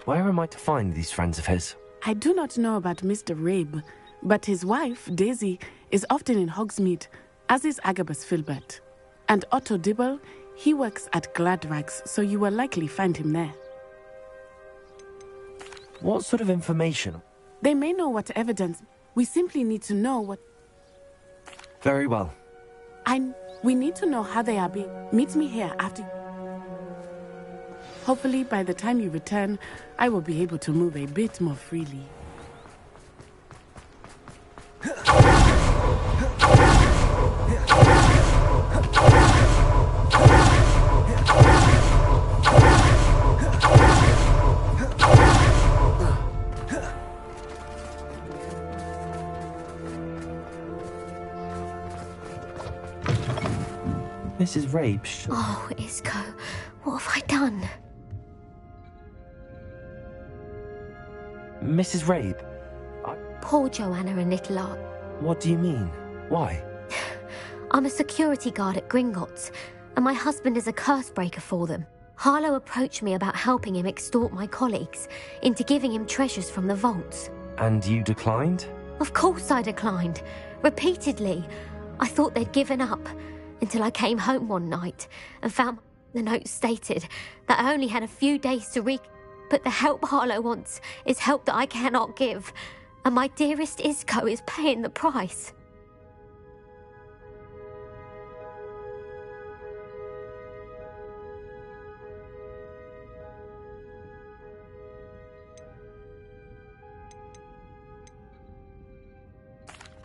Where am I to find these friends of his? I do not know about Mr. Rabe, But his wife, Daisy, is often in Hogsmeade, as is Agabus Filbert. And Otto Dibble, he works at Gladrags, so you will likely find him there. What sort of information? They may know what evidence. We simply need to know what... Very well. We need to know how they are being... Meet me here after... Hopefully, by the time you return, I will be able to move a bit more freely. Mrs. Rabe, Oh, Isco, what have I done? Mrs. Rabe? Poor Joanna and little Art. What do you mean? Why? I'm a security guard at Gringotts, and my husband is a curse breaker for them. Harlow approached me about helping him extort my colleagues into giving him treasures from the vaults. And you declined? Of course I declined. Repeatedly. I thought they'd given up, until I came home one night and found the note stated that I only had a few days to but the help Harlow wants is help that I cannot give, and my dearest Isco is paying the price.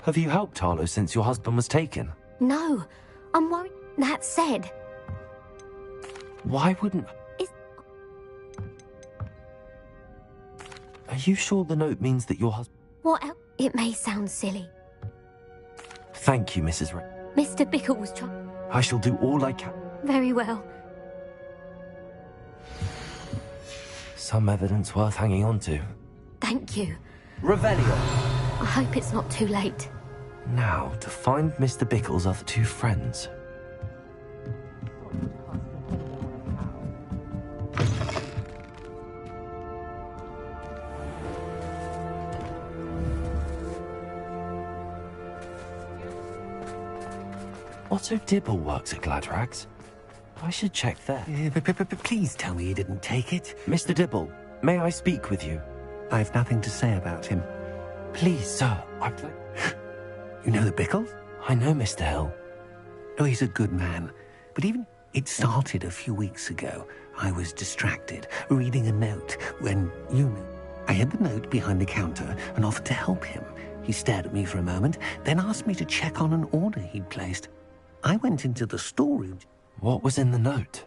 Have you helped Harlow since your husband was taken? No, I'm worried. That said... Why wouldn't... Are you sure the note means that your husband... What else? It may sound silly. Thank you, Mrs. Ray. Mr. Bickle was trying... I shall do all I can. Very well. Some evidence worth hanging on to. Thank you. Revelio. I hope it's not too late. Now, to find Mr. Bickle's other two friends. Otto Dibble works at Gladrags. I should check there. Please tell me you didn't take it. Mr. Dibble, may I speak with you? I've nothing to say about him. Please, sir, I'd like... You know the Bickles? I know Mr. Hill. Oh, he's a good man. But even... It started a few weeks ago. I was distracted, reading a note, when, you know... I hid the note behind the counter and offered to help him. He stared at me for a moment, then asked me to check on an order he'd placed. I went into the storeroom. What was in the note?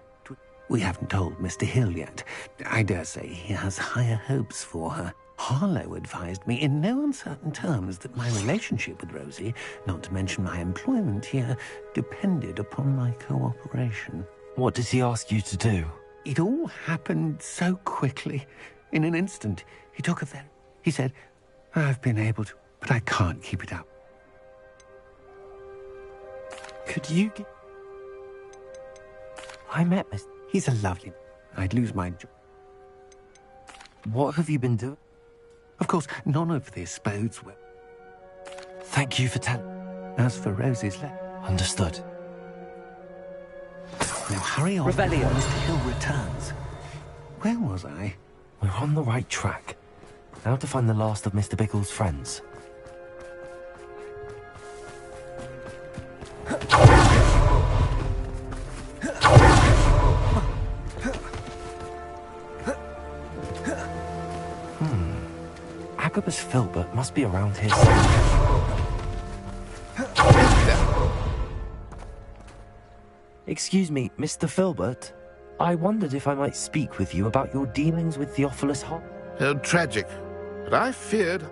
We haven't told Mr. Hill yet. I dare say he has higher hopes for her. Harlow advised me in no uncertain terms that my relationship with Rosie, not to mention my employment here, depended upon my cooperation. What does he ask you to do? It all happened so quickly. In an instant, he took a very... He said, I've been able to, but I can't keep it up. Could you get... I met Mr... He's a lovely... I'd lose my job. What have you been doing? Of course, none of this bodes well. Thank you for telling... As for Rosie's letter... Understood. Now hurry on before Mr. Hill returns. Where was I? We're on the right track. Now to find the last of Mr. Bickle's friends. Agabus Filbert must be around here somewhere. Excuse me, Mr. Filbert. I wondered if I might speak with you about your dealings with Theophilus Hogg. How tragic. But I feared...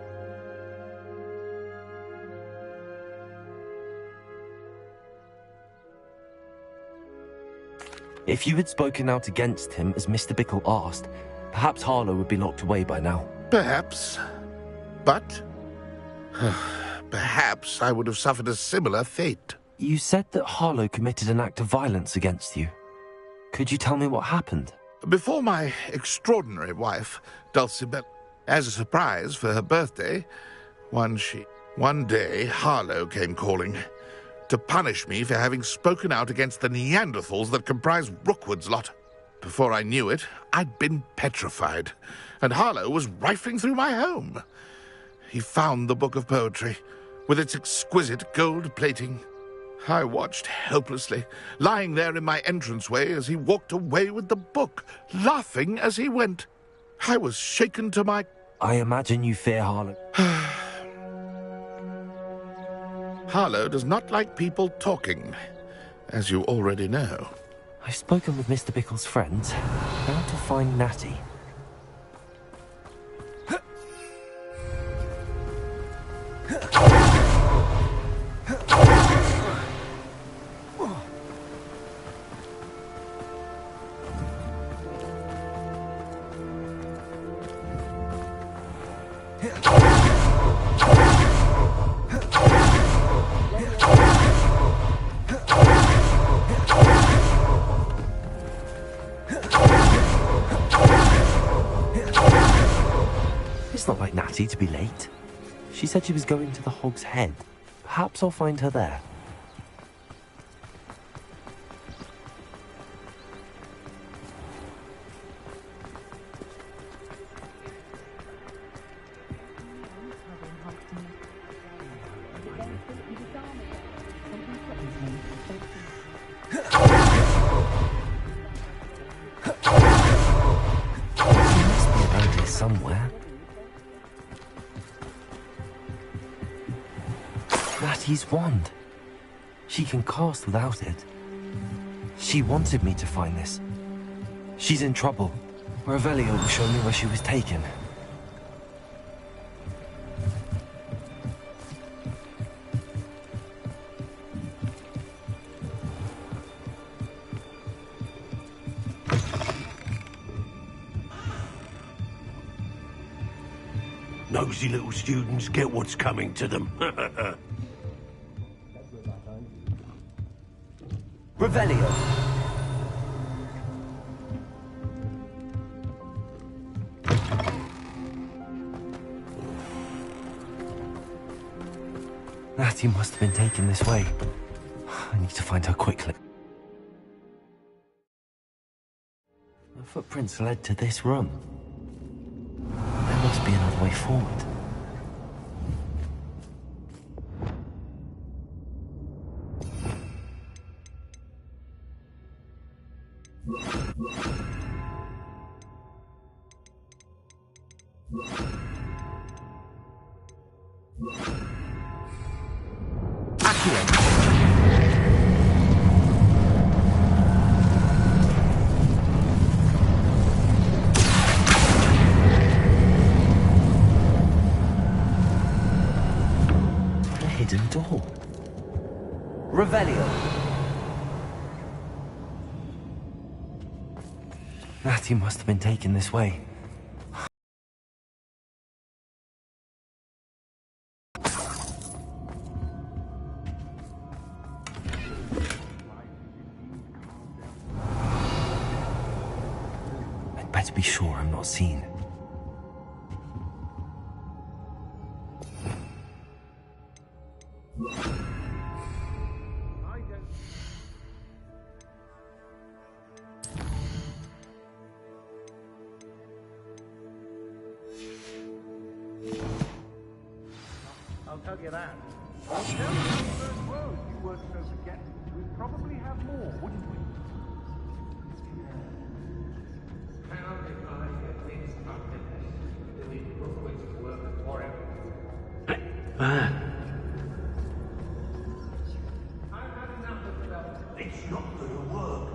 If you had spoken out against him, as Mr. Bickle asked, perhaps Harlow would be locked away by now. Perhaps. But... perhaps I would have suffered a similar fate. You said that Harlow committed an act of violence against you. Could you tell me what happened? Before my extraordinary wife, Dulcibella, as a surprise for her birthday, one she... One day, Harlow came calling to punish me for having spoken out against the Neanderthals that comprise Rookwood's lot. Before I knew it, I'd been petrified, and Harlow was rifling through my home. He found the book of poetry, with its exquisite gold plating. I watched helplessly, lying there in my entranceway as he walked away with the book, laughing as he went. I was shaken to my... I imagine you fear Harlow. Harlow does not like people talking, as you already know. I've spoken with Mr. Bickle's friends. Now to find Natty. It's not like Natty to be late. She said she was going to the Hog's Head. Perhaps I'll find her there. Somewhere. Natty's wand. She can cast without it. She wanted me to find this. She's in trouble. Revelio will show me where she was taken. Nosy little students get what's coming to them. Revelio. Natty must have been taken this way. I need to find her quickly. The footprints led to this room. There must be another way forward. Hidden door. Revelio. Natty must have been taken this way. I'd better be sure I'm not seen. I'll tell you that. I'll tell you the first words you weren't so forgetful. We'd probably have more, wouldn't we? How did I get things up in this? Doing Rookwood's work for him. I've had enough of that. It's not going to work.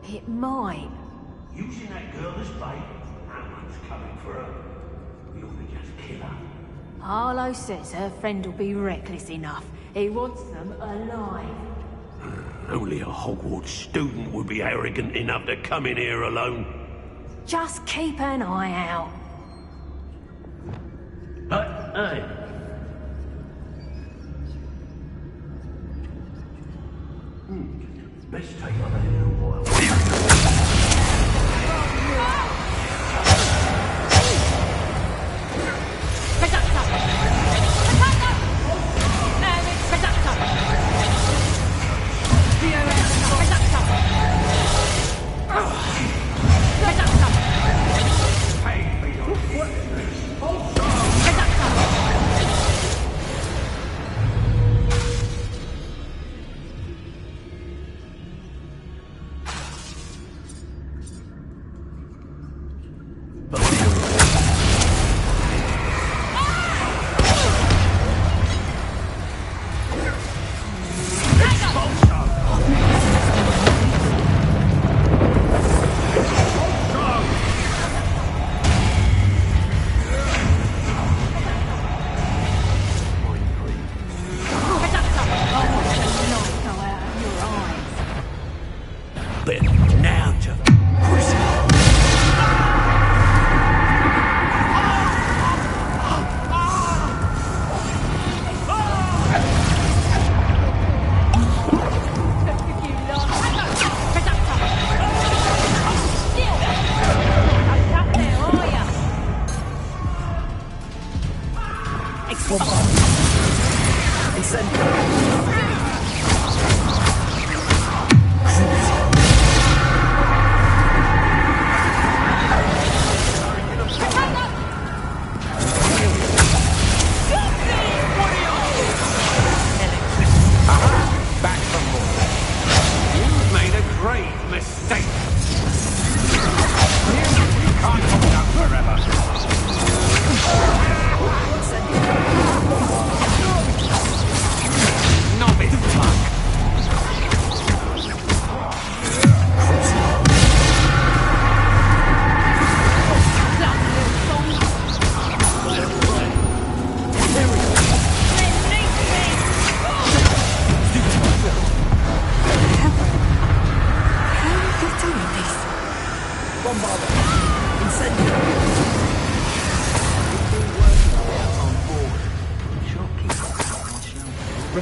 It might. Using that girl as bait, no one's coming for her. We ought to just kill her. Harlow says her friend will be reckless enough. He wants them alive. Only a Hogwarts student would be arrogant enough to come in here alone. Just keep an eye out. Hey. Best take on a little while.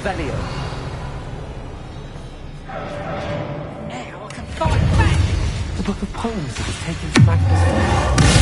Revelio. Now I can fight back! The book of poems that was taken from Agnes Fair.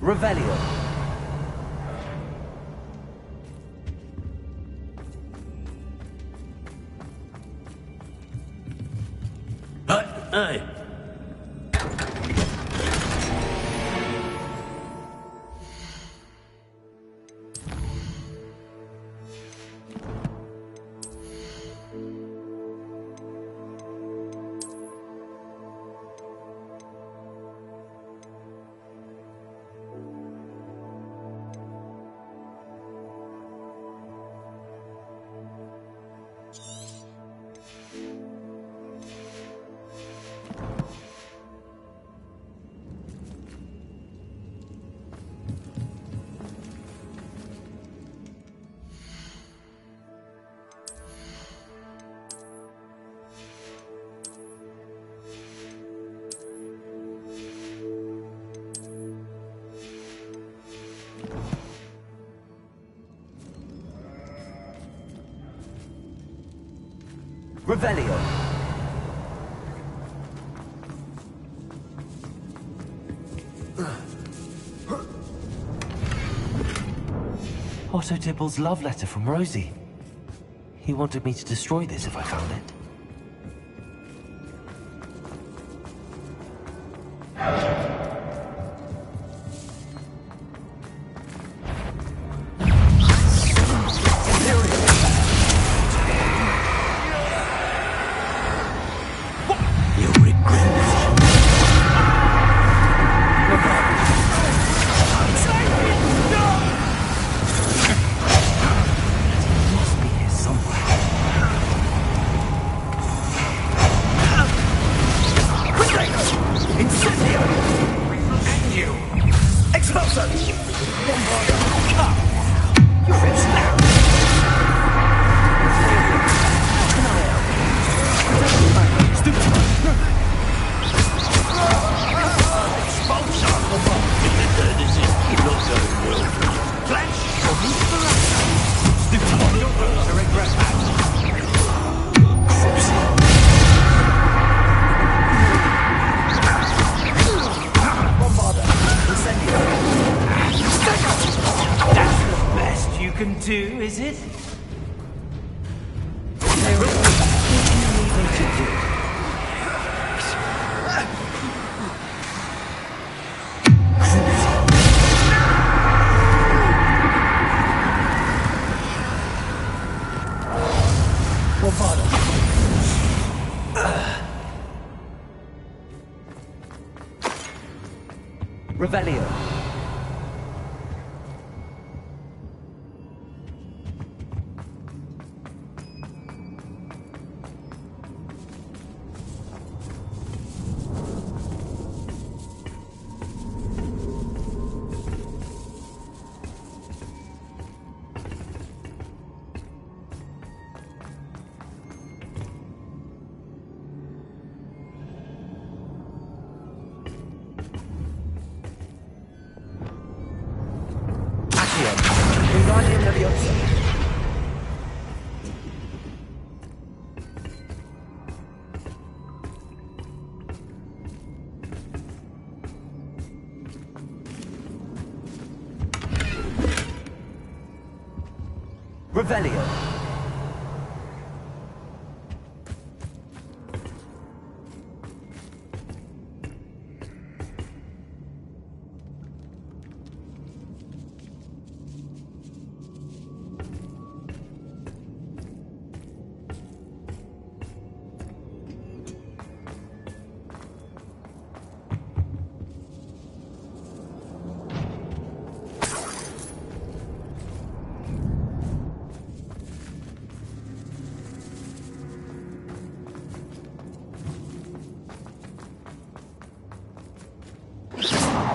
Revelio. Hey! Revelio. Otto Dibble's love letter from Rosie. He wanted me to destroy this if I found it. Revelio. Revelio.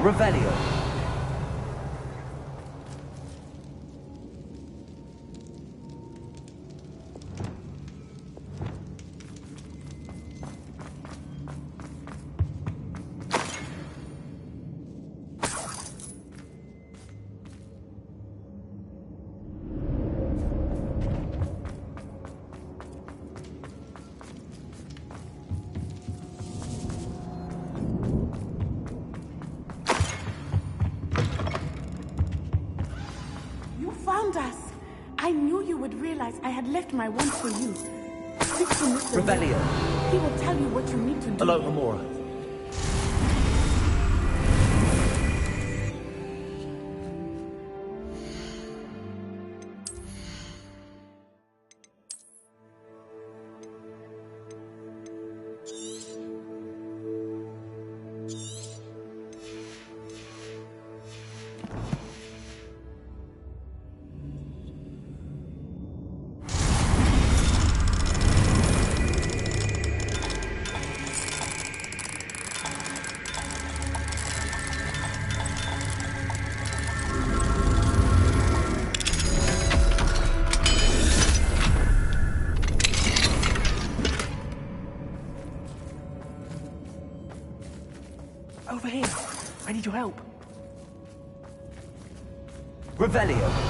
Revelio. I knew you would realize I had left my wand for you. Speak to Mr. Revelio. He will tell you what you need to do. Hello, Hamura. Over here. I need your help. Revelio.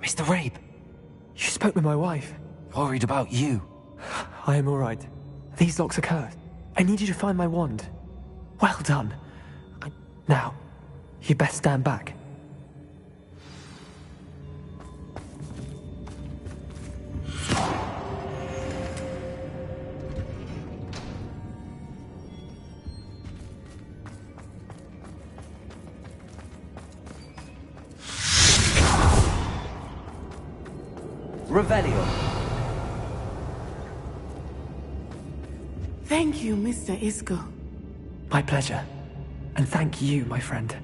Mr. Rabe. You spoke with my wife. Worried about you. I am all right. These locks are cursed. I need you to find my wand. Well done. Now, you best stand back. Revelio. Thank you, Mr. Isco. My pleasure. And thank you, my friend.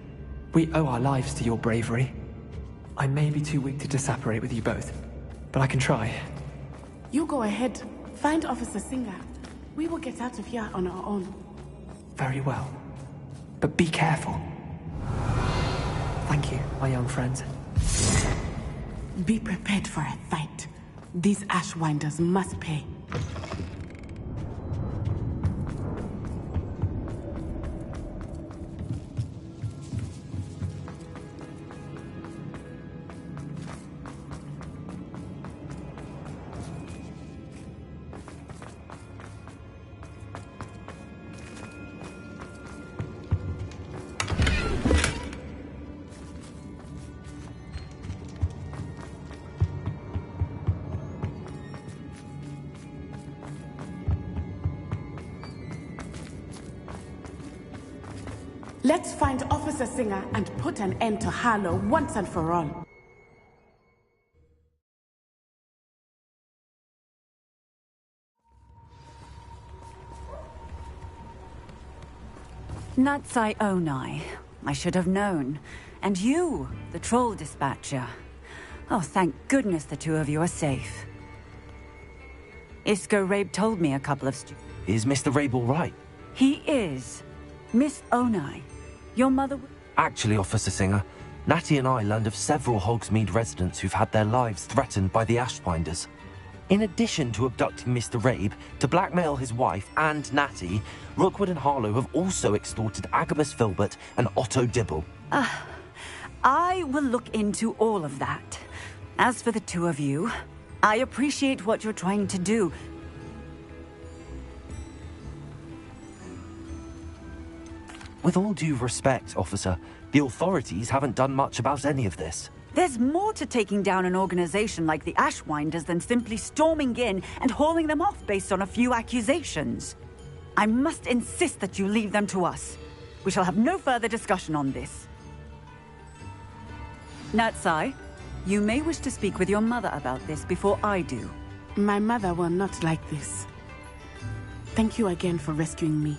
We owe our lives to your bravery. I may be too weak to disapparate with you both, but I can try. You go ahead. Find Officer Singer. We will get out of here on our own. Very well. But be careful. Thank you, my young friends. Be prepared for a fight. These Ashwinders must pay. Let's find Officer Singer and put an end to Harlow once and for all. Natsai Onai. I should have known. And you, the troll dispatcher. Oh, thank goodness the two of you are safe. Isco Rabe told me a couple of Is Mr. Rabe all right? He is. Miss Onai, your mother... Actually, Officer Singer, Natty and I learned of several Hogsmeade residents who've had their lives threatened by the Ashwinders. In addition to abducting Mr. Rabe to blackmail his wife and Natty, Rookwood and Harlow have also extorted Agabus Filbert and Otto Dibble. I will look into all of that. As for the two of you, I appreciate what you're trying to do. With all due respect, officer, the authorities haven't done much about any of this. There's more to taking down an organization like the Ashwinders than simply storming in and hauling them off based on a few accusations. I must insist that you leave them to us. We shall have no further discussion on this. Natsai, you may wish to speak with your mother about this before I do. My mother will not like this. Thank you again for rescuing me.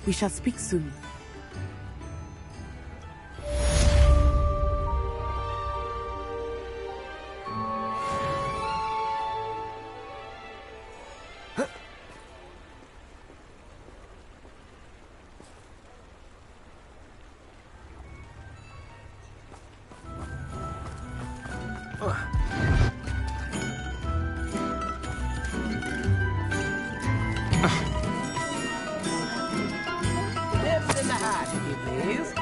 We shall speak soon. Lips in the hat, if you please.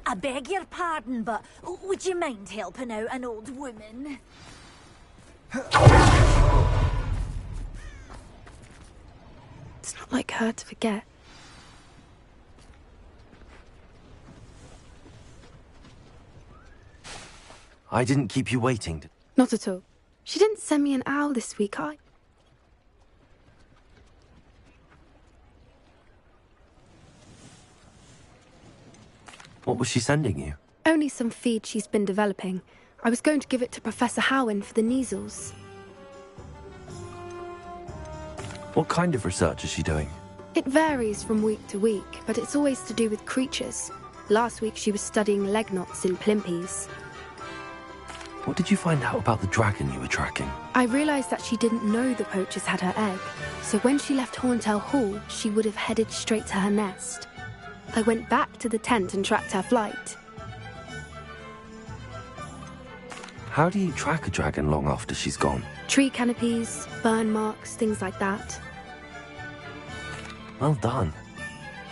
I beg your pardon, but would you mind helping out an old woman? It's not like her to forget. I didn't keep you waiting. Not at all. She didn't send me an owl this week, What was she sending you? Only some feed she's been developing. I was going to give it to Professor Howen for the measles. What kind of research is she doing? It varies from week to week, but it's always to do with creatures. Last week she was studying leg knots in plimpies. What did you find out about the dragon you were tracking? I realised that she didn't know the poachers had her egg, so when she left Horntail Hall, she would have headed straight to her nest. I went back to the tent and tracked her flight. How do you track a dragon long after she's gone? Tree canopies, burn marks, things like that. Well done.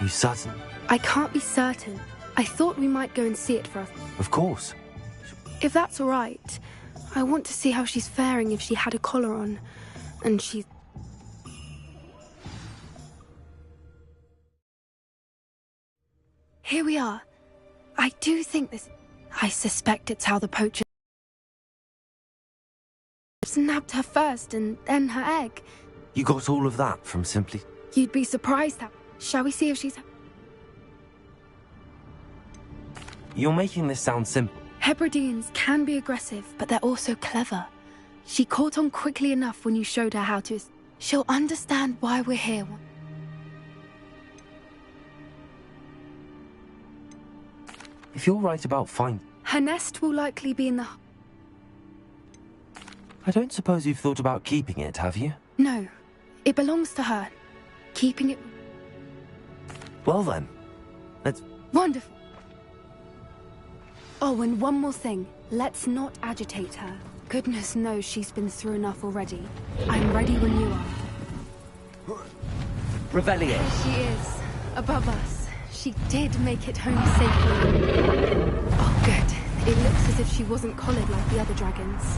You certain? I can't be certain. I thought we might go and see it for us. Of course. If that's all right, I want to see how she's faring if she had a collar on. And she's... Here we are. I do think this... I suspect it's how the poachers nabbed her first and then her egg. You got all of that from simply... You'd be surprised that... Shall we see if she's... You're making this sound simple. Hebrideans can be aggressive, but they're also clever. She caught on quickly enough when you showed her how to... She'll understand why we're here. If you're right about finding... Her nest will likely be in the... I don't suppose you've thought about keeping it, have you? No. It belongs to her. Keeping it... Well then, let's... Wonderful. Oh, and one more thing. Let's not agitate her. Goodness knows she's been through enough already. I'm ready when you are. Revelio. There she is. Above us. She did make it home safely. Oh, good. It looks as if she wasn't collared like the other dragons.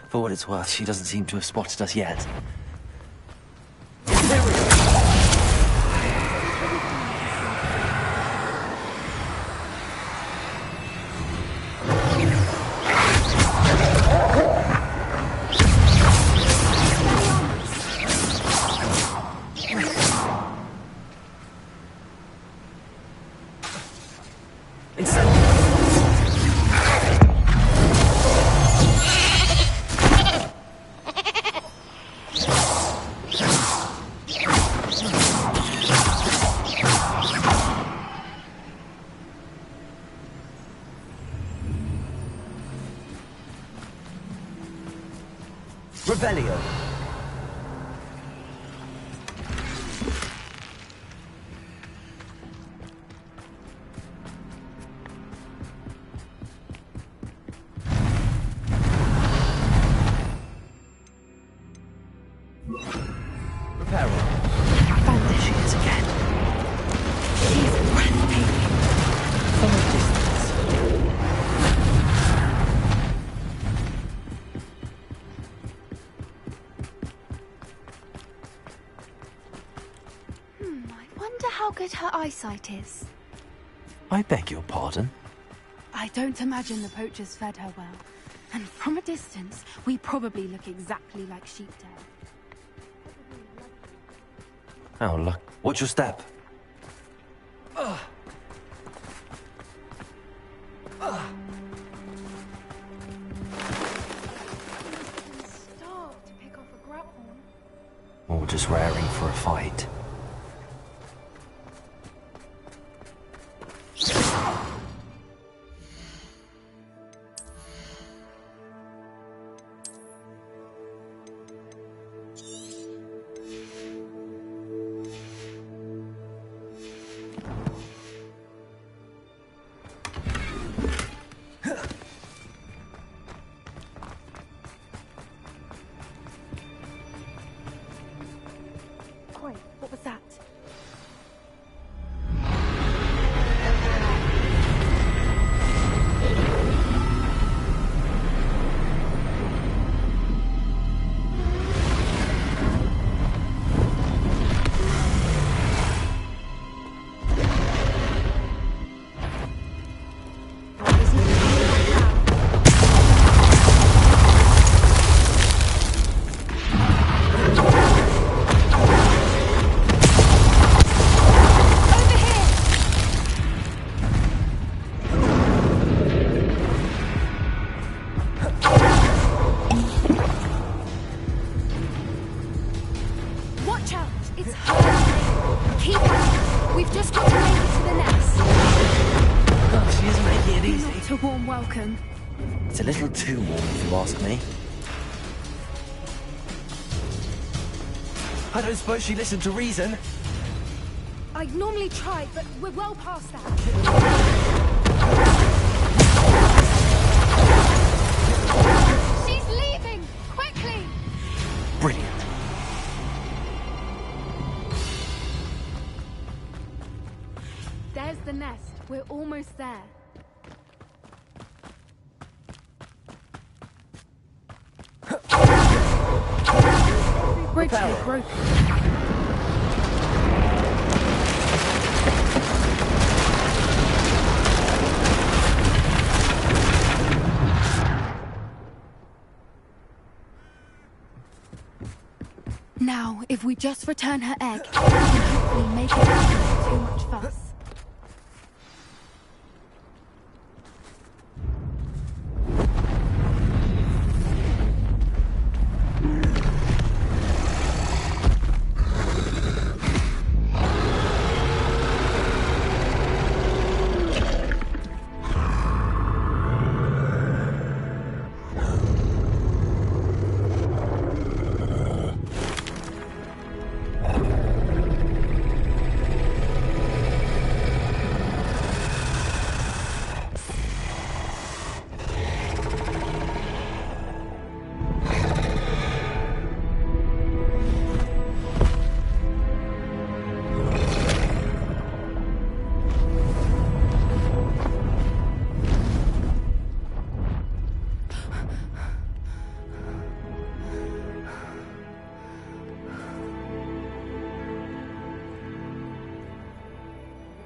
For what it's worth, she doesn't seem to have spotted us yet. Revelio. Her eyesight is. I beg your pardon? I don't imagine the poachers fed her well. And from a distance, we probably look exactly like sheepdale. Oh, look. Watch your step. Start to pick off a grapple. Or just raring for a fight. What was that? Welcome. It's a little too warm, if you ask me. I don't suppose she listened to reason. I'd normally try, but we're well past that. She's leaving! Quickly! Brilliant. There's the nest. We're almost there. Bridge is broken. Now, if we just return her egg, we can hopefully make it without too much fuss.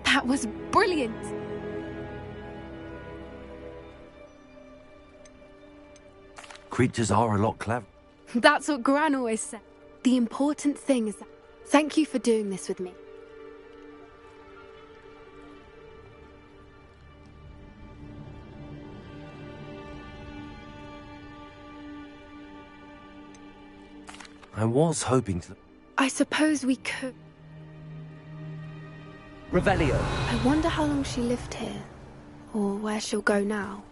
That was brilliant! Creatures are a lot clever. That's what Gran always said. The important thing is that... Thank you for doing this with me. I was hoping to... I suppose we could... Revelio. I wonder how long she lived here, or where she'll go now.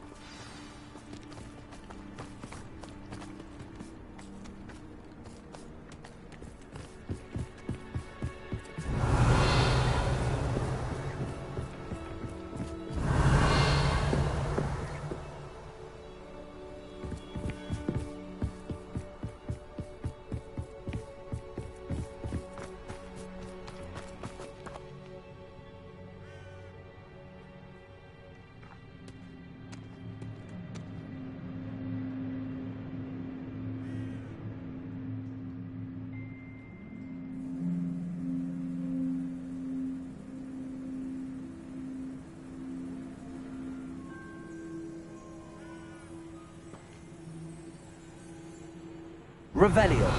Revelio.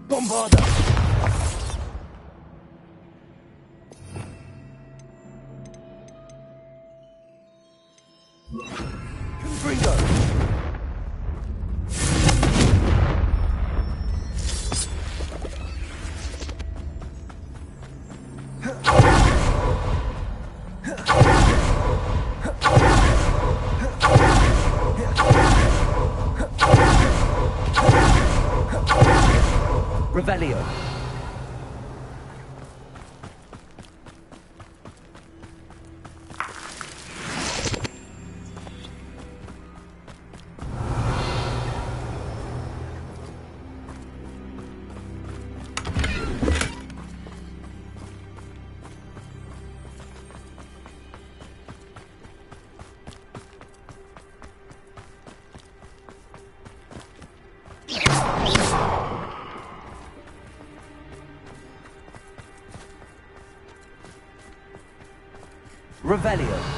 Bombarda. Confringo. Revelio. Revelio.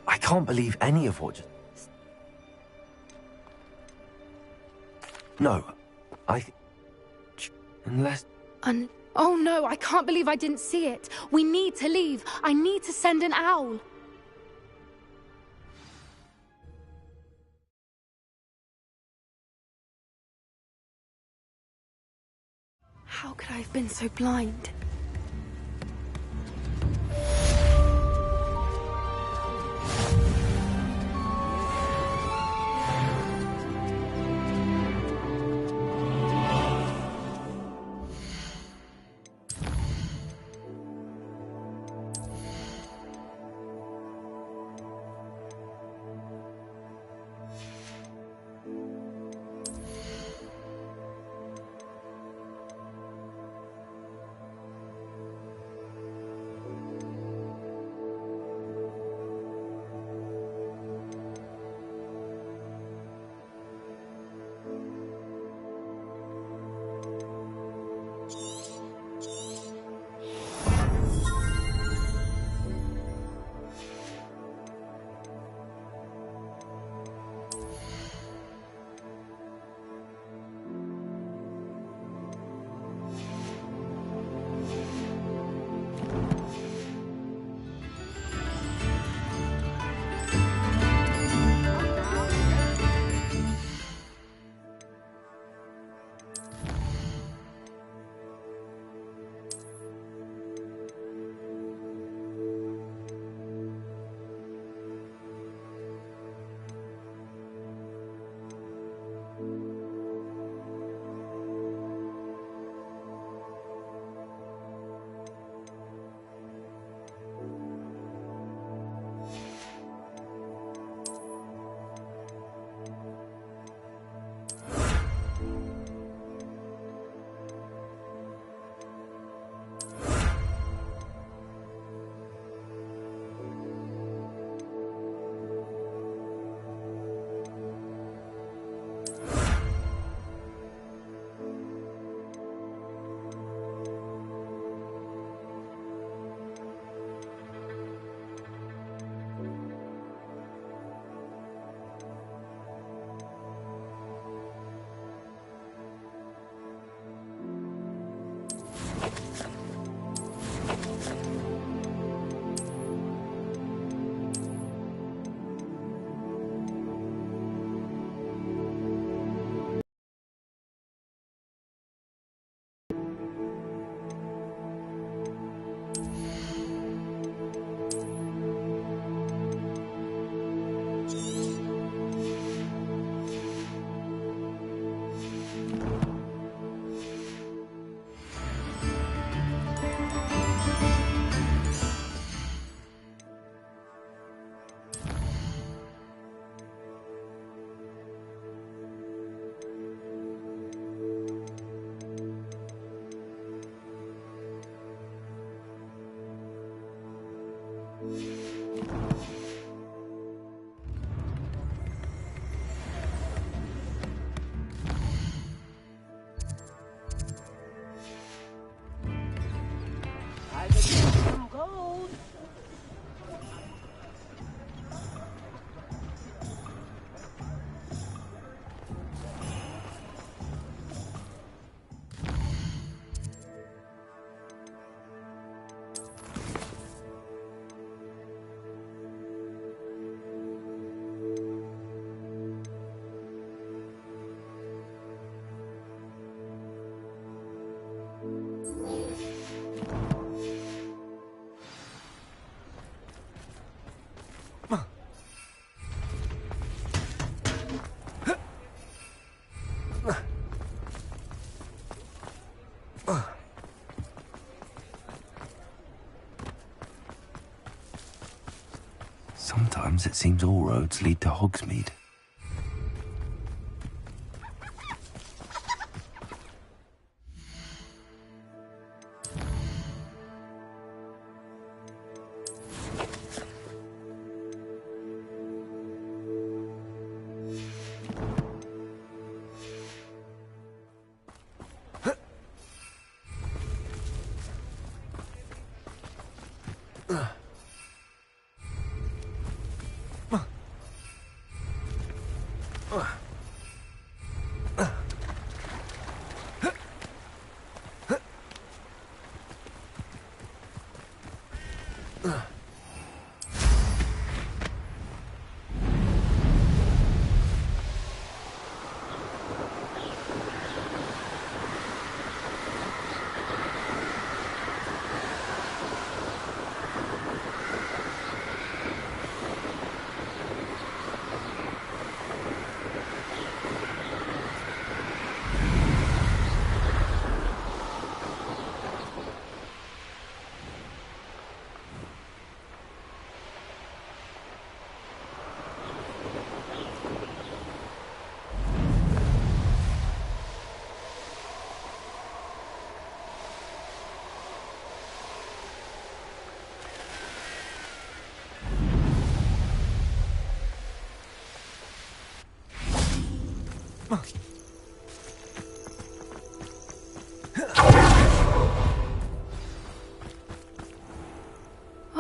I can't believe any of what just... No, unless... Oh no, I can't believe I didn't see it. We need to leave. I need to send an owl. How could I have been so blind? Sometimes it seems all roads lead to Hogsmeade.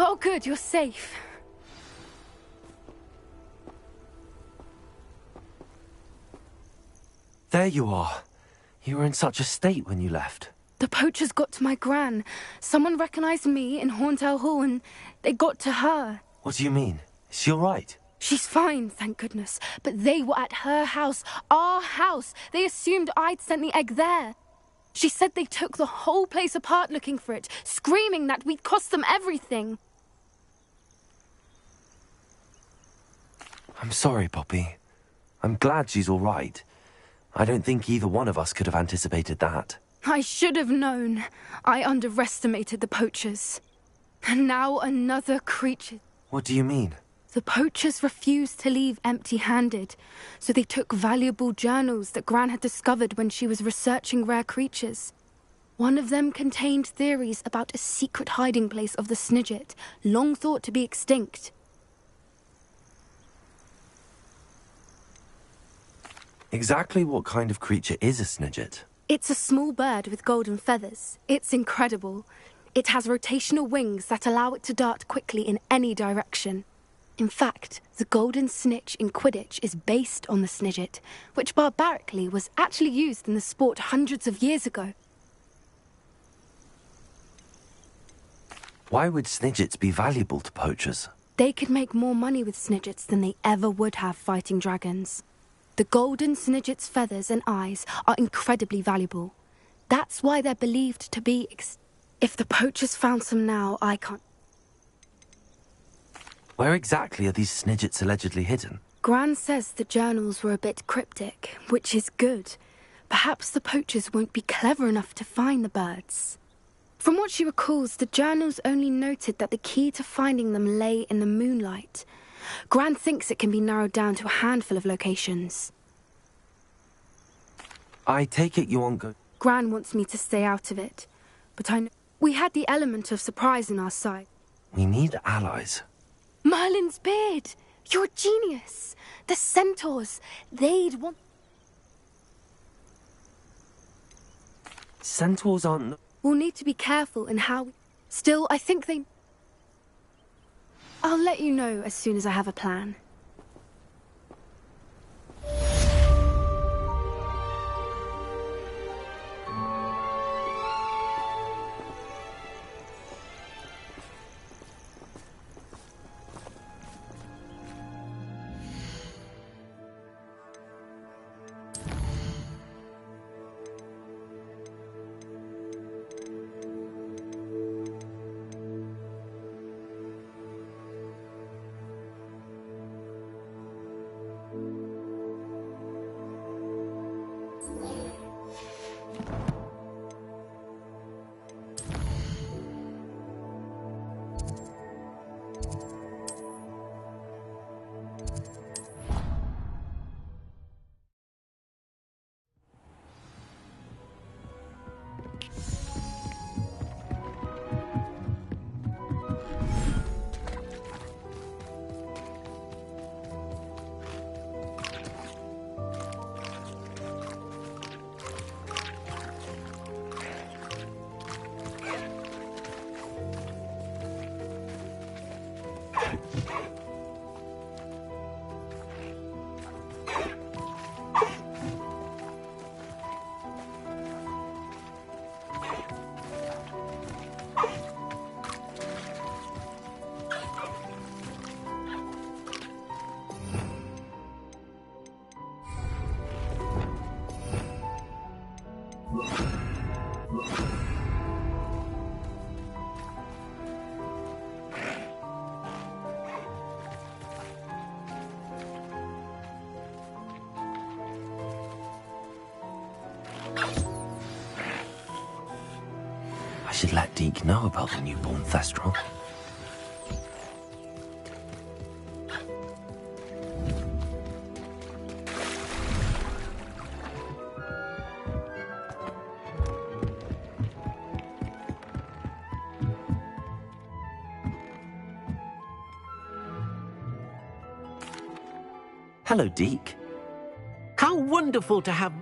Oh, good, you're safe. There you are. You were in such a state when you left. The poachers got to my gran. Someone recognized me in Horntail Hall and they got to her. What do you mean? Is she all right? She's fine, thank goodness. But they were at her house, our house. They assumed I'd sent the egg there. She said they took the whole place apart looking for it, screaming that we'd cost them everything. I'm sorry, Poppy. I'm glad she's all right. I don't think either one of us could have anticipated that. I should have known. I underestimated the poachers. And now another creature. What do you mean? The poachers refused to leave empty-handed, so they took valuable journals that Gran had discovered when she was researching rare creatures. One of them contained theories about a secret hiding place of the Snidget, long thought to be extinct. Exactly what kind of creature is a Snidget? It's a small bird with golden feathers. It's incredible. It has rotational wings that allow it to dart quickly in any direction. In fact, the golden snitch in Quidditch is based on the Snidget, which barbarically was actually used in the sport hundreds of years ago. Why would Snidgets be valuable to poachers? They could make more money with Snidgets than they ever would have fighting dragons. The golden Snidget's feathers and eyes are incredibly valuable. That's why they're believed to be If the poachers found some now, I can't... Where exactly are these Snidgets allegedly hidden? Gran says the journals were a bit cryptic, which is good. Perhaps the poachers won't be clever enough to find the birds. From what she recalls, the journals only noted that the key to finding them lay in the moonlight. Gran thinks it can be narrowed down to a handful of locations. I take it you won't go... Gran wants me to stay out of it, but I know... We had the element of surprise on our side. We need allies. Merlin's beard! You're a genius! The centaurs! They'd want... Centaurs aren't... We'll need to be careful in how... Still, I think they... I'll let you know as soon as I have a plan. should let Deke know about the newborn Thestral. Hello, Deke. How wonderful to have...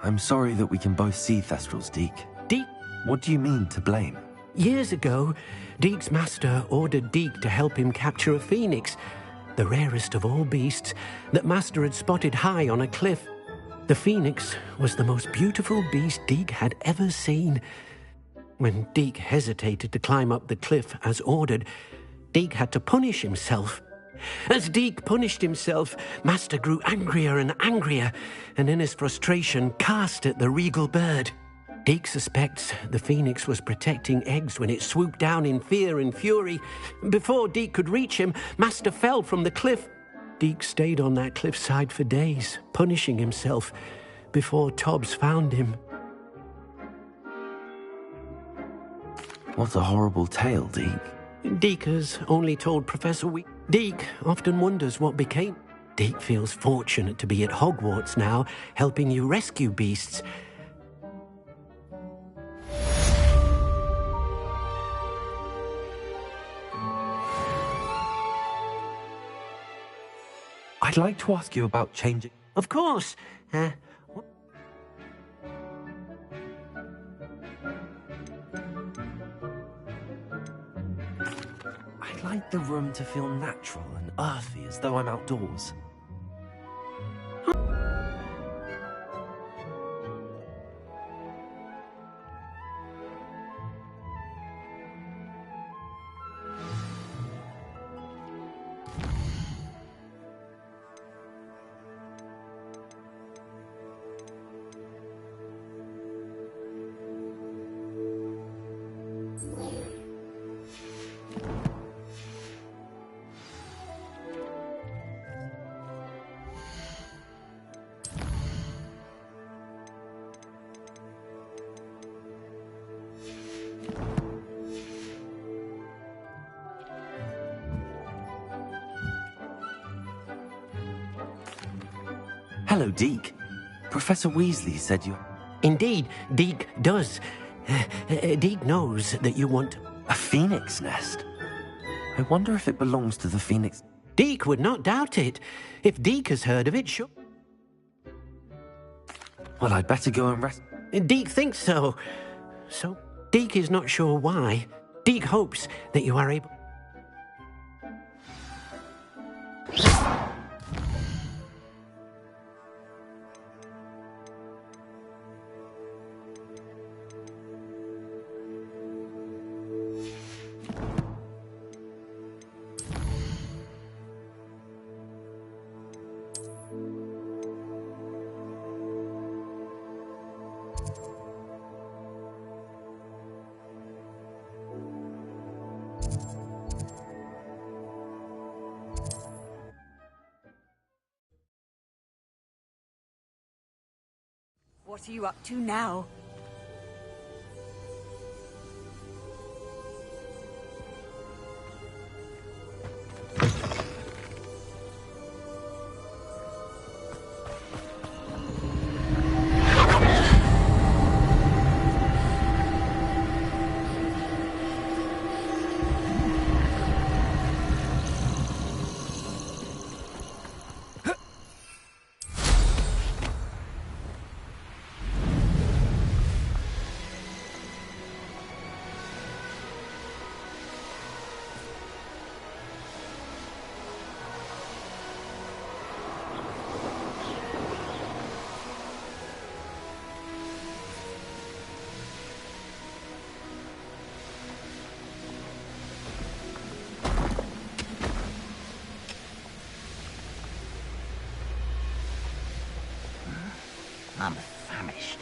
I'm sorry that we can both see Thestrals, Deke. Deke... What do you mean, to blame? Years ago, Deke's master ordered Deke to help him capture a phoenix, the rarest of all beasts, that master had spotted high on a cliff. The phoenix was the most beautiful beast Deke had ever seen. When Deke hesitated to climb up the cliff as ordered, Deke had to punish himself. As Deke punished himself, master grew angrier and angrier, and in his frustration cast at the regal bird. Deke suspects the phoenix was protecting eggs when it swooped down in fear and fury. Before Deke could reach him, master fell from the cliff. Deke stayed on that cliffside for days, punishing himself, before Tobbs found him. What a horrible tale, Deke. Deke has only told Professor Deke often wonders what became. Deke feels fortunate to be at Hogwarts now, helping you rescue beasts. I'd like to ask you about changing... Of course. I'd like the room to feel natural and earthy, as though I'm outdoors. Hello, Deke. Professor Weasley said you... Indeed, Deke does. Deke knows that you want... A phoenix nest? I wonder if it belongs to the phoenix... Deke would not doubt it. If Deke has heard of it, sure... Well, I'd better go and rest... Deke thinks so. So, Deke is not sure why. Deke hopes that you are able... What are you up to now? I'm famished.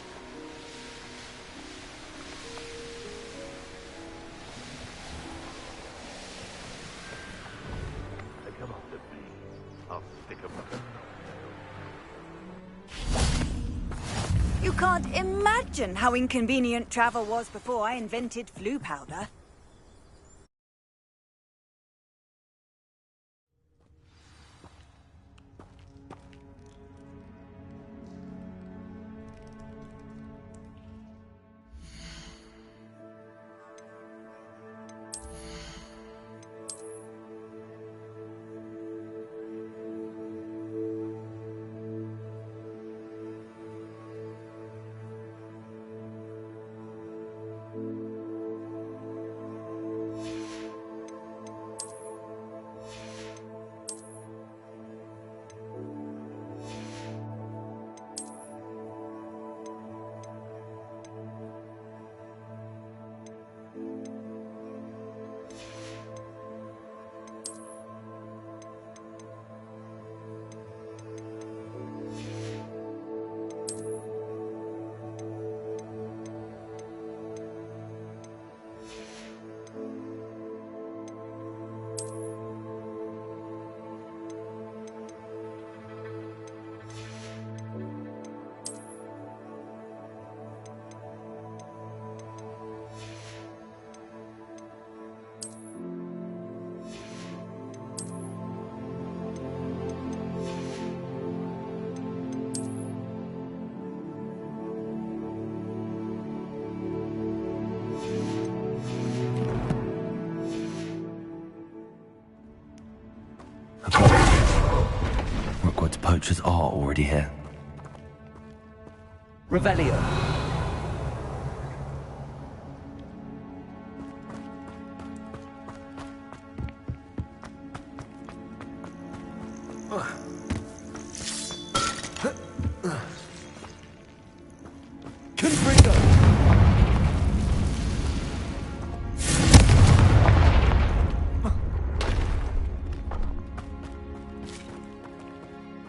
Come on with me. I'll stick 'em up. You can't imagine how inconvenient travel was before I invented flu powder. Hogwarts poachers are already here. Revelio.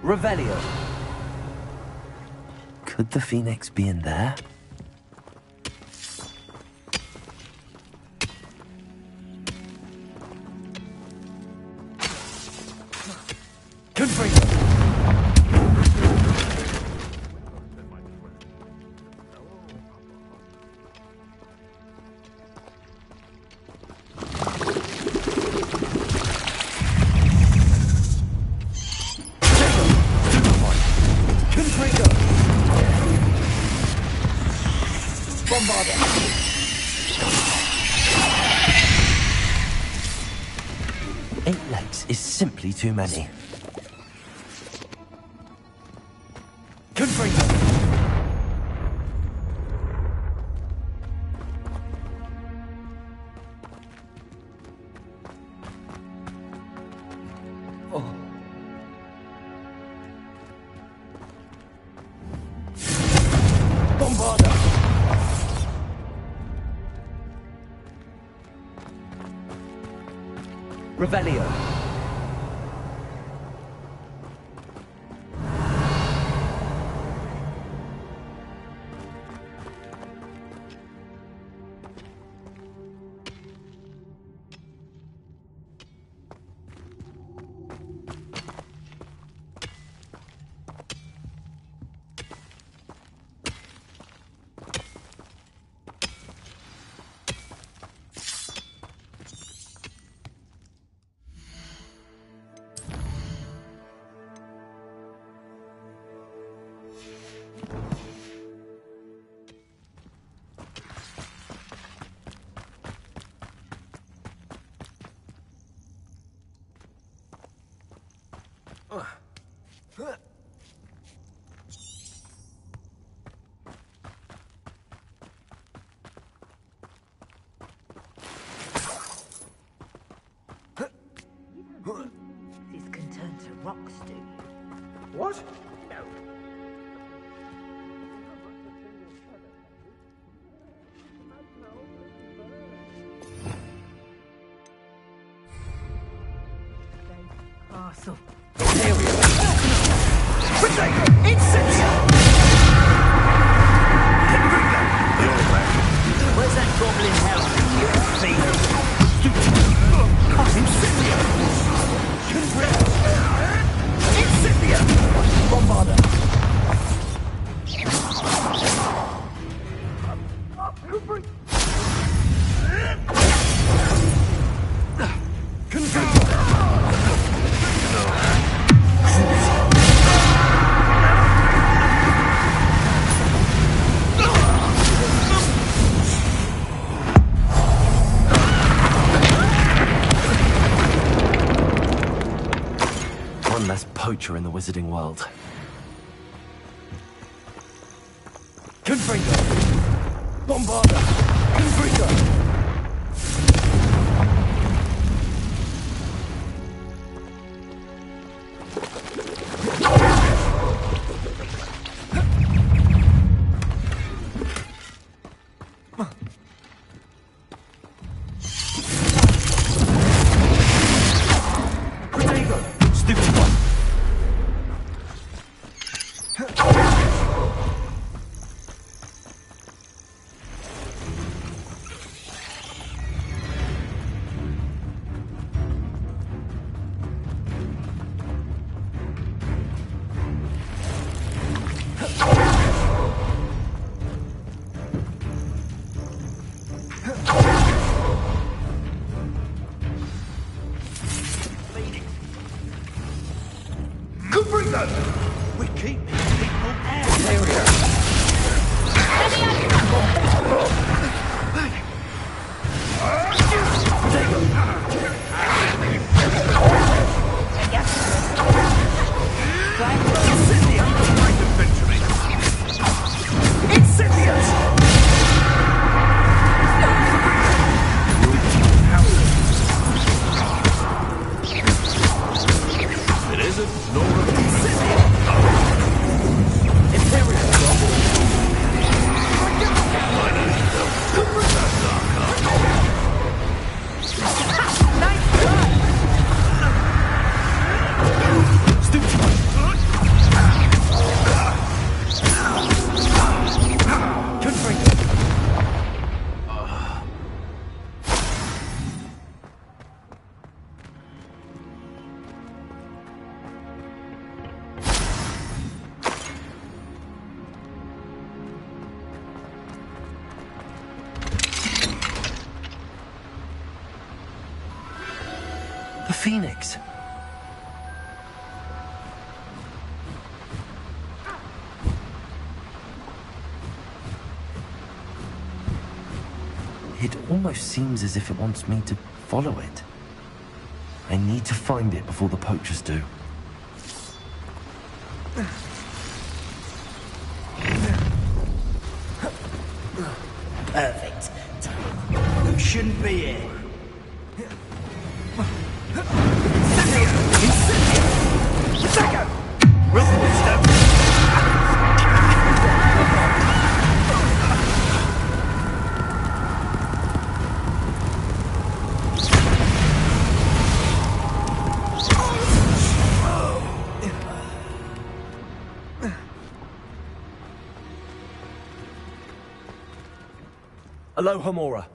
Revelio. Could the Phoenix be in there? Simply too many. Revelio. These can turn to rocks, do you? What? No. Castle. Here we are. Incendio! Where's that goblin hell? Incendio! Incendio! Bombarda! One less poacher in the wizarding world. Confringo! Bombarda! Confringo! We keep these people out. It isn't Nora. The Phoenix. It almost seems as if it wants me to follow it. I need to find it before the poachers do. Perfect. You shouldn't be here. Aloha, Mora.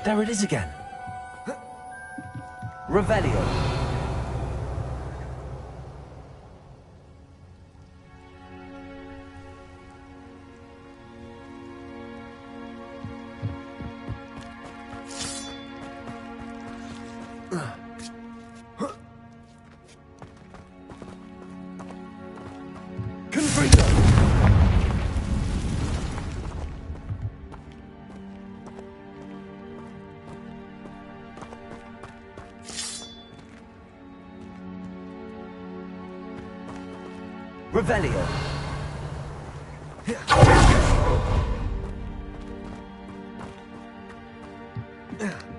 There it is again. Revelio. Revelio. Bombarder.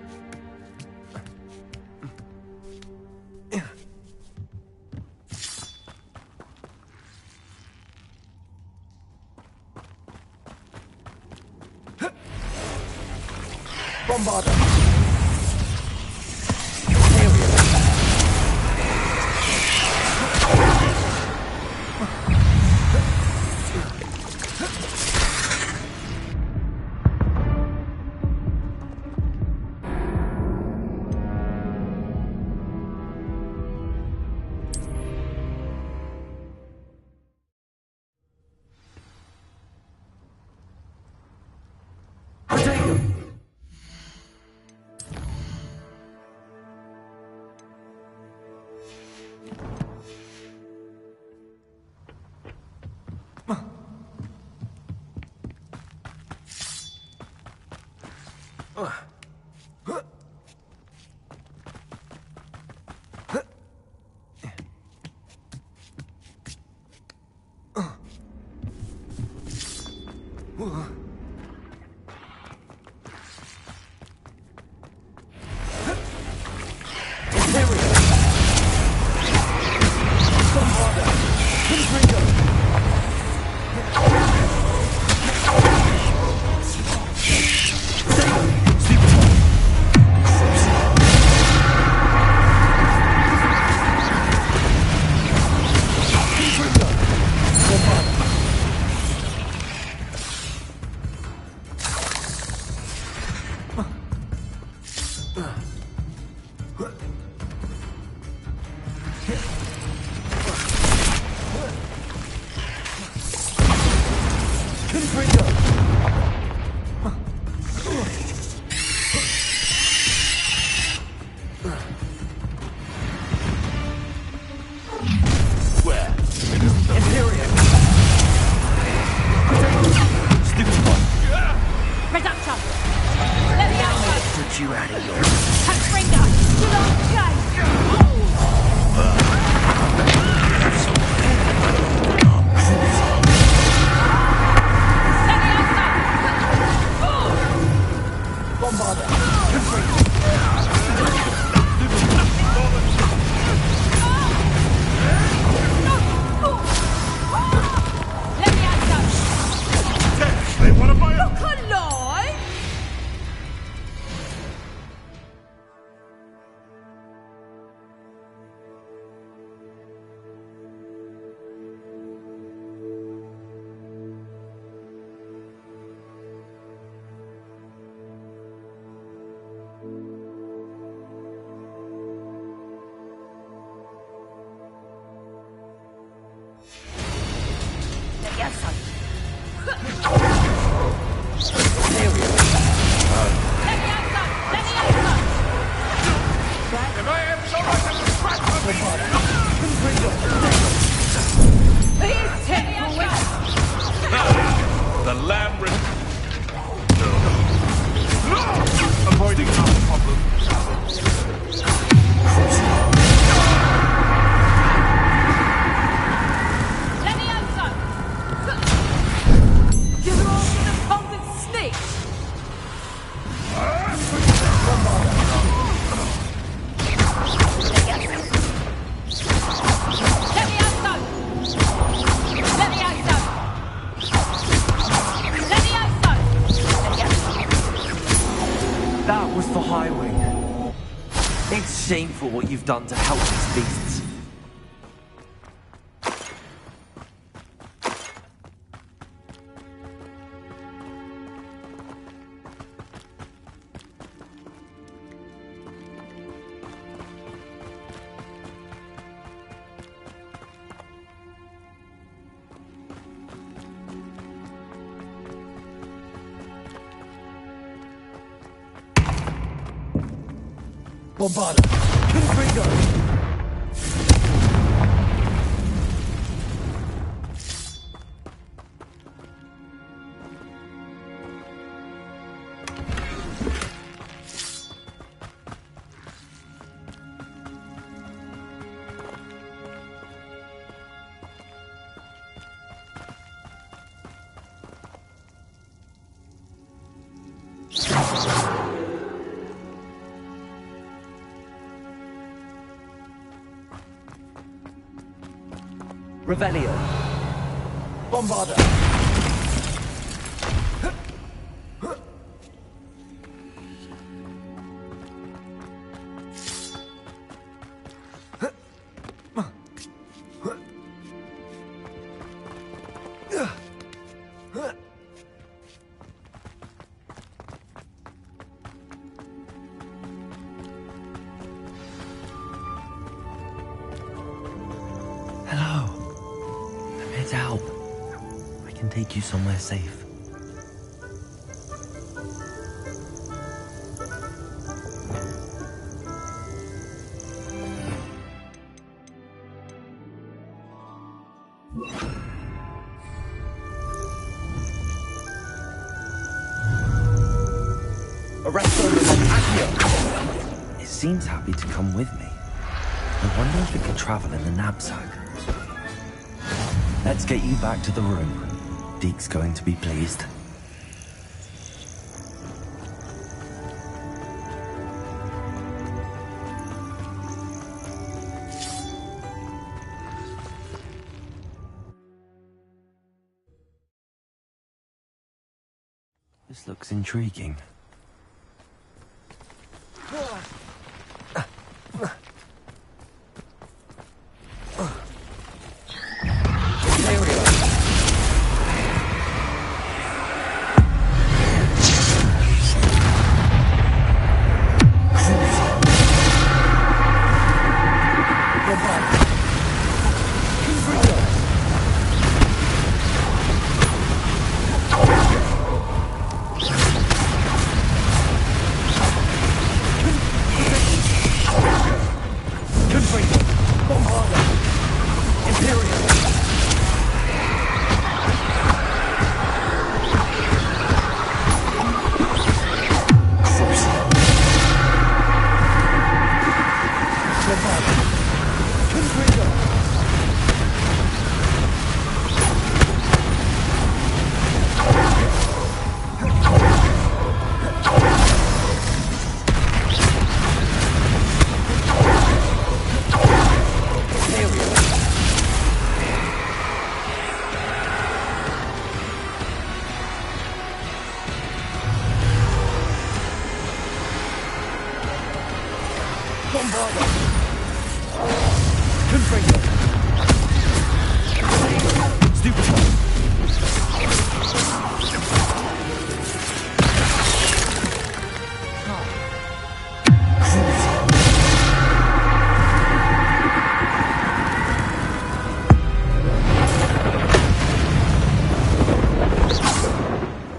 The lamb avoiding our problem. You're all gonna come with snakes! That was for Highwing. It's shameful what you've done to help these beasts. Bombarder. Confringo. Revelio. Bombarda. Take you somewhere safe. It seems happy to come with me. I wonder if it could travel in the knapsack. Let's get you back to the room. Deke's going to be pleased. This looks intriguing.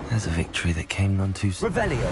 There's a victory that came none too soon. Revelio.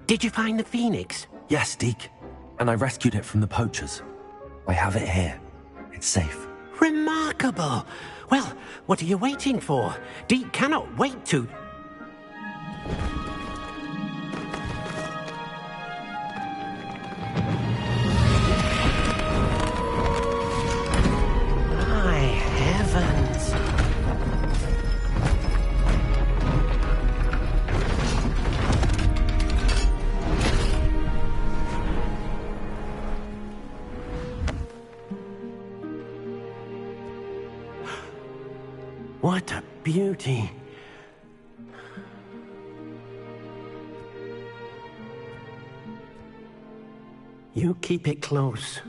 Did you find the Phoenix? Yes, Deke. And I rescued it from the poachers. I have it here. It's safe. Remarkable! Well, what are you waiting for? Deke cannot wait to... My heavens! beauty. You keep it close.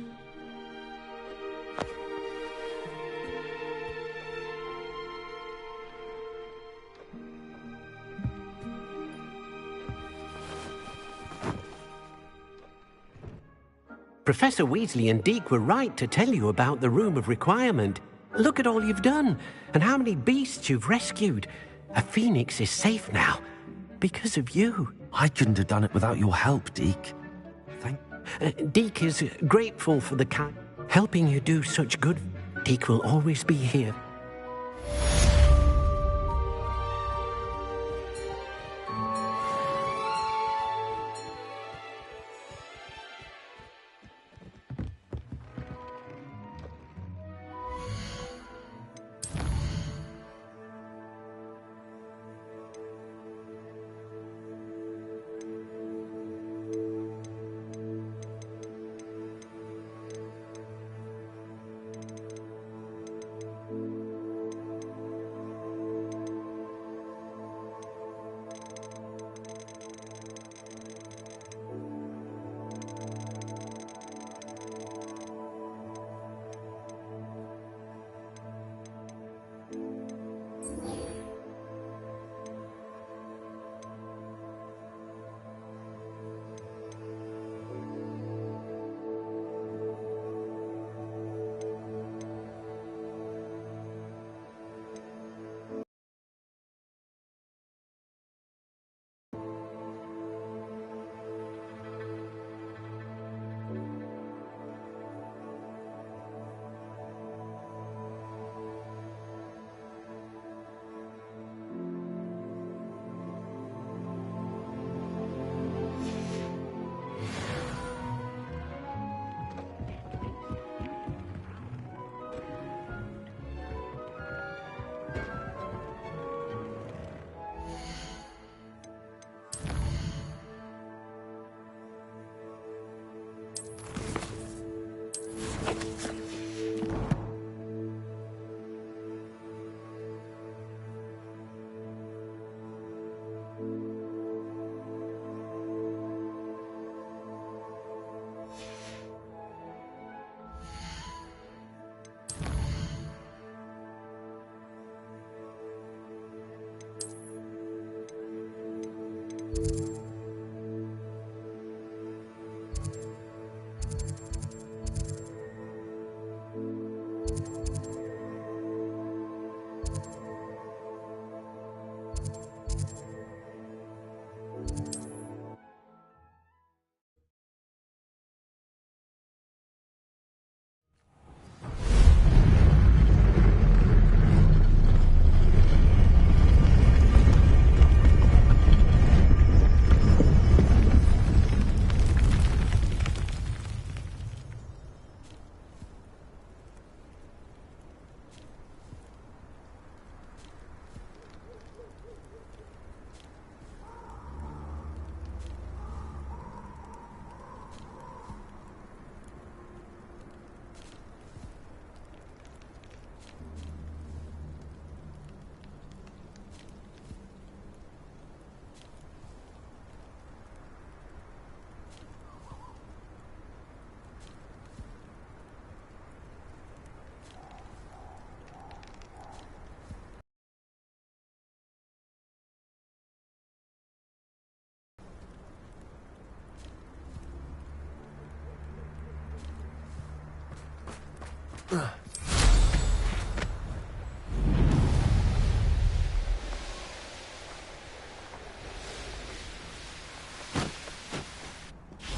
Professor Weasley and Deke were right to tell you about the Room of Requirement. Look at all you've done, and how many beasts you've rescued. A phoenix is safe now, because of you. I couldn't have done it without your help, Deke. Deke is grateful for the helping you do such good. Deke will always be here.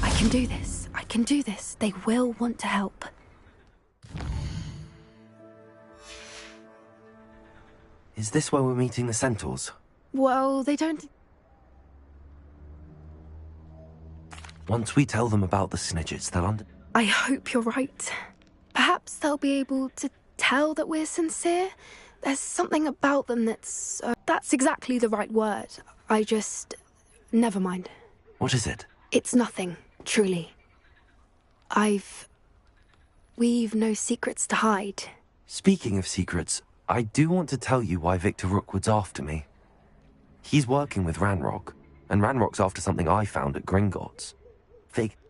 I can do this. I can do this. They will want to help. Is this where we're meeting the centaurs? Well, they don't... Once we tell them about the Snidgets, they'll I hope you're right. Perhaps they'll be able to tell that we're sincere. There's something about them that's... that's exactly the right word. I just... Never mind. What is it? It's nothing, truly. We've no secrets to hide. Speaking of secrets, I do want to tell you why Victor Rookwood's after me. He's working with Ranrock, and Ranrock's after something I found at Gringotts.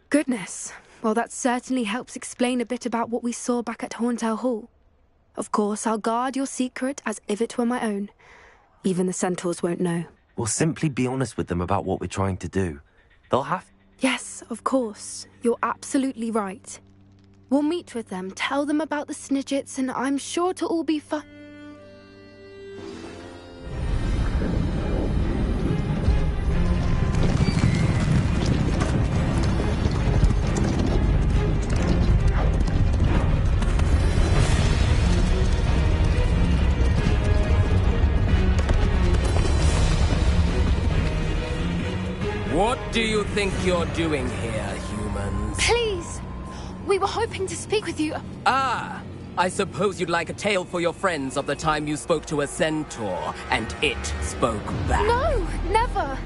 Goodness. Well, that certainly helps explain a bit about what we saw back at Horntail Hall. Of course, I'll guard your secret as if it were my own. Even the centaurs won't know. We'll simply be honest with them about what we're trying to do. They'll have... Yes, of course. You're absolutely right. We'll meet with them, tell them about the Snidgets, and I'm sure it'll all be fun. What do you think you're doing here, humans? Please! We were hoping to speak with you. Ah! I suppose you'd like a tale for your friends of the time you spoke to a centaur, and it spoke back. No! Never!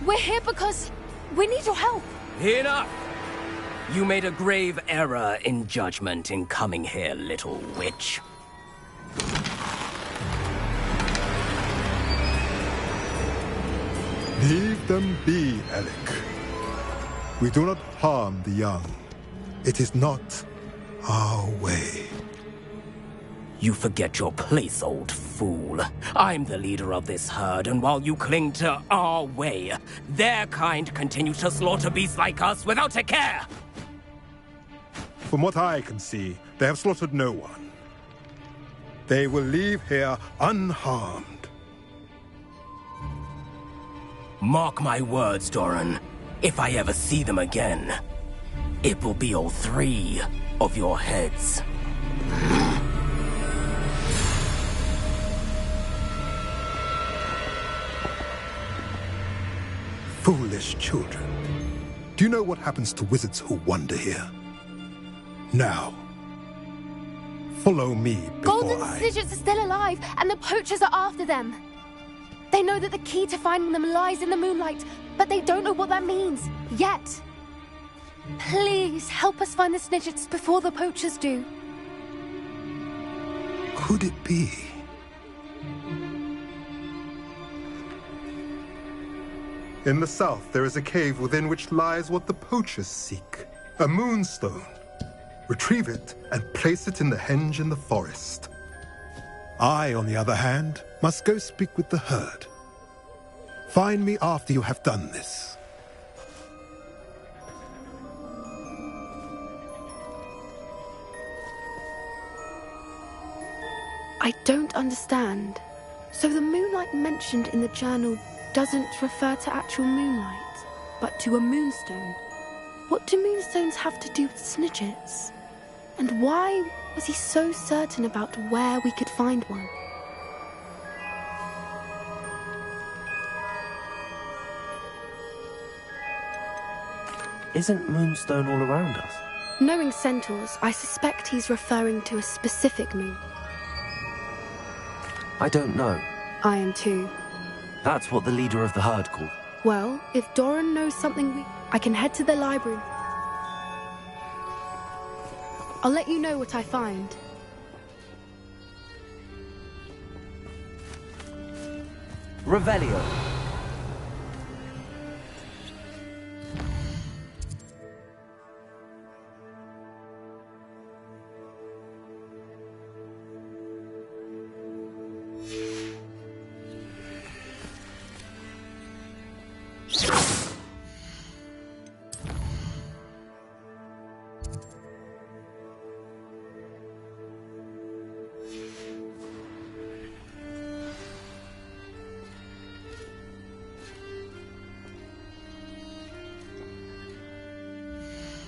We're here because we need your help. Enough! You made a grave error in judgment in coming here, little witch. Leave them be, Alec. We do not harm the young. It is not our way. You forget your place, old fool. I'm the leader of this herd, and while you cling to our way, their kind continue to slaughter beasts like us without a care! From what I can see, they have slaughtered no one. They will leave here unharmed. Mark my words, Doran. If I ever see them again, it will be all 3 of your heads. Foolish children. Do you know what happens to wizards who wander here? Now, follow me before Golden Snidgets are still alive, and the poachers are after them. They know that the key to finding them lies in the moonlight, but they don't know what that means, yet. Please, help us find the Snidgets before the poachers do. Could it be? In the south, there is a cave within which lies what the poachers seek. A moonstone. Retrieve it and place it in the henge in the forest. I, on the other hand, must go speak with the herd. Find me after you have done this. I don't understand. So the moonlight mentioned in the journal doesn't refer to actual moonlight, but to a moonstone. What do moonstones have to do with Snidgets? And why was he so certain about where we could find one? Isn't Moonstone all around us? Knowing centaurs, I suspect he's referring to a specific moon. I don't know. I am too. That's what the leader of the herd called. Well, if Doran knows something I can head to the library. I'll let you know what I find. Revelio.